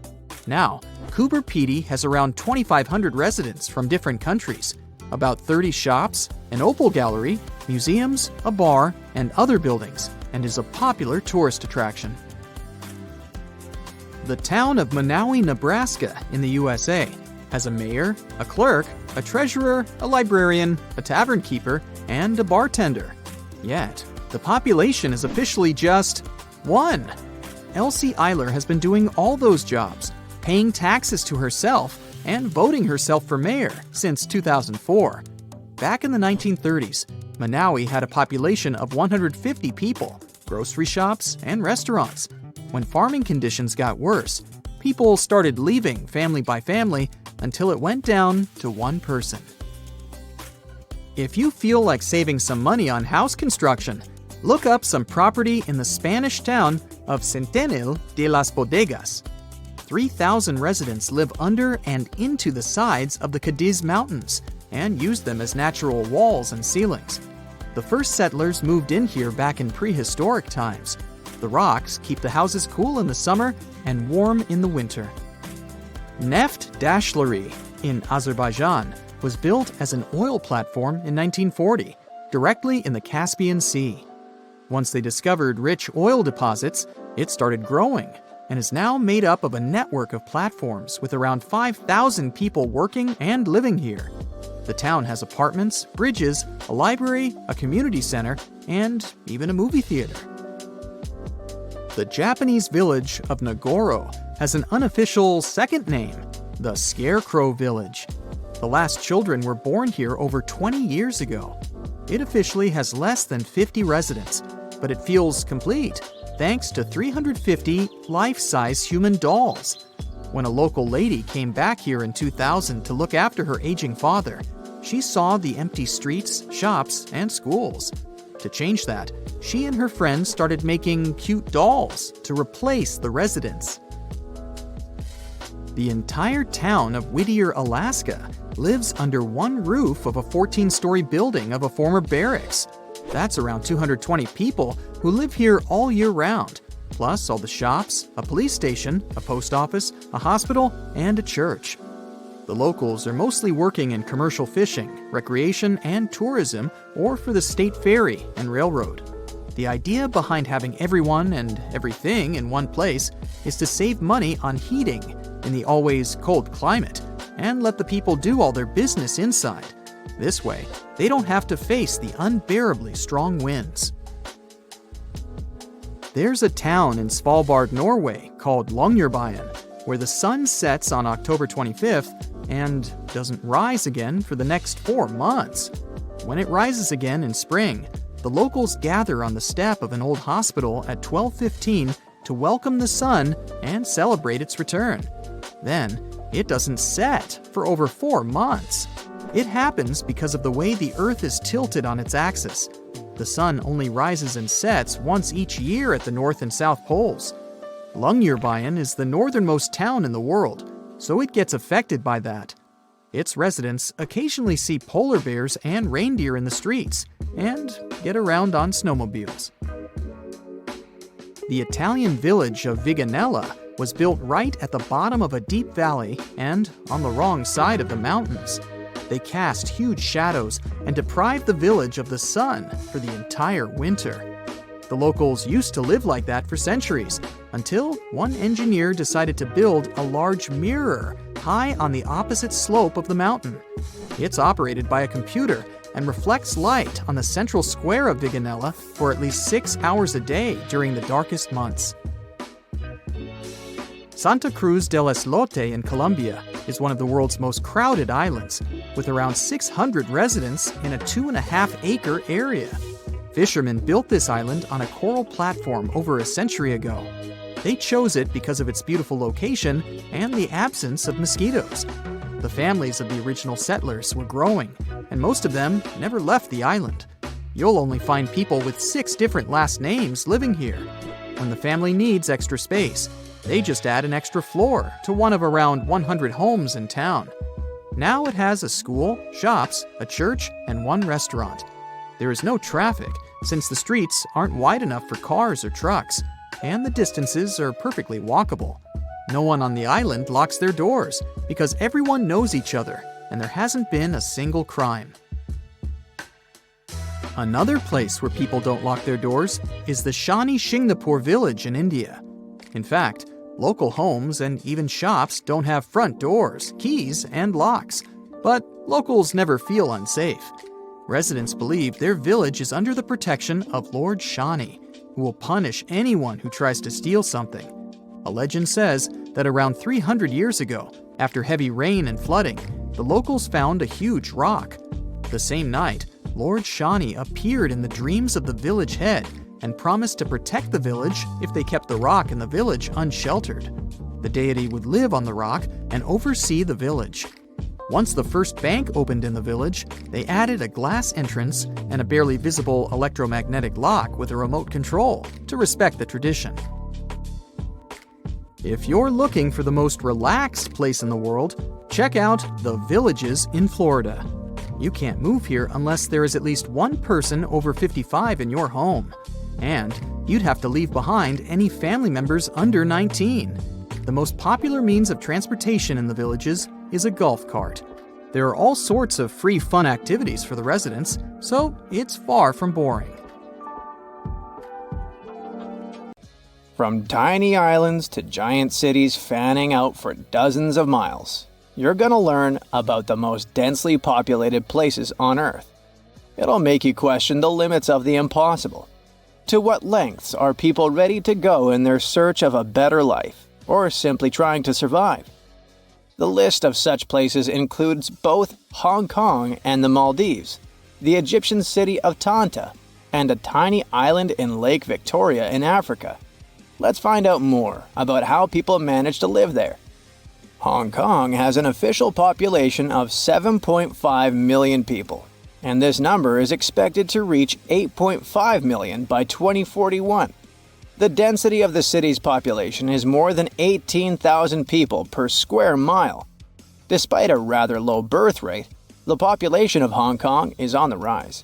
Now, Coober Pedy has around 2,500 residents from different countries, about 30 shops, an opal gallery, museums, a bar, and other buildings, and is a popular tourist attraction. The town of Monowi, Nebraska, in the USA, has a mayor, a clerk, a treasurer, a librarian, a tavern keeper, and a bartender. Yet, the population is officially just 1. Elsie Eiler has been doing all those jobs, paying taxes to herself, and voting herself for mayor since 2004. Back in the 1930s, Monowi had a population of 150 people, grocery shops, and restaurants. When farming conditions got worse, people started leaving family by family until it went down to 1 person. If you feel like saving some money on house construction, look up some property in the Spanish town of Centenil de las Bodegas. 3,000 residents live under and into the sides of the Cadiz Mountains and use them as natural walls and ceilings. The first settlers moved in here back in prehistoric times. The rocks keep the houses cool in the summer and warm in the winter. Neft Dashleri in Azerbaijan was built as an oil platform in 1940, directly in the Caspian Sea. Once they discovered rich oil deposits, it started growing and is now made up of a network of platforms with around 5,000 people working and living here. The town has apartments, bridges, a library, a community center, and even a movie theater. The Japanese village of Nagoro has an unofficial second name, the Scarecrow Village. The last children were born here over 20 years ago. It officially has less than 50 residents, but it feels complete thanks to 350 life-size human dolls. When a local lady came back here in 2000 to look after her aging father, she saw the empty streets, shops, and schools. To change that, she and her friends started making cute dolls to replace the residents. The entire town of Whittier, Alaska, lives under one roof of a 14-story building of a former barracks. That's around 220 people who live here all year round, plus all the shops, a police station, a post office, a hospital, and a church. The locals are mostly working in commercial fishing, recreation, and tourism, or for the state ferry and railroad. The idea behind having everyone and everything in one place is to save money on heating in the always cold climate and let the people do all their business inside. This way, they don't have to face the unbearably strong winds. There's a town in Svalbard, Norway called Longyearbyen, where the sun sets on October 25th and doesn't rise again for the next 4 months. When it rises again in spring, the locals gather on the step of an old hospital at 12:15 to welcome the sun and celebrate its return. Then, it doesn't set for over 4 months. It happens because of the way the Earth is tilted on its axis. The sun only rises and sets once each year at the North and South Poles. Longyearbyen is the northernmost town in the world, so it gets affected by that. Its residents occasionally see polar bears and reindeer in the streets and get around on snowmobiles. The Italian village of Viganella was built right at the bottom of a deep valley and on the wrong side of the mountains. They cast huge shadows and deprived the village of the sun for the entire winter. The locals used to live like that for centuries, until one engineer decided to build a large mirror high on the opposite slope of the mountain. It's operated by a computer and reflects light on the central square of Viganella for at least 6 hours a day during the darkest months. Santa Cruz del Islote in Colombia is one of the world's most crowded islands, with around 600 residents in a 2.5-acre area. Fishermen built this island on a coral platform over a century ago. They chose it because of its beautiful location and the absence of mosquitoes. The families of the original settlers were growing, and most of them never left the island. You'll only find people with 6 different last names living here. When the family needs extra space, they just add an extra floor to one of around 100 homes in town. Now it has a school, shops, a church, and 1 restaurant. There is no traffic, since the streets aren't wide enough for cars or trucks, and the distances are perfectly walkable. No one on the island locks their doors, because everyone knows each other, and there hasn't been a single crime. Another place where people don't lock their doors is the Shani Shingnapur village in India. In fact, local homes and even shops don't have front doors, keys, and locks, but locals never feel unsafe. Residents believe their village is under the protection of Lord Shani, who will punish anyone who tries to steal something. A legend says that around 300 years ago, after heavy rain and flooding, the locals found a huge rock. The same night, Lord Shani appeared in the dreams of the village head and promised to protect the village if they kept the rock in the village unsheltered. The deity would live on the rock and oversee the village. Once the first bank opened in the village, they added a glass entrance and a barely visible electromagnetic lock with a remote control to respect the tradition. If you're looking for the most relaxed place in the world, check out The Villages in Florida. You can't move here unless there is at least one person over 55 in your home. And you'd have to leave behind any family members under 19. The most popular means of transportation in the villages is a golf cart. There are all sorts of free fun activities for the residents, so it's far from boring. From tiny islands to giant cities fanning out for dozens of miles, you're gonna learn about the most densely populated places on Earth. It'll make you question the limits of the impossible. To what lengths are people ready to go in their search of a better life, or simply trying to survive? The list of such places includes both Hong Kong and the Maldives, the Egyptian city of Tanta, and a tiny island in Lake Victoria in Africa. Let's find out more about how people manage to live there. Hong Kong has an official population of 7.5 million people, and this number is expected to reach 8.5 million by 2041. The density of the city's population is more than 18,000 people per square mile. Despite a rather low birth rate, the population of Hong Kong is on the rise.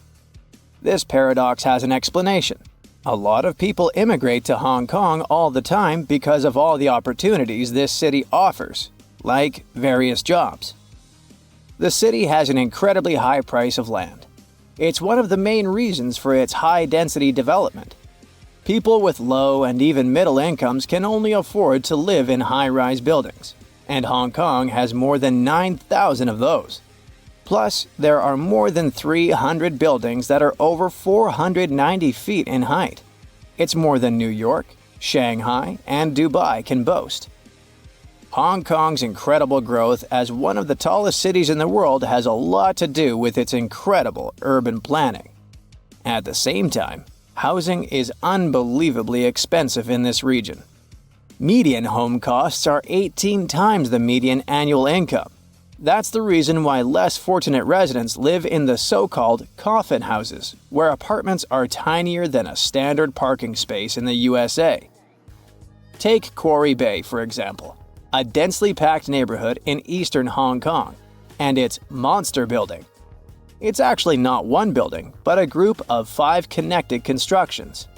This paradox has an explanation. A lot of people immigrate to Hong Kong all the time because of all the opportunities this city offers, like various jobs. The city has an incredibly high price of land. It's one of the main reasons for its high-density development. People with low and even middle incomes can only afford to live in high-rise buildings, and Hong Kong has more than 9,000 of those. Plus, there are more than 300 buildings that are over 490 feet in height. It's more than New York, Shanghai, and Dubai can boast. Hong Kong's incredible growth as one of the tallest cities in the world has a lot to do with its incredible urban planning. At the same time, housing is unbelievably expensive in this region. Median home costs are 18 times the median annual income. That's the reason why less fortunate residents live in the so-called coffin houses, where apartments are tinier than a standard parking space in the USA. Take Quarry Bay, for example, a densely packed neighborhood in eastern Hong Kong, and its Monster Building. It's actually not one building, but a group of 5 connected constructions.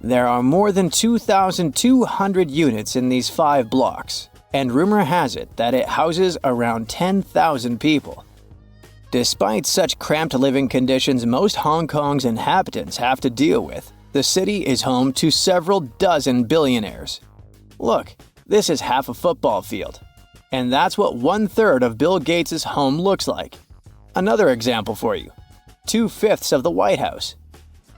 There are more than 2,200 units in these 5 blocks, and rumor has it that it houses around 10,000 people. Despite such cramped living conditions most Hong Kong's inhabitants have to deal with, the city is home to several dozen billionaires. Look, this is half a football field, and that's what 1/3 of Bill Gates' home looks like. Another example for you, 2/5 of the White House.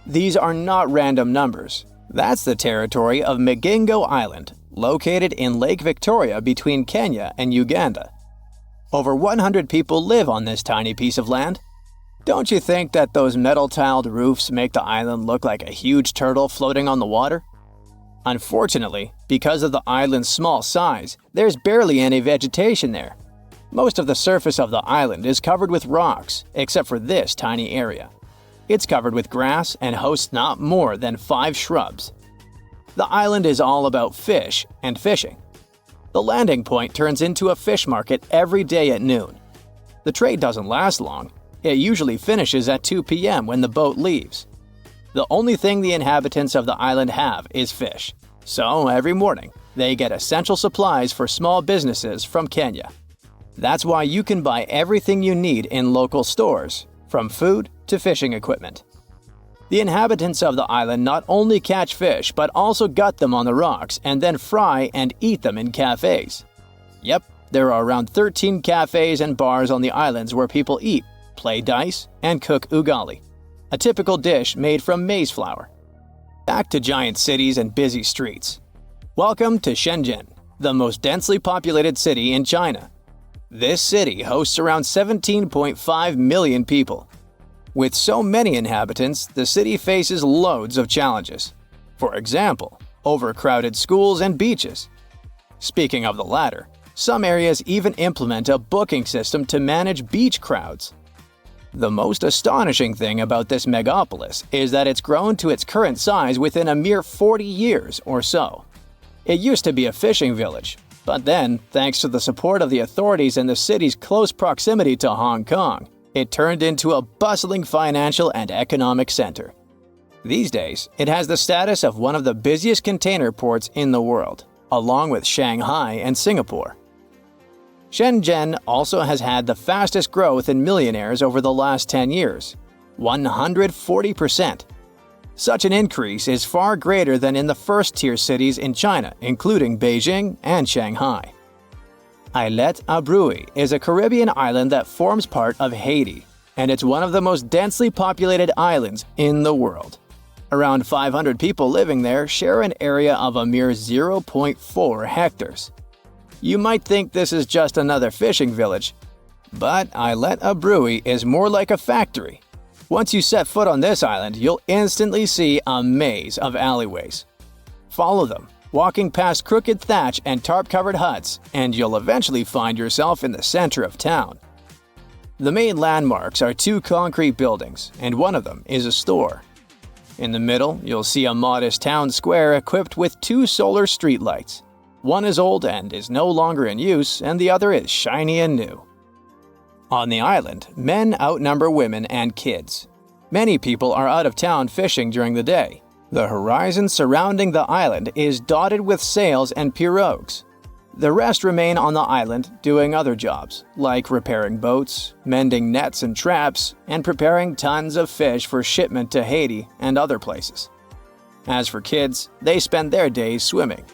These are not random numbers. That's the territory of Migingo Island, located in Lake Victoria between Kenya and Uganda. Over 100 people live on this tiny piece of land. Don't you think that those metal-tiled roofs make the island look like a huge turtle floating on the water? Unfortunately, Because of the island's small size, there's barely any vegetation there. Most of the surface of the island is covered with rocks, except for this tiny area. It's covered with grass and hosts not more than 5 shrubs. The island is all about fish and fishing. The landing point turns into a fish market every day at noon. The trade doesn't last long. It usually finishes at 2 p.m. when the boat leaves. The only thing the inhabitants of the island have is fish. So every morning, they get essential supplies for small businesses from Kenya. That's why you can buy everything you need in local stores, from food to fishing equipment. The inhabitants of the island not only catch fish but also gut them on the rocks and then fry and eat them in cafes. Yep, there are around 13 cafes and bars on the islands where people eat, play dice, and cook ugali, a typical dish made from maize flour. Back to giant cities and busy streets. Welcome to Shenzhen, the most densely populated city in China. This city hosts around 17.5 million people. With so many inhabitants, the city faces loads of challenges. For example, overcrowded schools and beaches. Speaking of the latter, some areas even implement a booking system to manage beach crowds. The most astonishing thing about this megapolis is that it's grown to its current size within a mere 40 years or so. It used to be a fishing village, but then, thanks to the support of the authorities and the city's close proximity to Hong Kong, it turned into a bustling financial and economic center. These days, it has the status of one of the busiest container ports in the world, along with Shanghai and Singapore. Shenzhen also has had the fastest growth in millionaires over the last 10 years, 140%. Such an increase is far greater than in the first-tier cities in China, including Beijing and Shanghai. Islet Abrui is a Caribbean island that forms part of Haiti, and it's one of the most densely populated islands in the world. Around 500 people living there share an area of a mere 0.4 hectares. You might think this is just another fishing village, but Islet Abrui is more like a factory. Once you set foot on this island, you'll instantly see a maze of alleyways. Follow them, walking past crooked thatch and tarp-covered huts, and you'll eventually find yourself in the center of town. The main landmarks are 2 concrete buildings, and one of them is a store. In the middle, you'll see a modest town square equipped with 2 solar streetlights. One is old and is no longer in use, and the other is shiny and new. On the island, men outnumber women and kids. Many people are out of town fishing during the day. The horizon surrounding the island is dotted with sails and pirogues. The rest remain on the island doing other jobs, like repairing boats, mending nets and traps, and preparing tons of fish for shipment to Haiti and other places. As for kids, they spend their days swimming.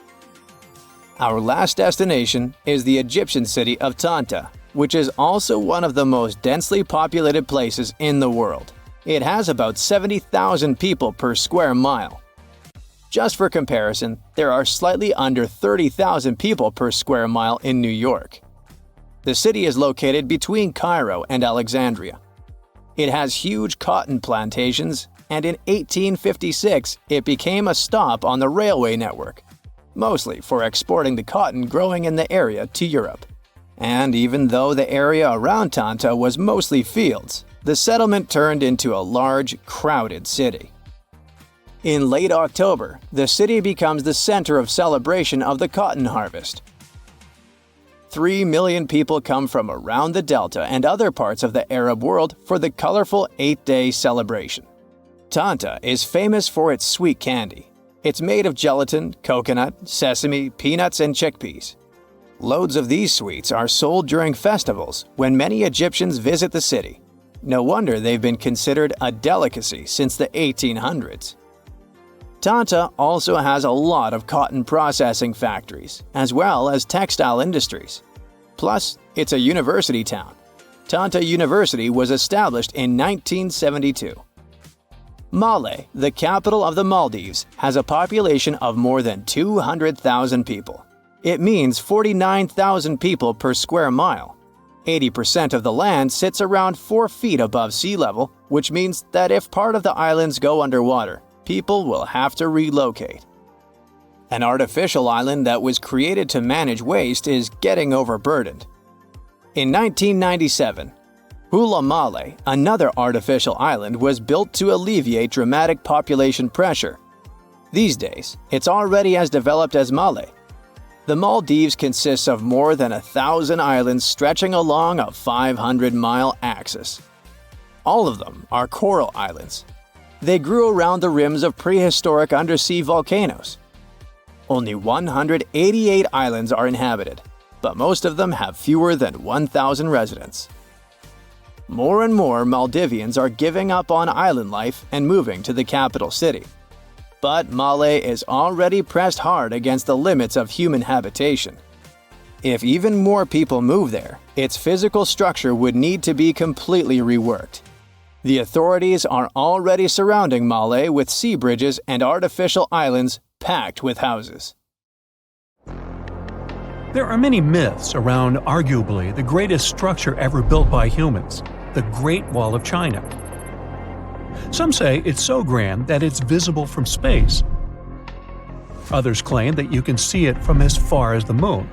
Our last destination is the Egyptian city of Tanta, which is also one of the most densely populated places in the world. It has about 70,000 people per square mile. Just for comparison, there are slightly under 30,000 people per square mile in New York. The city is located between Cairo and Alexandria. It has huge cotton plantations, and in 1856 it became a stop on the railway network, mostly for exporting the cotton growing in the area to Europe. And even though the area around Tanta was mostly fields, the settlement turned into a large, crowded city. In late October, the city becomes the center of celebration of the cotton harvest. 3 million people come from around the Delta and other parts of the Arab world for the colorful 8-day celebration. Tanta is famous for its sweet candy. It's made of gelatin, coconut, sesame, peanuts, and chickpeas. Loads of these sweets are sold during festivals when many Egyptians visit the city. No wonder they've been considered a delicacy since the 1800s. Tanta also has a lot of cotton processing factories, as well as textile industries. Plus, it's a university town. Tanta University was established in 1972. Male, the capital of the Maldives, has a population of more than 200,000 people. It means 49,000 people per square mile. 80% of the land sits around 4 feet above sea level, which means that if part of the islands go underwater, people will have to relocate. An artificial island that was created to manage waste is getting overburdened. In 1997, Hula Male, another artificial island, was built to alleviate dramatic population pressure. These days, it's already as developed as Male. The Maldives consists of more than 1,000 islands stretching along a 500-mile axis. All of them are coral islands. They grew around the rims of prehistoric undersea volcanoes. Only 188 islands are inhabited, but most of them have fewer than 1,000 residents. More and more Maldivians are giving up on island life and moving to the capital city. But Male is already pressed hard against the limits of human habitation. If even more people move there, its physical structure would need to be completely reworked. The authorities are already surrounding Male with sea bridges and artificial islands packed with houses. There are many myths around arguably the greatest structure ever built by humans, the Great Wall of China. Some say it's so grand that it's visible from space. Others claim that you can see it from as far as the moon.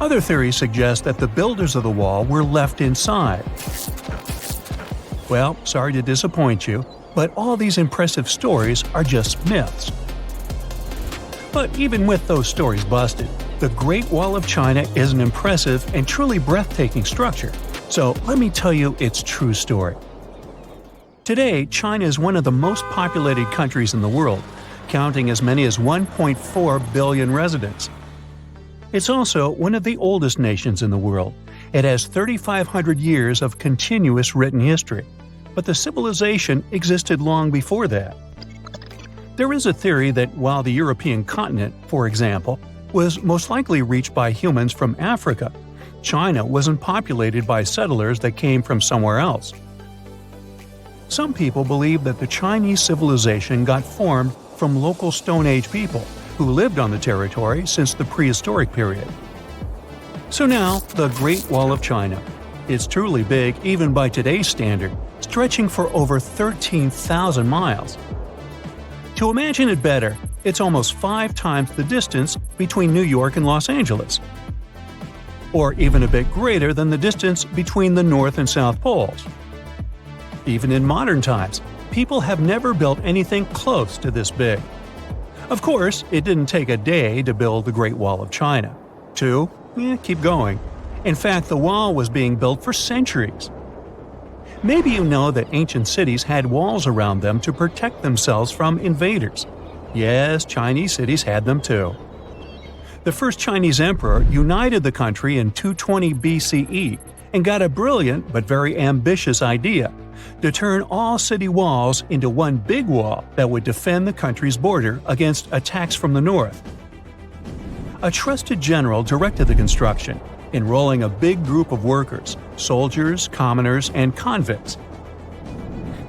Other theories suggest that the builders of the wall were left inside. Well, sorry to disappoint you, but all these impressive stories are just myths. But even with those stories busted, the Great Wall of China is an impressive and truly breathtaking structure. So let me tell you its true story. Today, China is one of the most populated countries in the world, counting as many as 1.4 billion residents. It's also one of the oldest nations in the world. It has 3,500 years of continuous written history, but the civilization existed long before that. There is a theory that while the European continent, for example, was most likely reached by humans from Africa, China wasn't populated by settlers that came from somewhere else. Some people believe that the Chinese civilization got formed from local Stone Age people who lived on the territory since the prehistoric period. So now, the Great Wall of China. It's truly big even by today's standard, stretching for over 13,000 miles. To imagine it better, it's almost 5 times the distance between New York and Los Angeles. Or even a bit greater than the distance between the North and South Poles. Even in modern times, people have never built anything close to this big. Of course, it didn't take a day to build the Great Wall of China. 2, keep going. In fact, the wall was being built for centuries. Maybe you know that ancient cities had walls around them to protect themselves from invaders. Yes, Chinese cities had them too. The first Chinese emperor united the country in 220 BCE and got a brilliant but very ambitious idea to turn all city walls into one big wall that would defend the country's border against attacks from the north. A trusted general directed the construction, enrolling a big group of workers, soldiers, commoners, and convicts.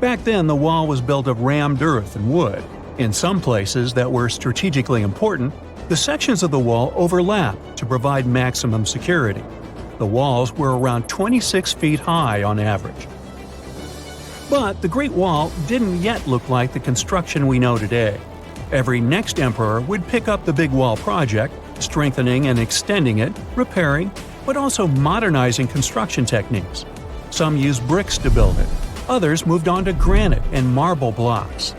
Back then, the wall was built of rammed earth and wood. In some places that were strategically important, the sections of the wall overlapped to provide maximum security. The walls were around 26 feet high on average. But the Great Wall didn't yet look like the construction we know today. Every next emperor would pick up the Big Wall project, strengthening and extending it, repairing, but also modernizing construction techniques. Some used bricks to build it. Others moved on to granite and marble blocks.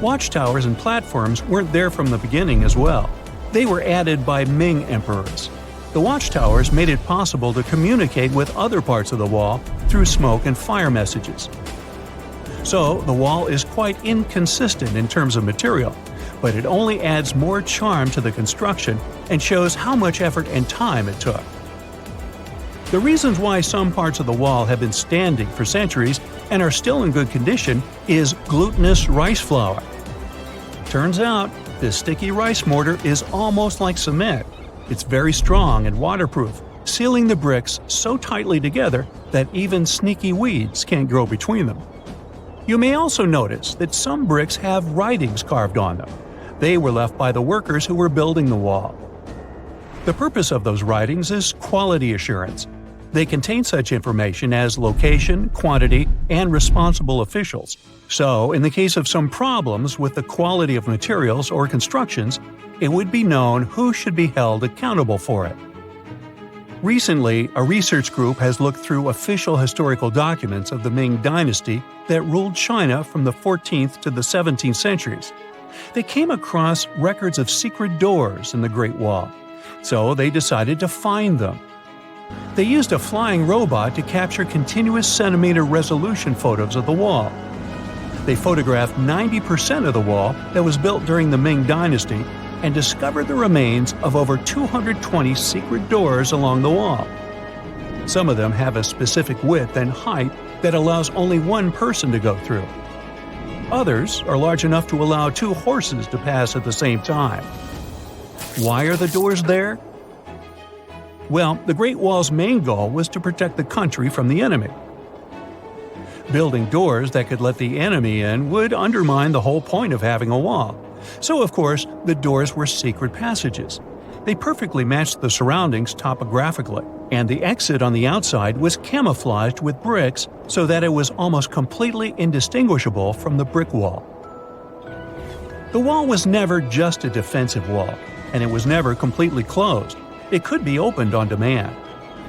Watchtowers and platforms weren't there from the beginning as well. They were added by Ming emperors. The watchtowers made it possible to communicate with other parts of the wall through smoke and fire messages. So, the wall is quite inconsistent in terms of material, but it only adds more charm to the construction and shows how much effort and time it took. The reasons why some parts of the wall have been standing for centuries and are still in good condition is glutinous rice flour. Turns out, this sticky rice mortar is almost like cement. It's very strong and waterproof, sealing the bricks so tightly together that even sneaky weeds can't grow between them. You may also notice that some bricks have writings carved on them. They were left by the workers who were building the wall. The purpose of those writings is quality assurance. They contain such information as location, quantity, and responsible officials. So, in the case of some problems with the quality of materials or constructions, it would be known who should be held accountable for it. Recently, a research group has looked through official historical documents of the Ming Dynasty that ruled China from the 14th to the 17th centuries. They came across records of secret doors in the Great Wall, so they decided to find them. They used a flying robot to capture continuous centimeter resolution photos of the wall. They photographed 90% of the wall that was built during the Ming Dynasty and discovered the remains of over 220 secret doors along the wall. Some of them have a specific width and height that allows only one person to go through. Others are large enough to allow 2 horses to pass at the same time. Why are the doors there? Well, the Great Wall's main goal was to protect the country from the enemy. Building doors that could let the enemy in would undermine the whole point of having a wall. So, of course, the doors were secret passages. They perfectly matched the surroundings topographically, and the exit on the outside was camouflaged with bricks so that it was almost completely indistinguishable from the brick wall. The wall was never just a defensive wall, and it was never completely closed. It could be opened on demand.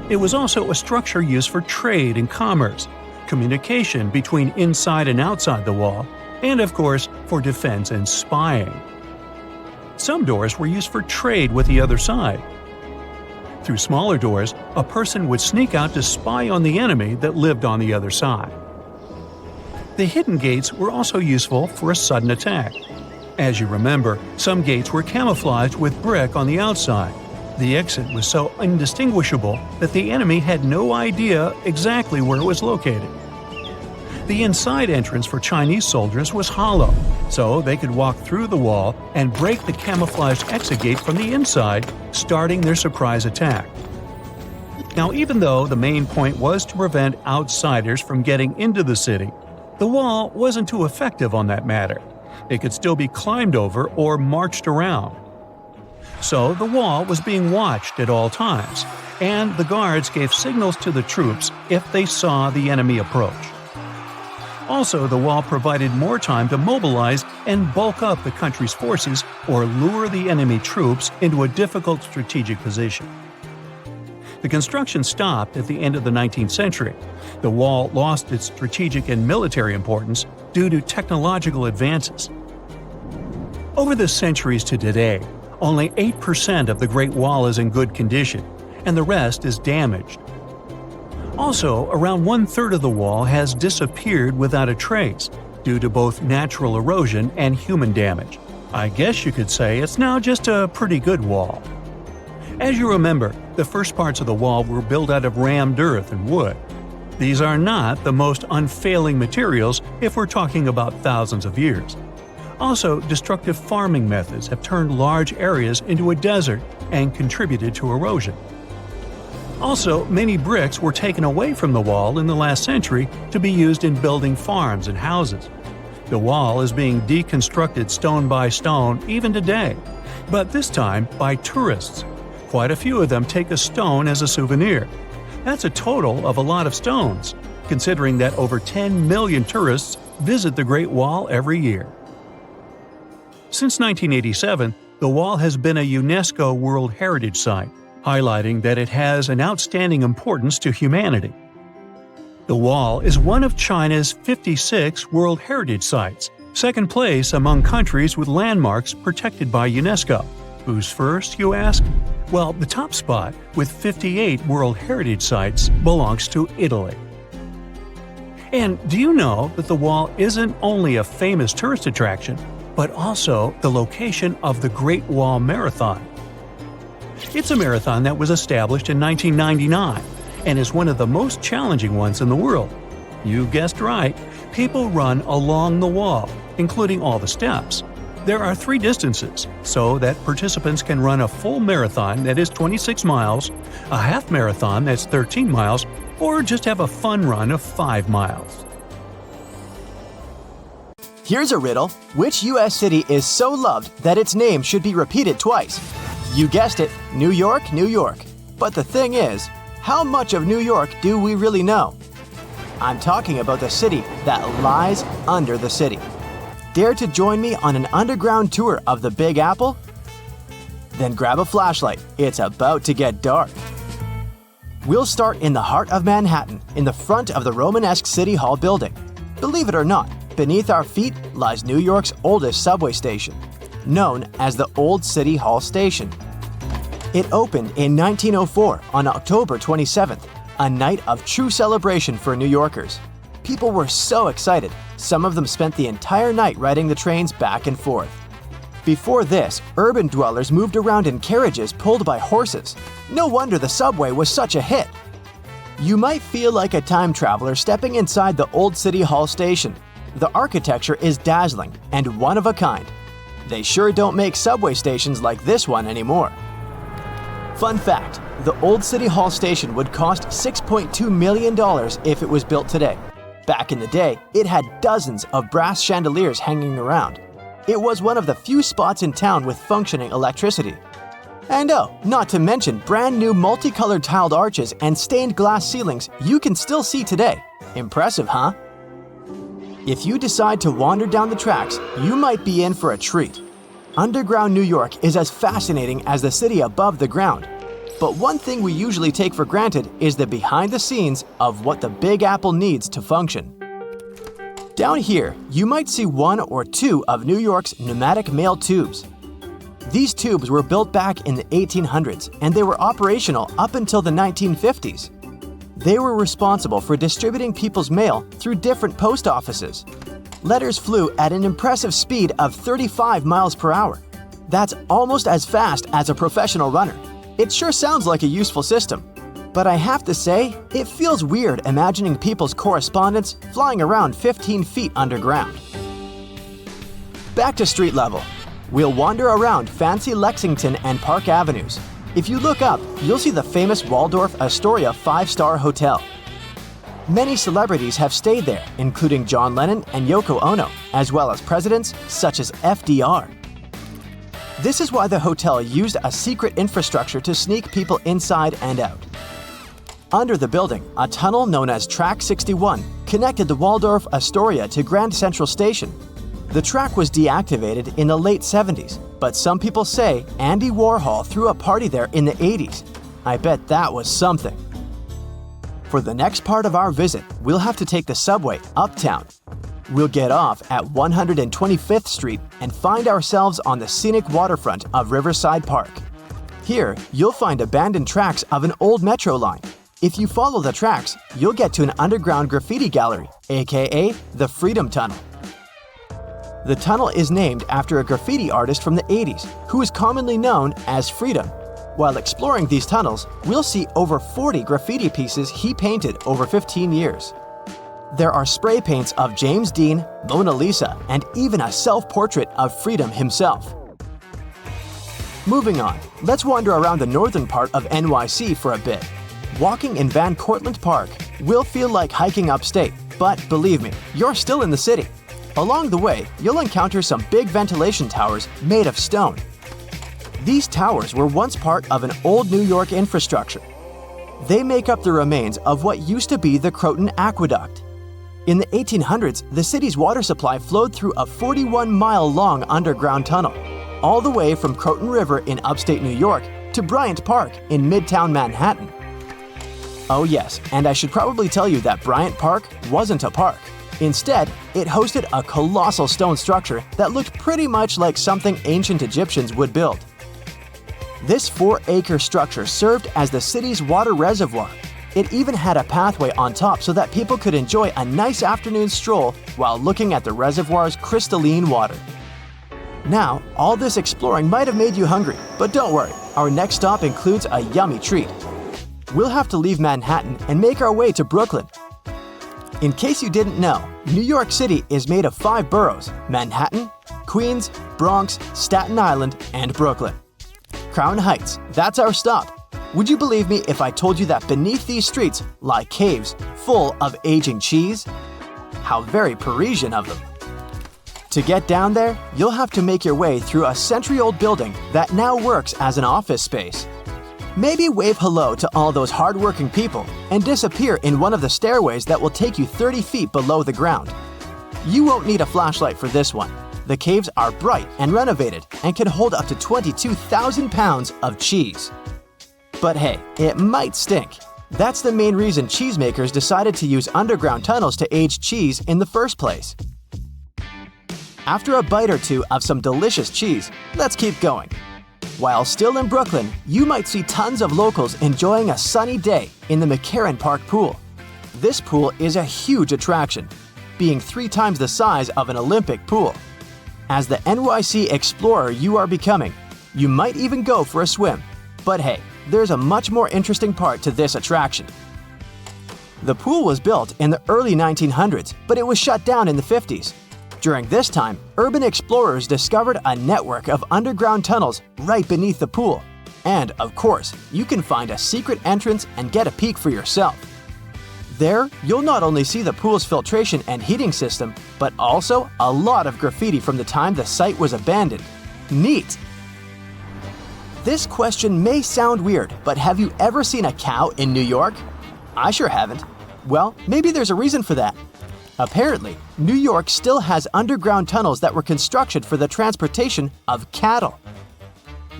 It was also a structure used for trade and commerce, communication between inside and outside the wall, and of course, for defense and spying. Some doors were used for trade with the other side. Through smaller doors, a person would sneak out to spy on the enemy that lived on the other side. The hidden gates were also useful for a sudden attack. As you remember, some gates were camouflaged with brick on the outside. The exit was so indistinguishable that the enemy had no idea exactly where it was located. The inside entrance for Chinese soldiers was hollow, so they could walk through the wall and break the camouflaged exit gate from the inside, starting their surprise attack. Now, even though the main point was to prevent outsiders from getting into the city, the wall wasn't too effective on that matter. It could still be climbed over or marched around. So the wall was being watched at all times, and the guards gave signals to the troops if they saw the enemy approach. Also, the wall provided more time to mobilize and bulk up the country's forces or lure the enemy troops into a difficult strategic position. The construction stopped at the end of the 19th century. The wall lost its strategic and military importance due to technological advances. Over the centuries to today, only 8% of the Great Wall is in good condition, and the rest is damaged. Also, around 1/3 of the wall has disappeared without a trace, due to both natural erosion and human damage. I guess you could say it's now just a pretty good wall. As you remember, the first parts of the wall were built out of rammed earth and wood. These are not the most unfailing materials if we're talking about thousands of years. Also, destructive farming methods have turned large areas into a desert and contributed to erosion. Also, many bricks were taken away from the wall in the last century to be used in building farms and houses. The wall is being deconstructed stone by stone even today, but this time by tourists. Quite a few of them take a stone as a souvenir. That's a total of a lot of stones, considering that over 10 million tourists visit the Great Wall every year. Since 1987, the wall has been a UNESCO World Heritage Site, highlighting that it has an outstanding importance to humanity. The wall is one of China's 56 World Heritage Sites, second place among countries with landmarks protected by UNESCO. Who's first, you ask? Well, the top spot, with 58 World Heritage Sites, belongs to Italy. And do you know that the wall isn't only a famous tourist attraction, but also the location of the Great Wall Marathon? It's a marathon that was established in 1999 and is one of the most challenging ones in the world. You guessed right, people run along the wall, including all the steps. There are 3 distances, so that participants can run a full marathon that is 26 miles, a half marathon that's 13 miles, or just have a fun run of 5 miles. Here's a riddle. Which U.S. city is so loved that its name should be repeated twice? You guessed it, New York, New York. But the thing is, how much of New York do we really know? I'm talking about the city that lies under the city. Dare to join me on an underground tour of the Big Apple? Then grab a flashlight, it's about to get dark. We'll start in the heart of Manhattan, in the front of the Romanesque City Hall building. Believe it or not, beneath our feet lies New York's oldest subway station, known as the Old City Hall Station. It opened in 1904 on October 27th, a night of true celebration for New Yorkers. People were so excited, some of them spent the entire night riding the trains back and forth. Before this, urban dwellers moved around in carriages pulled by horses. No wonder the subway was such a hit. You might feel like a time traveler stepping inside the Old City Hall Station. The architecture is dazzling and one of a kind. They sure don't make subway stations like this one anymore. Fun fact, the Old City Hall Station would cost $6.2 million if it was built today. Back in the day, it had dozens of brass chandeliers hanging around. It was one of the few spots in town with functioning electricity. And oh, not to mention brand new multicolored tiled arches and stained glass ceilings you can still see today. Impressive, huh? If you decide to wander down the tracks, you might be in for a treat. Underground New York is as fascinating as the city above the ground. But one thing we usually take for granted is the behind the scenes of what the Big Apple needs to function. Down here, you might see one or two of New York's pneumatic mail tubes. These tubes were built back in the 1800s and they were operational up until the 1950s. They were responsible for distributing people's mail through different post offices. Letters flew at an impressive speed of 35 miles per hour. That's almost as fast as a professional runner. It sure sounds like a useful system. But I have to say, it feels weird imagining people's correspondence flying around 15 feet underground. Back to street level. We'll wander around fancy Lexington and Park Avenues. If you look up, you'll see the famous Waldorf Astoria 5-star hotel. Many celebrities have stayed there, including John Lennon and Yoko Ono, as well as presidents such as FDR. This is why the hotel used a secret infrastructure to sneak people inside and out. Under the building, a tunnel known as Track 61 connected the Waldorf Astoria to Grand Central Station. The track was deactivated in the late 70s, but some people say Andy Warhol threw a party there in the 80s. I bet that was something. For the next part of our visit, we'll have to take the subway uptown. We'll get off at 125th Street and find ourselves on the scenic waterfront of Riverside Park. Here, you'll find abandoned tracks of an old metro line. If you follow the tracks, you'll get to an underground graffiti gallery, aka the Freedom Tunnel. The tunnel is named after a graffiti artist from the 80s, who is commonly known as Freedom. While exploring these tunnels, we'll see over 40 graffiti pieces he painted over 15 years. There are spray paints of James Dean, Mona Lisa, and even a self-portrait of Freedom himself. Moving on, let's wander around the northern part of NYC for a bit. Walking in Van Cortlandt Park will feel like hiking upstate, but believe me, you're still in the city. Along the way, you'll encounter some big ventilation towers made of stone. These towers were once part of an old New York infrastructure. They make up the remains of what used to be the Croton Aqueduct. In the 1800s, the city's water supply flowed through a 41-mile-long underground tunnel, all the way from Croton River in upstate New York to Bryant Park in Midtown Manhattan. Oh yes, and I should probably tell you that Bryant Park wasn't a park. Instead, it hosted a colossal stone structure that looked pretty much like something ancient Egyptians would build. This 4-acre structure served as the city's water reservoir. It even had a pathway on top so that people could enjoy a nice afternoon stroll while looking at the reservoir's crystalline water. Now, all this exploring might have made you hungry, but don't worry, our next stop includes a yummy treat. We'll have to leave Manhattan and make our way to Brooklyn. In case you didn't know, New York City is made of 5 boroughs: Manhattan, Queens, Bronx, Staten Island, and Brooklyn. Crown Heights, that's our stop. Would you believe me if I told you that beneath these streets lie caves full of aging cheese? How very Parisian of them. To get down there, you'll have to make your way through a century-old building that now works as an office space. Maybe wave hello to all those hardworking people and disappear in one of the stairways that will take you 30 feet below the ground. You won't need a flashlight for this one. The caves are bright and renovated and can hold up to 22,000 pounds of cheese. But hey, it might stink. That's the main reason cheesemakers decided to use underground tunnels to age cheese in the first place. After a bite or two of some delicious cheese, let's keep going. While still in Brooklyn, you might see tons of locals enjoying a sunny day in the McCarran Park pool. This pool is a huge attraction, being 3 times the size of an Olympic pool. As the NYC explorer you are becoming, you might even go for a swim. But hey, there's a much more interesting part to this attraction. The pool was built in the early 1900s, but it was shut down in the 50s. During this time, urban explorers discovered a network of underground tunnels right beneath the pool. And, of course, you can find a secret entrance and get a peek for yourself. There, you'll not only see the pool's filtration and heating system, but also a lot of graffiti from the time the site was abandoned. Neat! This question may sound weird, but have you ever seen a cow in New York? I sure haven't. Well, maybe there's a reason for that. Apparently, New York still has underground tunnels that were constructed for the transportation of cattle.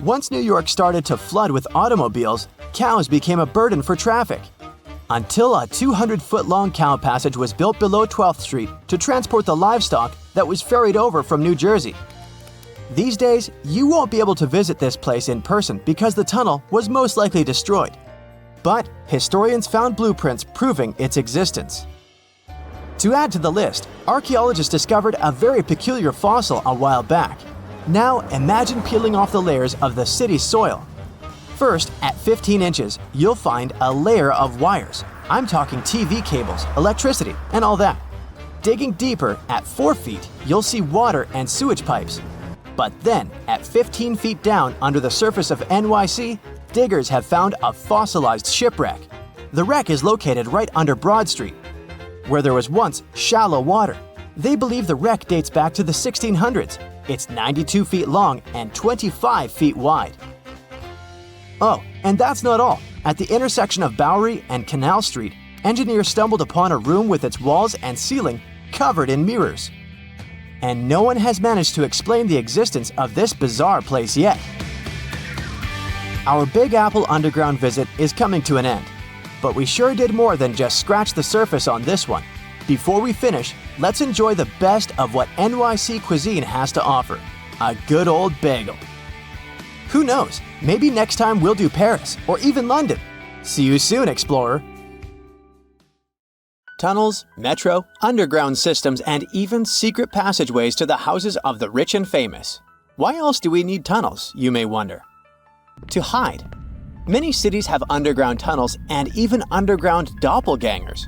Once New York started to flood with automobiles, cows became a burden for traffic. Until a 200-foot-long cow passage was built below 12th Street to transport the livestock that was ferried over from New Jersey. These days, you won't be able to visit this place in person because the tunnel was most likely destroyed. But historians found blueprints proving its existence. To add to the list, archaeologists discovered a very peculiar fossil a while back. Now imagine peeling off the layers of the city's soil. First, at 15 inches, you'll find a layer of wires. I'm talking TV cables, electricity, and all that. Digging deeper, at 4 feet, you'll see water and sewage pipes. But then, at 15 feet down under the surface of NYC, diggers have found a fossilized shipwreck. The wreck is located right under Broad Street, where there was once shallow water. They believe the wreck dates back to the 1600s. It's 92 feet long and 25 feet wide. Oh, and that's not all. At the intersection of Bowery and Canal Street, engineers stumbled upon a room with its walls and ceiling covered in mirrors. And no one has managed to explain the existence of this bizarre place yet. Our Big Apple Underground visit is coming to an end. But we sure did more than just scratch the surface on this one. Before we finish, let's enjoy the best of what NYC cuisine has to offer, a good old bagel. Who knows, maybe next time we'll do Paris or even London. See you soon, explorer! Tunnels, metro, underground systems, and even secret passageways to the houses of the rich and famous. Why else do we need tunnels, you may wonder? To hide. Many cities have underground tunnels and even underground doppelgangers.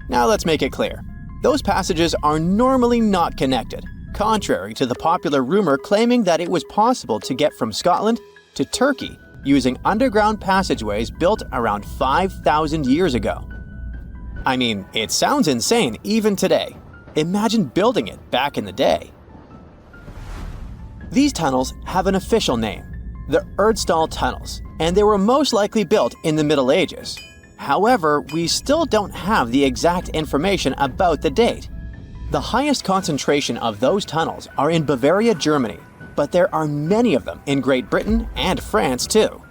Now let's make it clear. Those passages are normally not connected, contrary to the popular rumor claiming that it was possible to get from Scotland to Turkey using underground passageways built around 5,000 years ago. I mean, it sounds insane even today. Imagine building it back in the day. These tunnels have an official name, the Erdstall Tunnels, and they were most likely built in the Middle Ages. However, we still don't have the exact information about the date. The highest concentration of those tunnels are in Bavaria, Germany, but there are many of them in Great Britain and France too.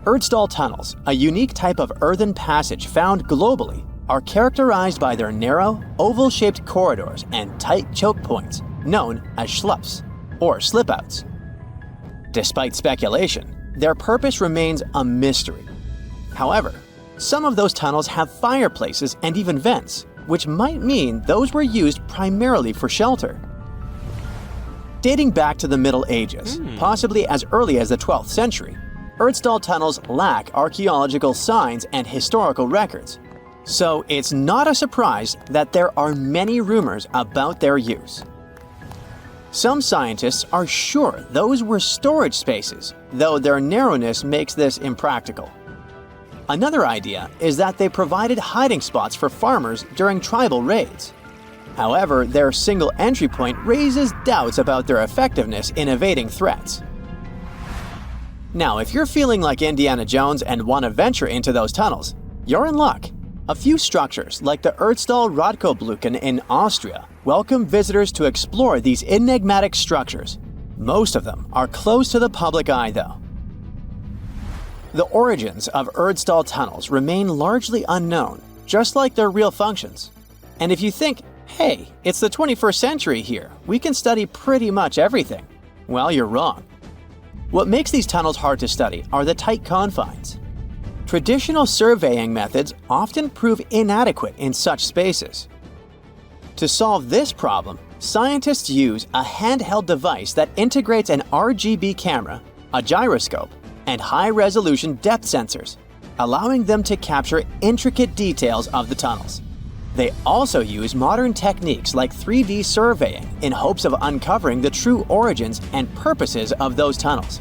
Erdstall tunnels, a unique type of earthen passage found globally, are characterized by their narrow, oval-shaped corridors and tight choke points, known as schlups, or slip-outs. Despite speculation, their purpose remains a mystery. However, some of those tunnels have fireplaces and even vents, which might mean those were used primarily for shelter. Dating back to the Middle Ages, possibly as early as the 12th century, Erdstall tunnels lack archaeological signs and historical records. So it's not a surprise that there are many rumors about their use. Some scientists are sure those were storage spaces, though their narrowness makes this impractical. Another idea is that they provided hiding spots for farmers during tribal raids. However, their single entry point raises doubts about their effectiveness in evading threats. Now, if you're feeling like Indiana Jones and want to venture into those tunnels, you're in luck. A few structures, like the Erdstall Radkoblücken in Austria, welcome visitors to explore these enigmatic structures. Most of them are closed to the public eye, though. The origins of Erdstall tunnels remain largely unknown, just like their real functions. And if you think, hey, it's the 21st century here, we can study pretty much everything, well, you're wrong. What makes these tunnels hard to study are the tight confines. Traditional surveying methods often prove inadequate in such spaces. To solve this problem, scientists use a handheld device that integrates an RGB camera, a gyroscope, and high-resolution depth sensors, allowing them to capture intricate details of the tunnels. They also use modern techniques like 3D surveying in hopes of uncovering the true origins and purposes of those tunnels.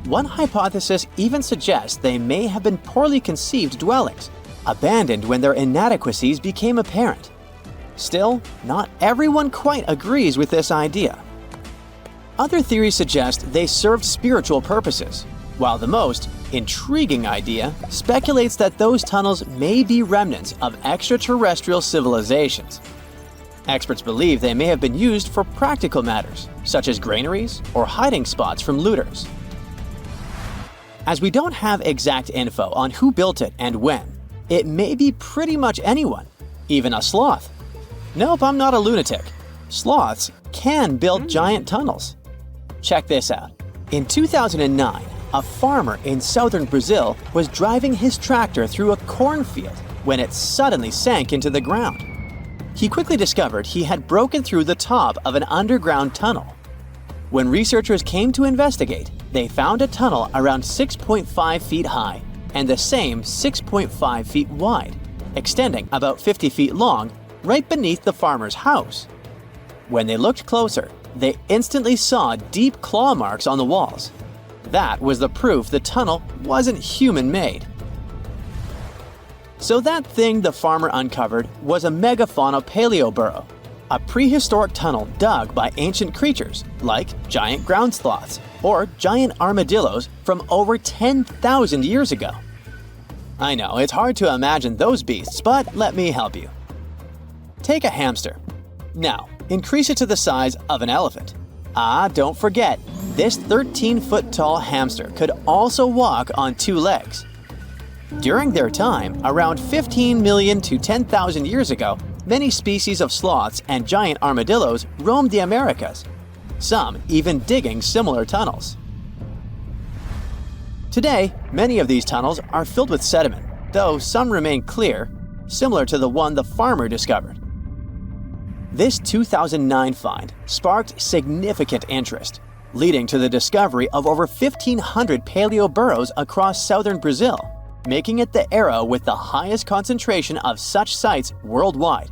One hypothesis even suggests they may have been poorly conceived dwellings, abandoned when their inadequacies became apparent. Still, not everyone quite agrees with this idea. Other theories suggest they served spiritual purposes, while the most intriguing idea speculates that those tunnels may be remnants of extraterrestrial civilizations. Experts believe they may have been used for practical matters, such as granaries or hiding spots from looters. As we don't have exact info on who built it and when, it may be pretty much anyone, even a sloth. Nope, I'm not a lunatic. Sloths can build giant tunnels. Check this out. In 2009, a farmer in southern Brazil was driving his tractor through a cornfield when it suddenly sank into the ground. He quickly discovered he had broken through the top of an underground tunnel. When researchers came to investigate, they found a tunnel around 6.5 feet high and the same 6.5 feet wide, extending about 50 feet long right beneath the farmer's house. When they looked closer, they instantly saw deep claw marks on the walls. That was the proof the tunnel wasn't human-made. So that thing the farmer uncovered was a megafauna paleoburrow, a prehistoric tunnel dug by ancient creatures like giant ground sloths or giant armadillos from over 10,000 years ago. I know, it's hard to imagine those beasts, but let me help you. Take a hamster. Now, increase it to the size of an elephant. Don't forget, this 13-foot-tall hamster could also walk on two legs. During their time, around 15 million to 10,000 years ago, many species of sloths and giant armadillos roamed the Americas, some even digging similar tunnels. Today, many of these tunnels are filled with sediment, though some remain clear, similar to the one the farmer discovered. This 2009 find sparked significant interest, leading to the discovery of over 1,500 paleoburrows across southern Brazil, making it the era with the highest concentration of such sites worldwide.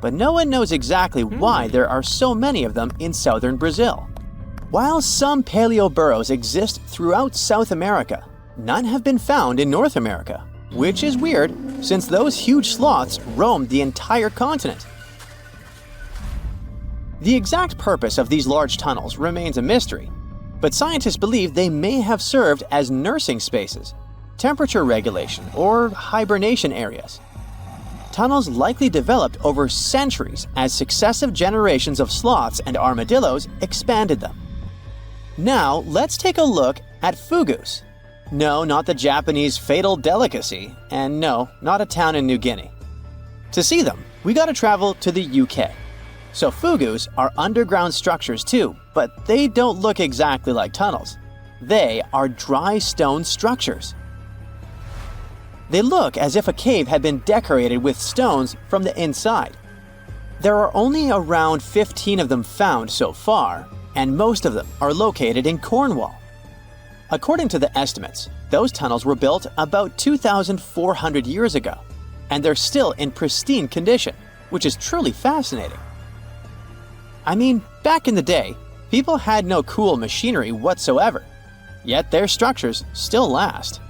But no one knows exactly why there are so many of them in southern Brazil. While some paleoburrows exist throughout South America, none have been found in North America, which is weird since those huge sloths roamed the entire continent. The exact purpose of these large tunnels remains a mystery, but scientists believe they may have served as nursing spaces, temperature regulation, or hibernation areas. Tunnels likely developed over centuries as successive generations of sloths and armadillos expanded them. Now, let's take a look at fugus. No, not the Japanese fatal delicacy, and no, not a town in New Guinea. To see them, we gotta travel to the UK. So fugus are underground structures too, but they don't look exactly like tunnels. They are dry stone structures. They look as if a cave had been decorated with stones from the inside. There are only around 15 of them found so far, and most of them are located in Cornwall. According to the estimates, those tunnels were built about 2,400 years ago, and they're still in pristine condition, which is truly fascinating. I mean, back in the day, people had no cool machinery whatsoever, yet their structures still last.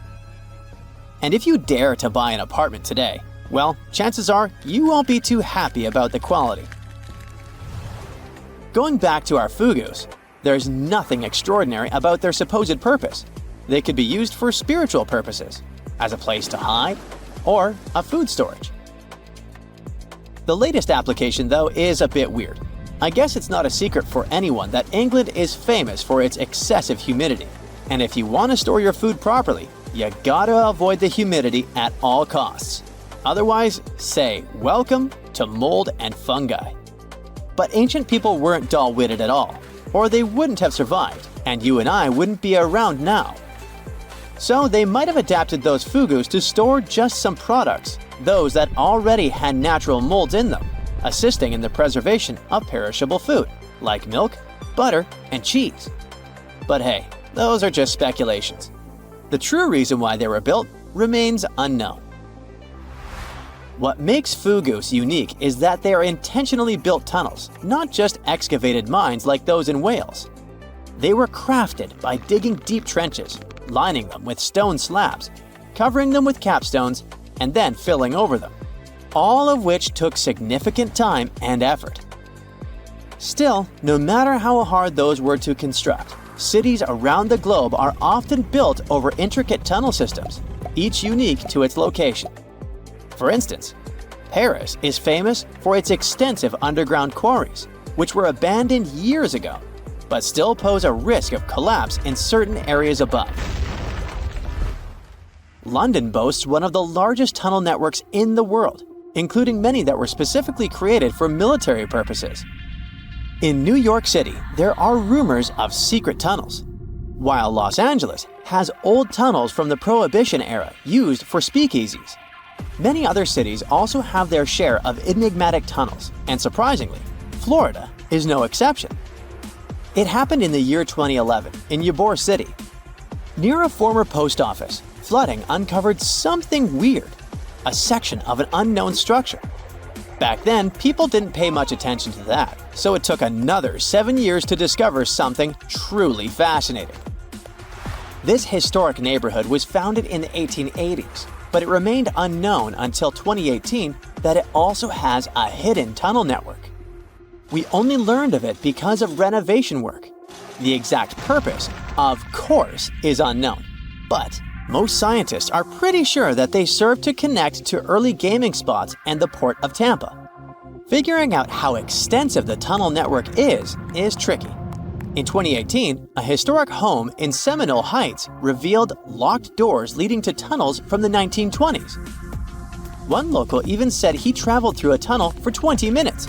And if you dare to buy an apartment today, well, chances are you won't be too happy about the quality. Going back to our fugus, There's nothing extraordinary about their supposed purpose. They could be used for spiritual purposes, as a place to hide, or a food storage. The latest application, though, is a bit weird. I guess it's not a secret for anyone that England is famous for its excessive humidity. And if you want to store your food properly, you gotta avoid the humidity at all costs. Otherwise, say welcome to mold and fungi. But ancient people weren't dull-witted at all, or they wouldn't have survived, and you and I wouldn't be around now. So they might have adapted those fugus to store just some products, those that already had natural molds in them, assisting in the preservation of perishable food, like milk, butter, and cheese. But hey, those are just speculations. The true reason why they were built remains unknown. What makes fugus unique is that they are intentionally built tunnels, not just excavated mines like those in Wales. They were crafted by digging deep trenches, lining them with stone slabs, covering them with capstones, and then filling over them, all of which took significant time and effort. Still, no matter how hard those were to construct, cities around the globe are often built over intricate tunnel systems, each unique to its location. For instance, Paris is famous for its extensive underground quarries, which were abandoned years ago, but still pose a risk of collapse in certain areas above. London boasts one of the largest tunnel networks in the world, including many that were specifically created for military purposes. In New York City, there are rumors of secret tunnels, while Los Angeles has old tunnels from the Prohibition era used for speakeasies. Many other cities also have their share of enigmatic tunnels, and surprisingly, Florida is no exception. It happened in the year 2011 in Ybor City. Near a former post office, flooding uncovered something weird, a section of an unknown structure. Back then, people didn't pay much attention to that, so it took another 7 years to discover something truly fascinating. This historic neighborhood was founded in the 1880s, but it remained unknown until 2018 that it also has a hidden tunnel network. We only learned of it because of renovation work. The exact purpose, of course, is unknown, but most scientists are pretty sure that they serve to connect to early gaming spots and the port of Tampa. Figuring out how extensive the tunnel network is tricky. In 2018, a historic home in Seminole Heights revealed locked doors leading to tunnels from the 1920s. One local even said he traveled through a tunnel for 20 minutes.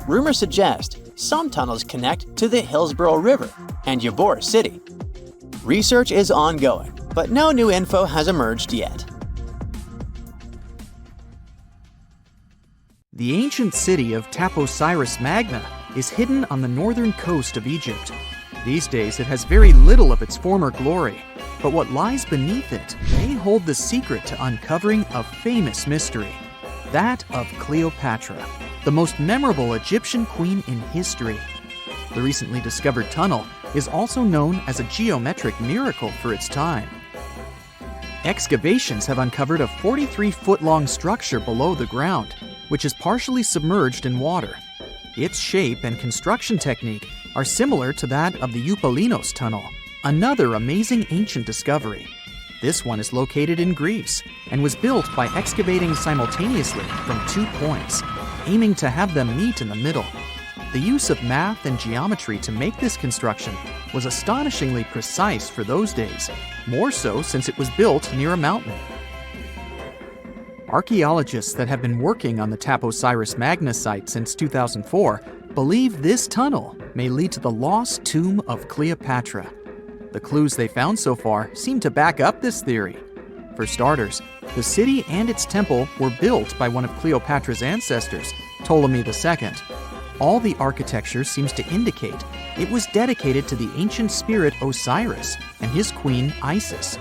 Rumors suggest some tunnels connect to the Hillsborough River and Ybor City. Research is ongoing, but no new info has emerged yet. The ancient city of Taposiris Magna is hidden on the northern coast of Egypt. These days it has very little of its former glory, but what lies beneath it may hold the secret to uncovering a famous mystery, that of Cleopatra, the most memorable Egyptian queen in history. The recently discovered tunnel is also known as a geometric miracle for its time. Excavations have uncovered a 43-foot-long structure below the ground, which is partially submerged in water. Its shape and construction technique are similar to that of the Eupalinos Tunnel, another amazing ancient discovery. This one is located in Greece and was built by excavating simultaneously from 2 points, aiming to have them meet in the middle. The use of math and geometry to make this construction was astonishingly precise for those days, more so since it was built near a mountain. Archaeologists that have been working on the Taposiris Magna site since 2004 believe this tunnel may lead to the lost tomb of Cleopatra. The clues they found so far seem to back up this theory. For starters, the city and its temple were built by one of Cleopatra's ancestors, Ptolemy II. All the architecture seems to indicate it was dedicated to the ancient spirit Osiris and his queen Isis.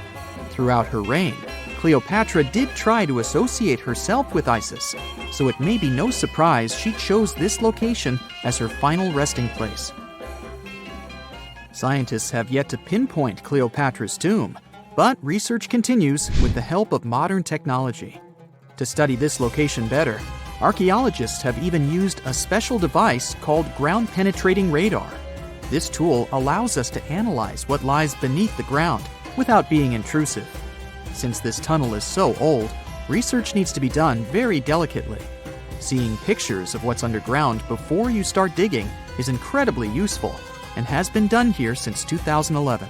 Throughout her reign, Cleopatra did try to associate herself with Isis, so it may be no surprise she chose this location as her final resting place. Scientists have yet to pinpoint Cleopatra's tomb, but research continues with the help of modern technology. To study this location better, archaeologists have even used a special device called ground-penetrating radar. This tool allows us to analyze what lies beneath the ground without being intrusive. Since this tunnel is so old, research needs to be done very delicately. Seeing pictures of what's underground before you start digging is incredibly useful and has been done here since 2011.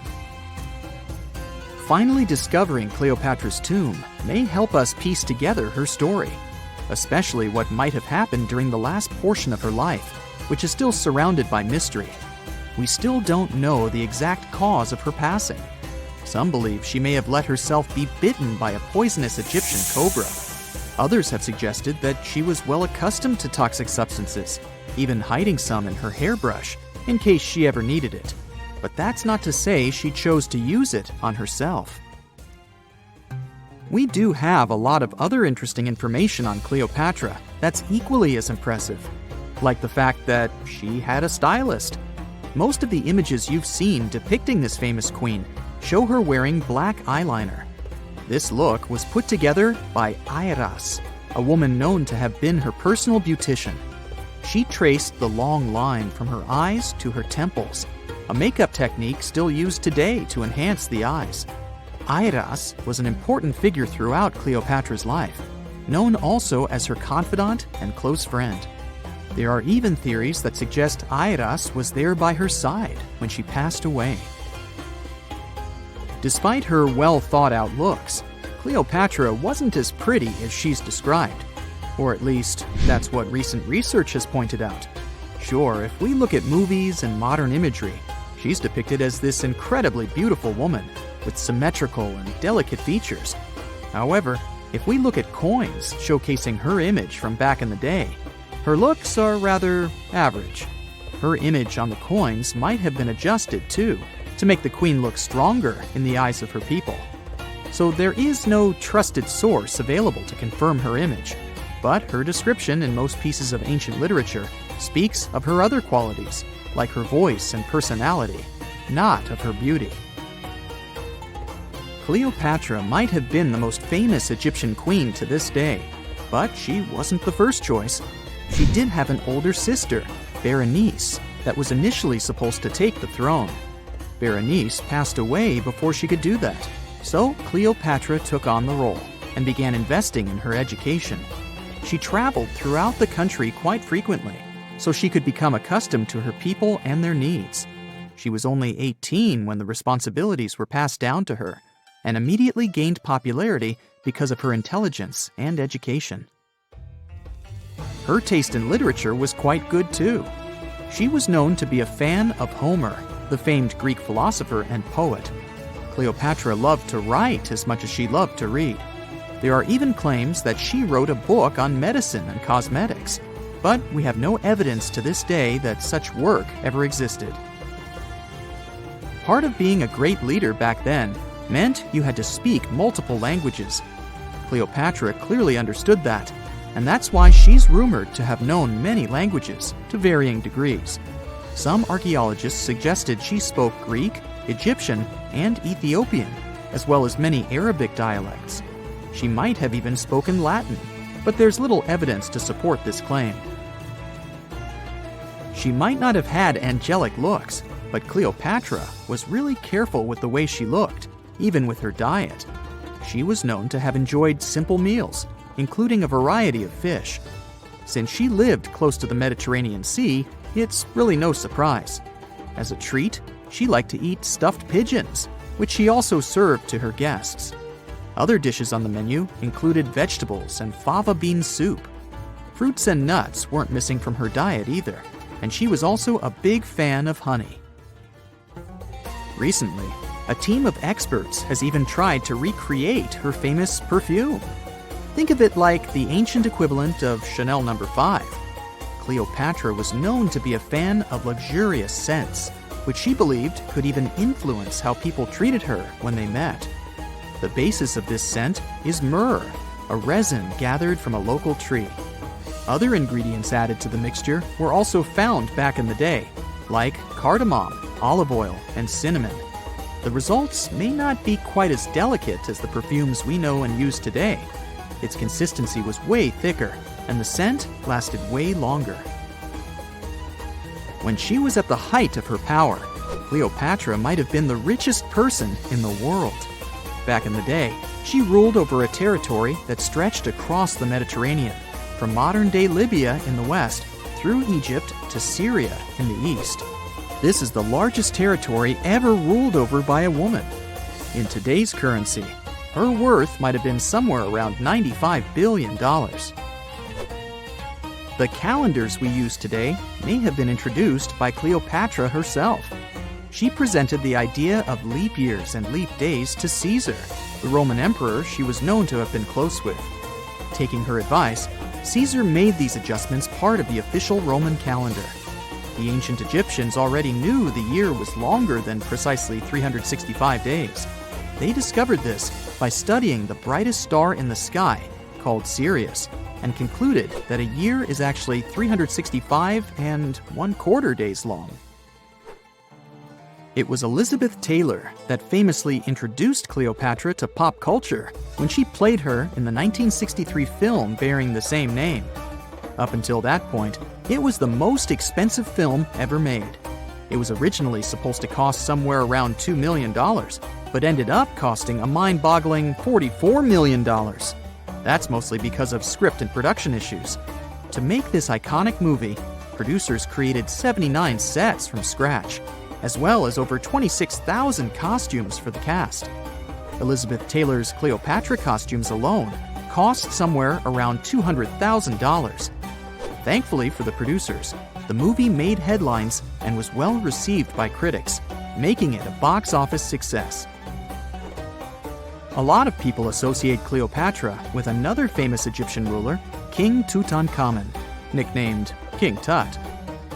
Finally discovering Cleopatra's tomb may help us piece together her story, especially what might have happened during the last portion of her life, which is still surrounded by mystery. We still don't know the exact cause of her passing. Some believe she may have let herself be bitten by a poisonous Egyptian cobra. Others have suggested that she was well accustomed to toxic substances, even hiding some in her hairbrush in case she ever needed it. But that's not to say she chose to use it on herself. We do have a lot of other interesting information on Cleopatra that's equally as impressive, like the fact that she had a stylist. Most of the images you've seen depicting this famous queen show her wearing black eyeliner. This look was put together by Airas, a woman known to have been her personal beautician. She traced the long line from her eyes to her temples, a makeup technique still used today to enhance the eyes. Airas was an important figure throughout Cleopatra's life, known also as her confidant and close friend. There are even theories that suggest Airas was there by her side when she passed away. Despite her well-thought-out looks, Cleopatra wasn't as pretty as she's described. Or at least, that's what recent research has pointed out. Sure, if we look at movies and modern imagery, she's depicted as this incredibly beautiful woman with symmetrical and delicate features. However, if we look at coins showcasing her image from back in the day, her looks are rather average. Her image on the coins might have been adjusted, too, to make the queen look stronger in the eyes of her people. So there is no trusted source available to confirm her image, but her description in most pieces of ancient literature speaks of her other qualities, like her voice and personality, not of her beauty. Cleopatra might have been the most famous Egyptian queen to this day, but she wasn't the first choice. She did have an older sister, Berenice, that was initially supposed to take the throne. Berenice passed away before she could do that, so Cleopatra took on the role and began investing in her education. She traveled throughout the country quite frequently, so she could become accustomed to her people and their needs. She was only 18 when the responsibilities were passed down to her, and immediately gained popularity because of her intelligence and education. Her taste in literature was quite good too. She was known to be a fan of Homer, the famed Greek philosopher and poet. Cleopatra loved to write as much as she loved to read. There are even claims that she wrote a book on medicine and cosmetics, but we have no evidence to this day that such work ever existed. Part of being a great leader back then meant you had to speak multiple languages. Cleopatra clearly understood that, and that's why she's rumored to have known many languages to varying degrees. Some archaeologists suggested she spoke Greek, Egyptian, and Ethiopian, as well as many Arabic dialects. She might have even spoken Latin, but there's little evidence to support this claim. She might not have had angelic looks, but Cleopatra was really careful with the way she looked, even with her diet. She was known to have enjoyed simple meals, including a variety of fish. Since she lived close to the Mediterranean Sea, it's really no surprise. As a treat, she liked to eat stuffed pigeons, which she also served to her guests. Other dishes on the menu included vegetables and fava bean soup. Fruits and nuts weren't missing from her diet either, and she was also a big fan of honey. Recently, a team of experts has even tried to recreate her famous perfume. Think of it like the ancient equivalent of Chanel No. 5. Cleopatra was known to be a fan of luxurious scents, which she believed could even influence how people treated her when they met. The basis of this scent is myrrh, a resin gathered from a local tree. Other ingredients added to the mixture were also found back in the day, like cardamom, olive oil, and cinnamon. The results may not be quite as delicate as the perfumes we know and use today. Its consistency was way thicker, and the scent lasted way longer. When she was at the height of her power, Cleopatra might have been the richest person in the world. Back in the day, she ruled over a territory that stretched across the Mediterranean, from modern-day Libya in the west through Egypt to Syria in the east. This is the largest territory ever ruled over by a woman. In today's currency, her worth might have been somewhere around $95 billion. The calendars we use today may have been introduced by Cleopatra herself. She presented the idea of leap years and leap days to Caesar, the Roman emperor she was known to have been close with. Taking her advice, Caesar made these adjustments part of the official Roman calendar. The ancient Egyptians already knew the year was longer than precisely 365 days. They discovered this by studying the brightest star in the sky, called Sirius, and concluded that a year is actually 365 and 1/4 days long. It was Elizabeth Taylor that famously introduced Cleopatra to pop culture when she played her in the 1963 film bearing the same name. Up until that point, it was the most expensive film ever made. It was originally supposed to cost somewhere around $2 million, but ended up costing a mind-boggling $44 million. That's mostly because of script and production issues. To make this iconic movie, producers created 79 sets from scratch, as well as over 26,000 costumes for the cast. Elizabeth Taylor's Cleopatra costumes alone cost somewhere around $200,000. Thankfully for the producers, the movie made headlines and was well received by critics, making it a box office success. A lot of people associate Cleopatra with another famous Egyptian ruler, King Tutankhamun, nicknamed King Tut.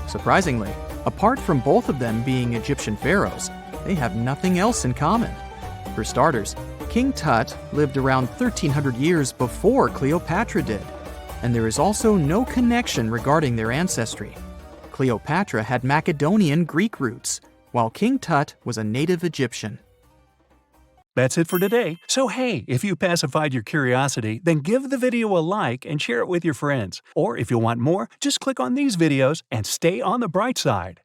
Surprisingly, apart from both of them being Egyptian pharaohs, they have nothing else in common. For starters, King Tut lived around 1,300 years before Cleopatra did, and there is also no connection regarding their ancestry. Cleopatra had Macedonian Greek roots, while King Tut was a native Egyptian. That's it for today. So hey, if you pacified your curiosity, then give the video a like and share it with your friends. Or if you want more, just click on these videos and stay on the bright side.